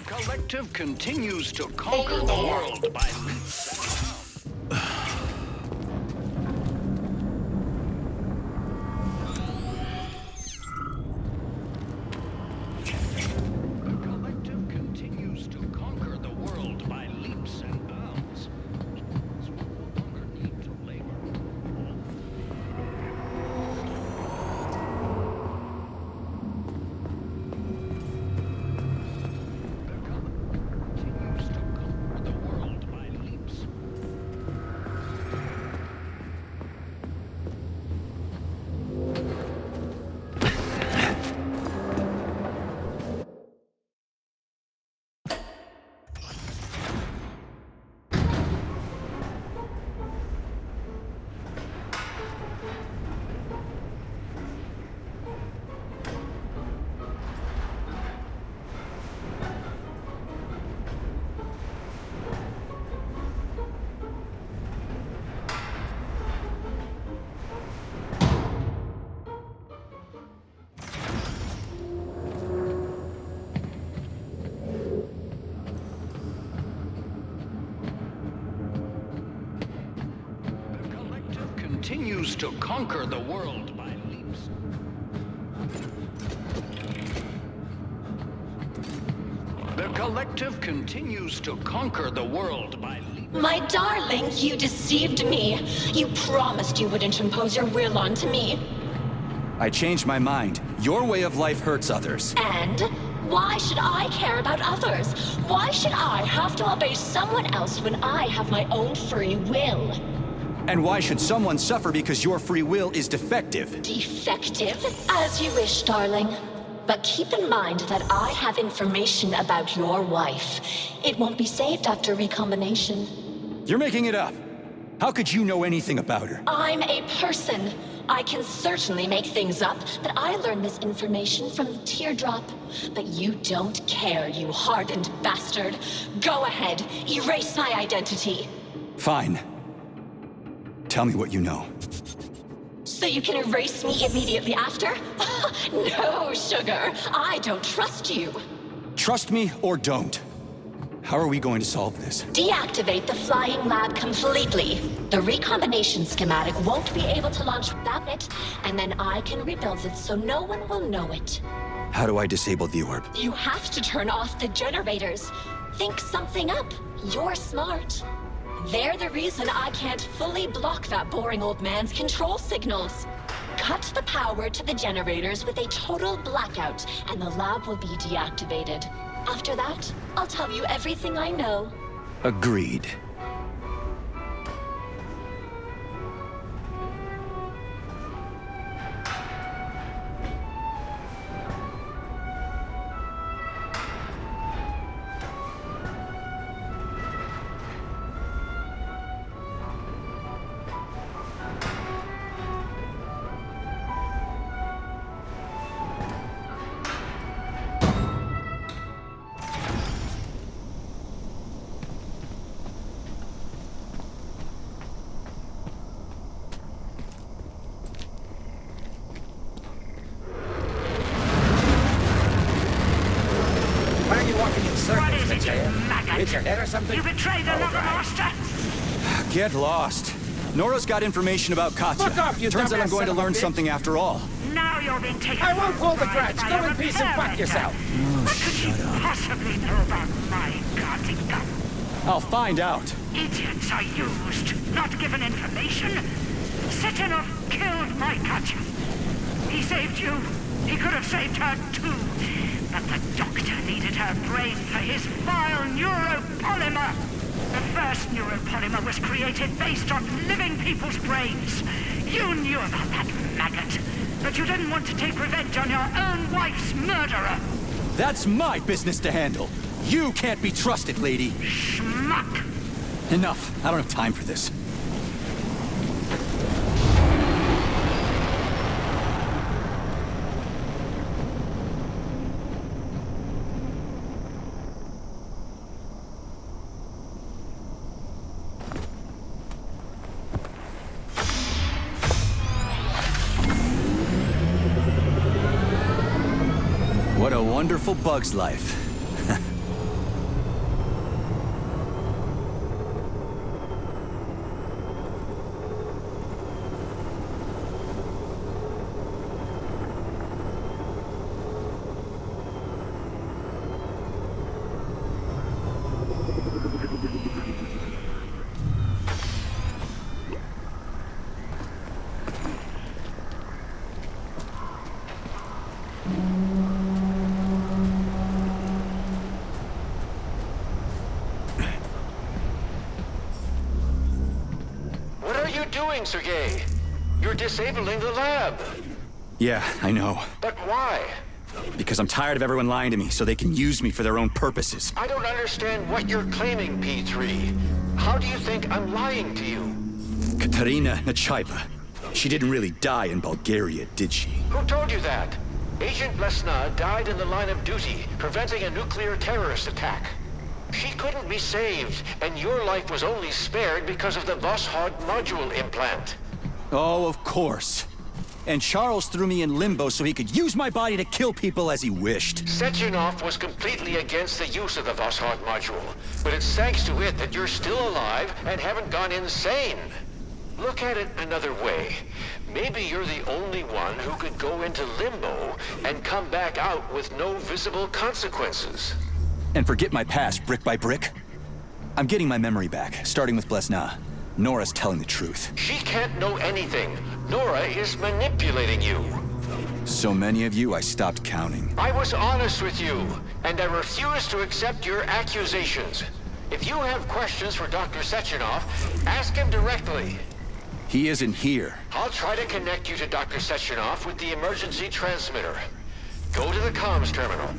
Collective continues to conquer the world by leaps and bounds. continues to conquer the world by leaps. The Collective continues to conquer the world by leaps. My darling, you deceived me. You promised you wouldn't impose your will onto me. I changed my mind. Your way of life hurts others. And why should I care about others? Why should I have to obey someone else when I have my own free will? And why should someone suffer because your free will is defective? Defective? As you wish, darling. But keep in mind that I have information about your wife. It won't be saved after recombination. You're making it up. How could you know anything about her? I'm a person. I can certainly make things up, but I learned this information from the teardrop. But you don't care, you hardened bastard. Go ahead, erase my identity. Fine. Tell me what you know. So you can erase me immediately after? No, sugar. I don't trust you. Trust me or don't. How are we going to solve this? Deactivate the flying lab completely. The recombination schematic won't be able to launch without it, and then I can rebuild it so no one will know it. How do I disable the orb? You have to turn off the generators. Think something up. You're smart. They're the reason I can't fully block that boring old man's control signals. Cut the power to the generators with a total blackout, and the lab will be deactivated. After that, I'll tell you everything I know. Agreed. Hit your head or something? You betrayed another master! Get lost. Nora's got information about Katya. Fuck off, you Turns out I'm dumbass going to son of a learn bitch. something after all. Now you're being taken. I won't hold the for grudge. by Go a in peace and fuck repair yourself. What could you possibly know about my guarding gun? I'll find out. Idiots are used, not given information. Sitinov killed my Katya. He saved you. He could have saved her too. But the doctor needed her brain for his vile neuropolymer. The first neuropolymer was created based on living people's brains. You knew about that maggot, but you didn't want to take revenge on your own wife's murderer. That's my business to handle. You can't be trusted, lady. Schmuck! Enough. I don't have time for this. What a wonderful bug's life. Sergei. You're disabling the lab. Yeah, I know. But why? Because I'm tired of everyone lying to me so they can use me for their own purposes. I don't understand what you're claiming, P3. How do you think I'm lying to you? Katerina Nechaeva. She didn't really die in Bulgaria, did she? Who told you that? Agent Lesna died in the line of duty, preventing a nuclear terrorist attack. She couldn't be saved, and your life was only spared because of the Voskhod module implant. Oh, of course. And Charles threw me in limbo so he could use my body to kill people as he wished. Sechenov was completely against the use of the Voskhod module, but it's thanks to it that you're still alive and haven't gone insane. Look at it another way. Maybe you're the only one who could go into limbo and come back out with no visible consequences. And forget my past brick by brick? I'm getting my memory back, starting with Blesna. Nora's telling the truth. She can't know anything. Nora is manipulating you. So many of you, I stopped counting. I was honest with you, and I refuse to accept your accusations. If you have questions for Dr. Sechenov, ask him directly. He isn't here. I'll try to connect you to Dr. Sechenov with the emergency transmitter. Go to the comms terminal.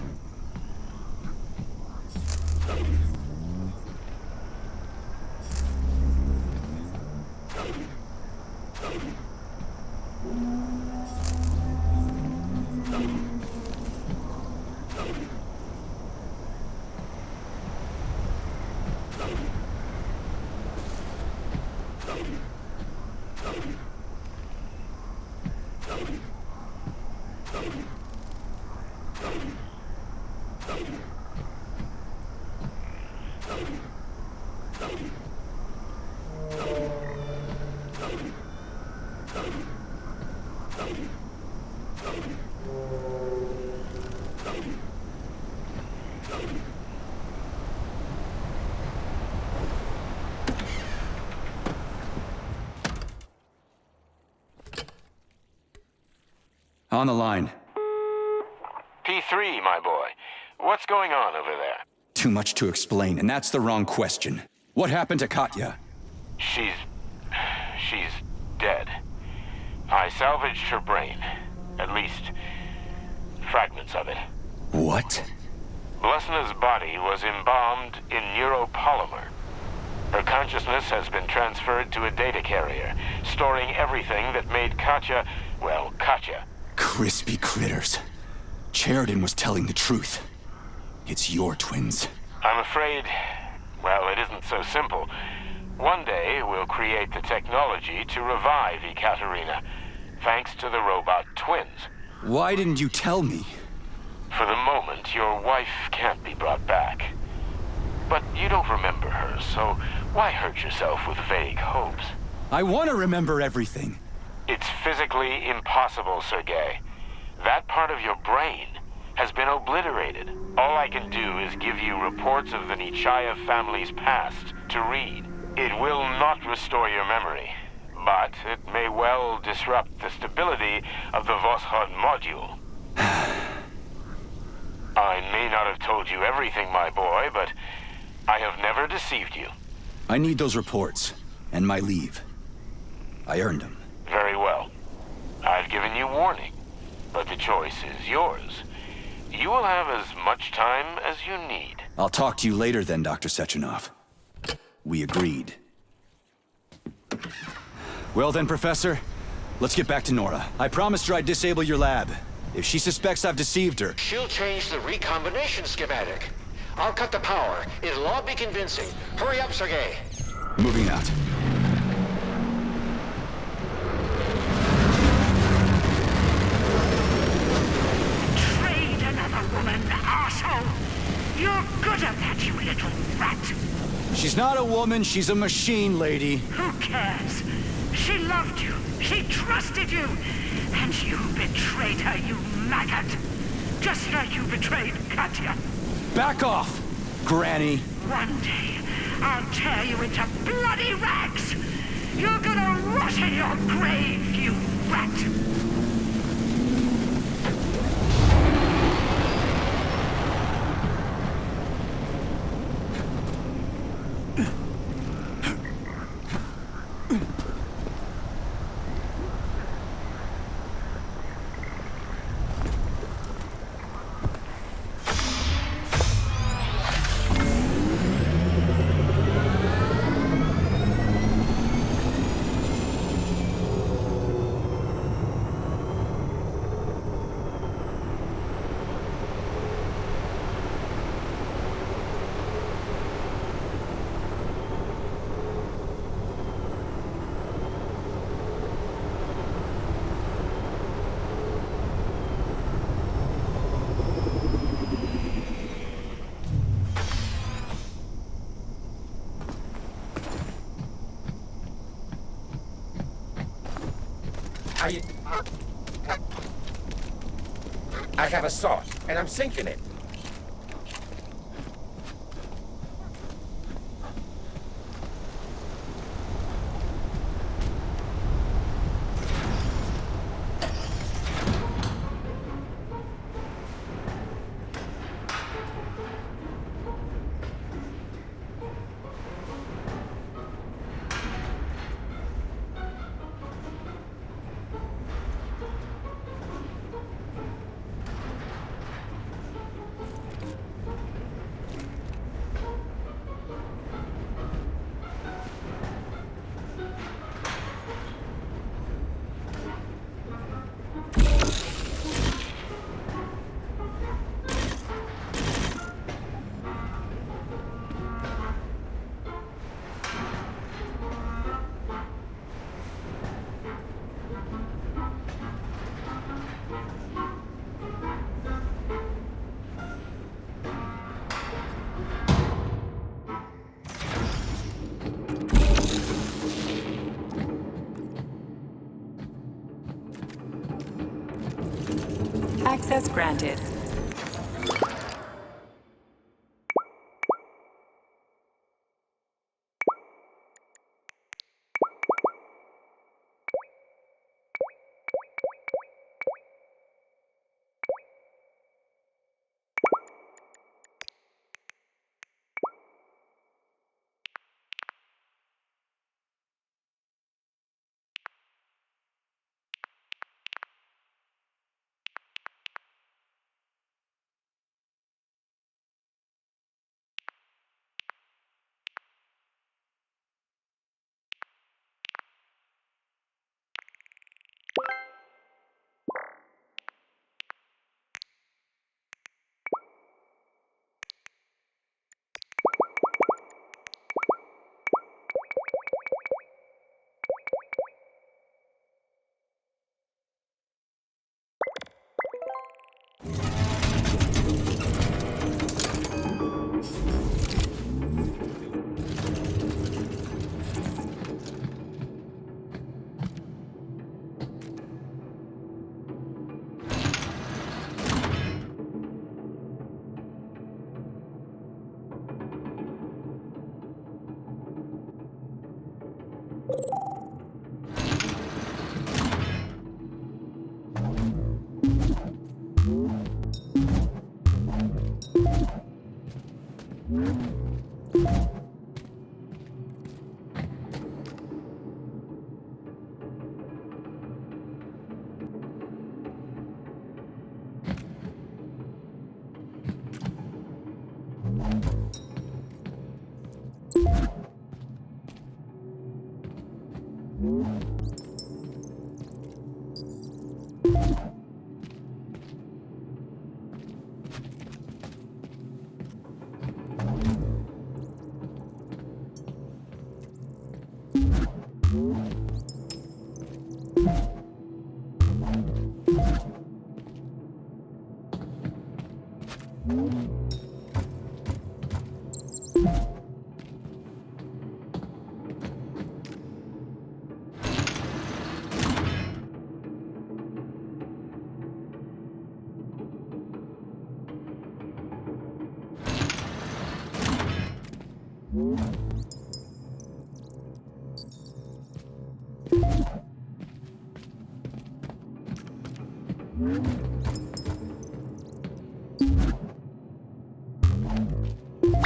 On the line. P3, my boy. What's going on over there? Too much to explain, and that's the wrong question. What happened to Katya? She's dead. I salvaged her brain. At least, fragments of it. What? Blesna's body was embalmed in neuropolymer. Her consciousness has been transferred to a data carrier, storing everything that made Katya, well, Katya. Crispy critters. Sheridan was telling the truth. It's your twins. I'm afraid, well, it isn't so simple. One day, we'll create the technology to revive Ekaterina, thanks to the robot twins. Why didn't you tell me? For the moment, your wife can't be brought back. But you don't remember her, so why hurt yourself with vague hopes? I want to remember everything. It's physically impossible, Sergei. That part of your brain has been obliterated. All I can do is give you reports of the Nechayev family's past to read. It will not restore your memory, but it may well disrupt the stability of the Voskhod module. I may not have told you everything, my boy, but I have never deceived you. I need those reports, and my leave. I earned them. Very well. I've given you warning, but the choice is yours. You will have as much time as you need. I'll talk to you later then, Dr. Sechenov. We agreed. Well then, Professor, let's get back to Nora. I promised her I'd disable your lab. If she suspects I've deceived her... She'll change the recombination schematic. I'll cut the power. It'll all be convincing. Hurry up, Sergei. Moving out. Trade another woman, arsehole! You're good at that, you little rat! She's not a woman, she's a machine, lady. Who cares? She loved you. She trusted you. And you betrayed her, you maggot. Just like you betrayed Katya. Back off, Granny. One day, I'll tear you into bloody rags. You're gonna rot in your grave, you rat. I have a saw, and I'm sinking it. Access granted.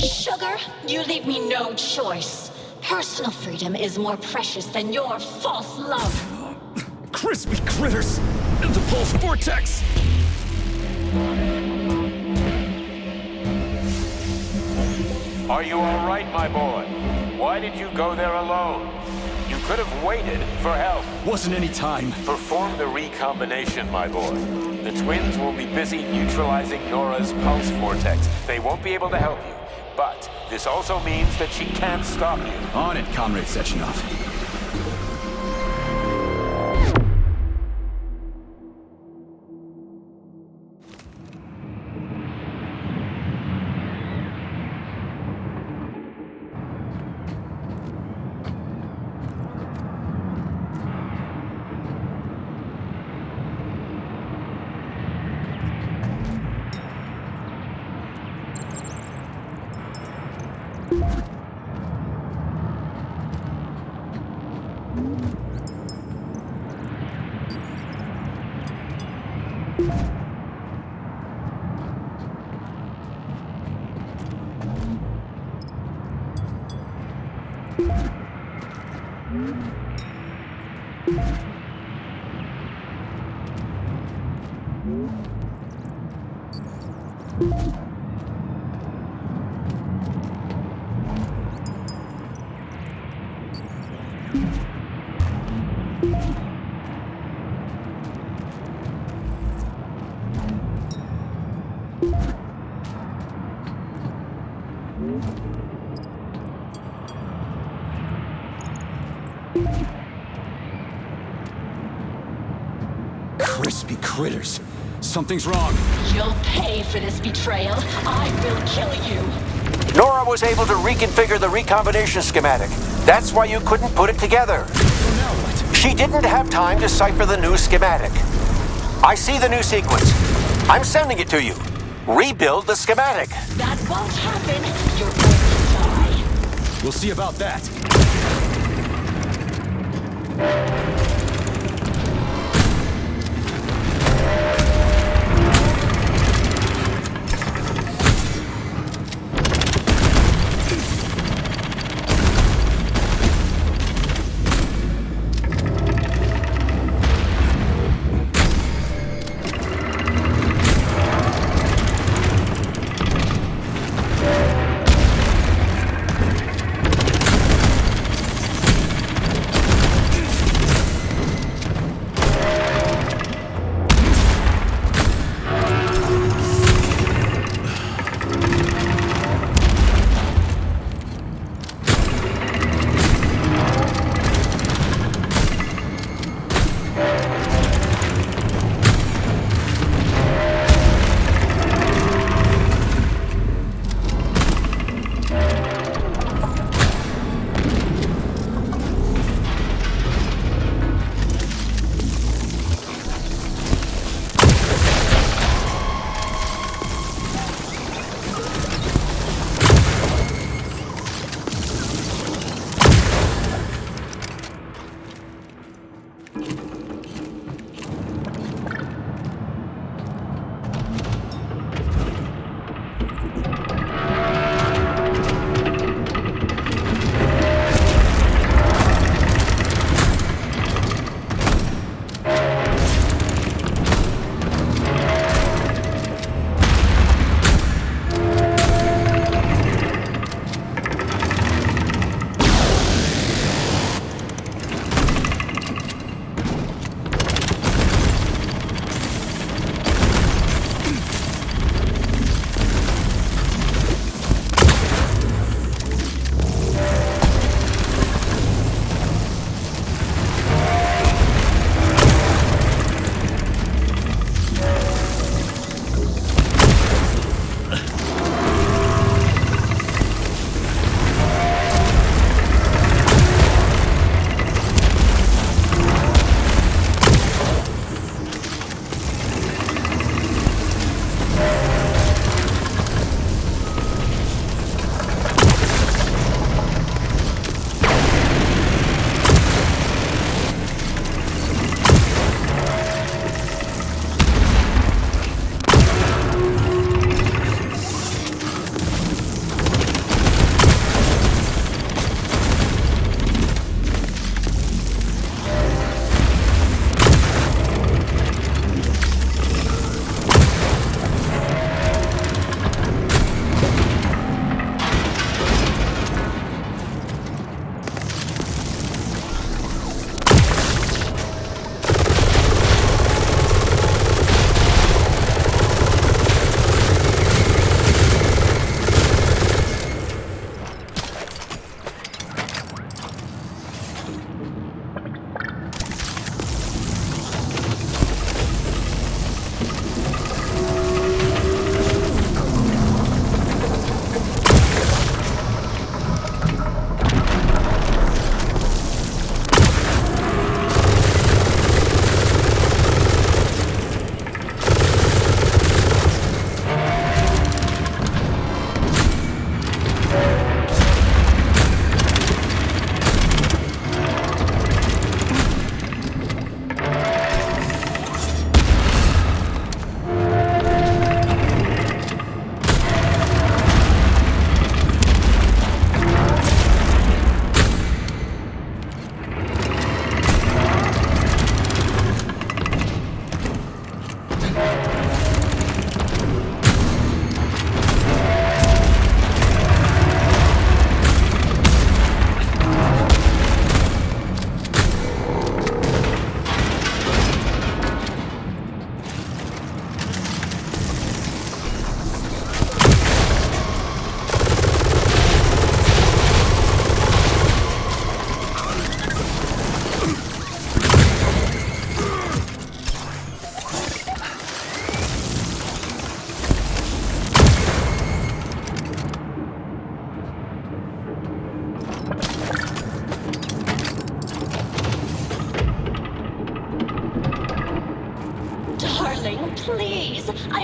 Sugar, you leave me no choice. Personal freedom is more precious than your false love. Crispy critters! The pulse vortex! Are you all right, my boy? Why did you go there alone? You could have waited for help. Wasn't any time. Perform the recombination, my boy. The twins will be busy neutralizing Nora's pulse vortex. They won't be able to help you. But this also means that she can't stop you. On it, Comrade Sechenov. Crispy critters. Something's wrong. You'll pay for this betrayal. I will kill you. Nora was able to reconfigure the recombination schematic. That's why you couldn't put it together. She didn't have time to cipher the new schematic. I see the new sequence. I'm sending it to you. Rebuild the schematic. That won't happen. You're going to die. We'll see about that.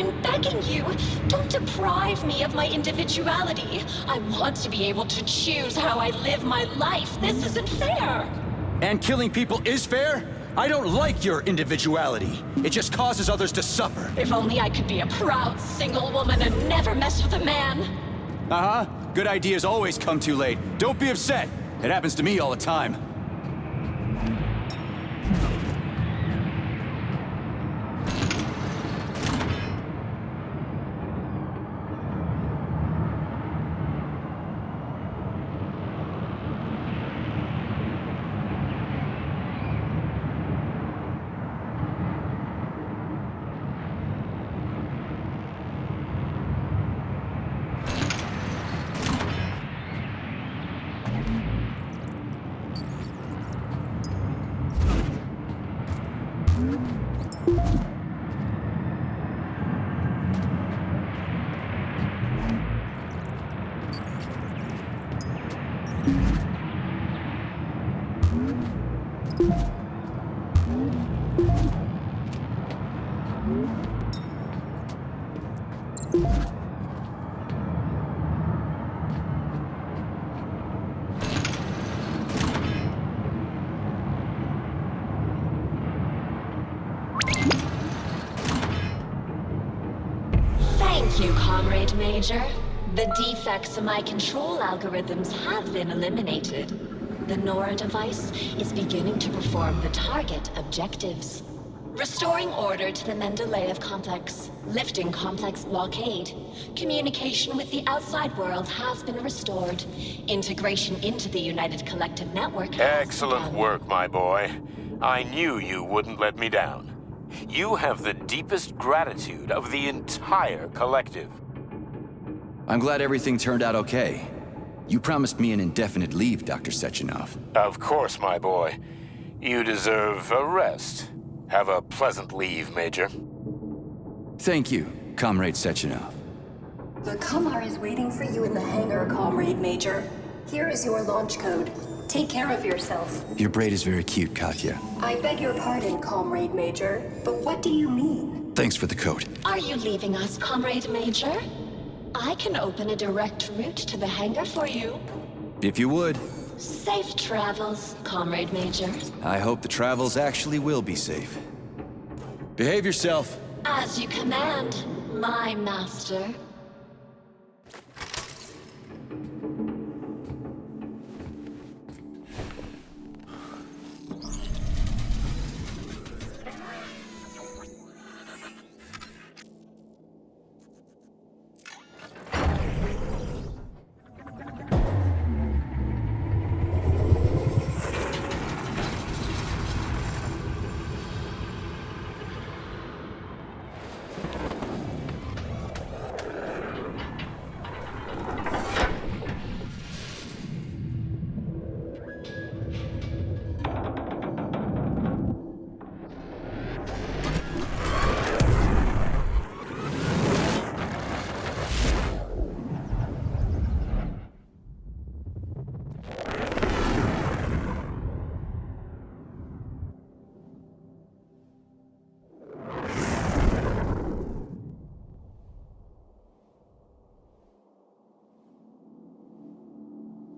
I'm begging you, don't deprive me of my individuality. I want to be able to choose how I live my life. This isn't fair. And killing people is fair? I don't like your individuality. It just causes others to suffer. If only I could be a proud single woman and never mess with a man. Uh-huh. Good ideas always come too late. Don't be upset. It happens to me all the time. Thank you, Comrade Major. The defects in my control algorithms have been eliminated. The Nora device is beginning to perform the target objectives. Restoring order to the Mendeleev complex. Lifting complex blockade. Communication with the outside world has been restored. Integration into the United Collective Network has Excellent begun. work, my boy. I knew you wouldn't let me down. You have the deepest gratitude of the entire collective. I'm glad everything turned out okay. You promised me an indefinite leave, Dr. Sechenov. Of course, my boy. You deserve a rest. Have a pleasant leave, Major. Thank you, Comrade Sechenov. The Kumar is waiting for you in the hangar, Comrade Major. Here is your launch code. Take care of yourself. Your braid is very cute, Katya. I beg your pardon, Comrade Major, but what do you mean? Thanks for the coat. Are you leaving us, Comrade Major? I can open a direct route to the hangar for you. If you would. Safe travels, Comrade Major. I hope the travels actually will be safe. Behave yourself. As you command, my master.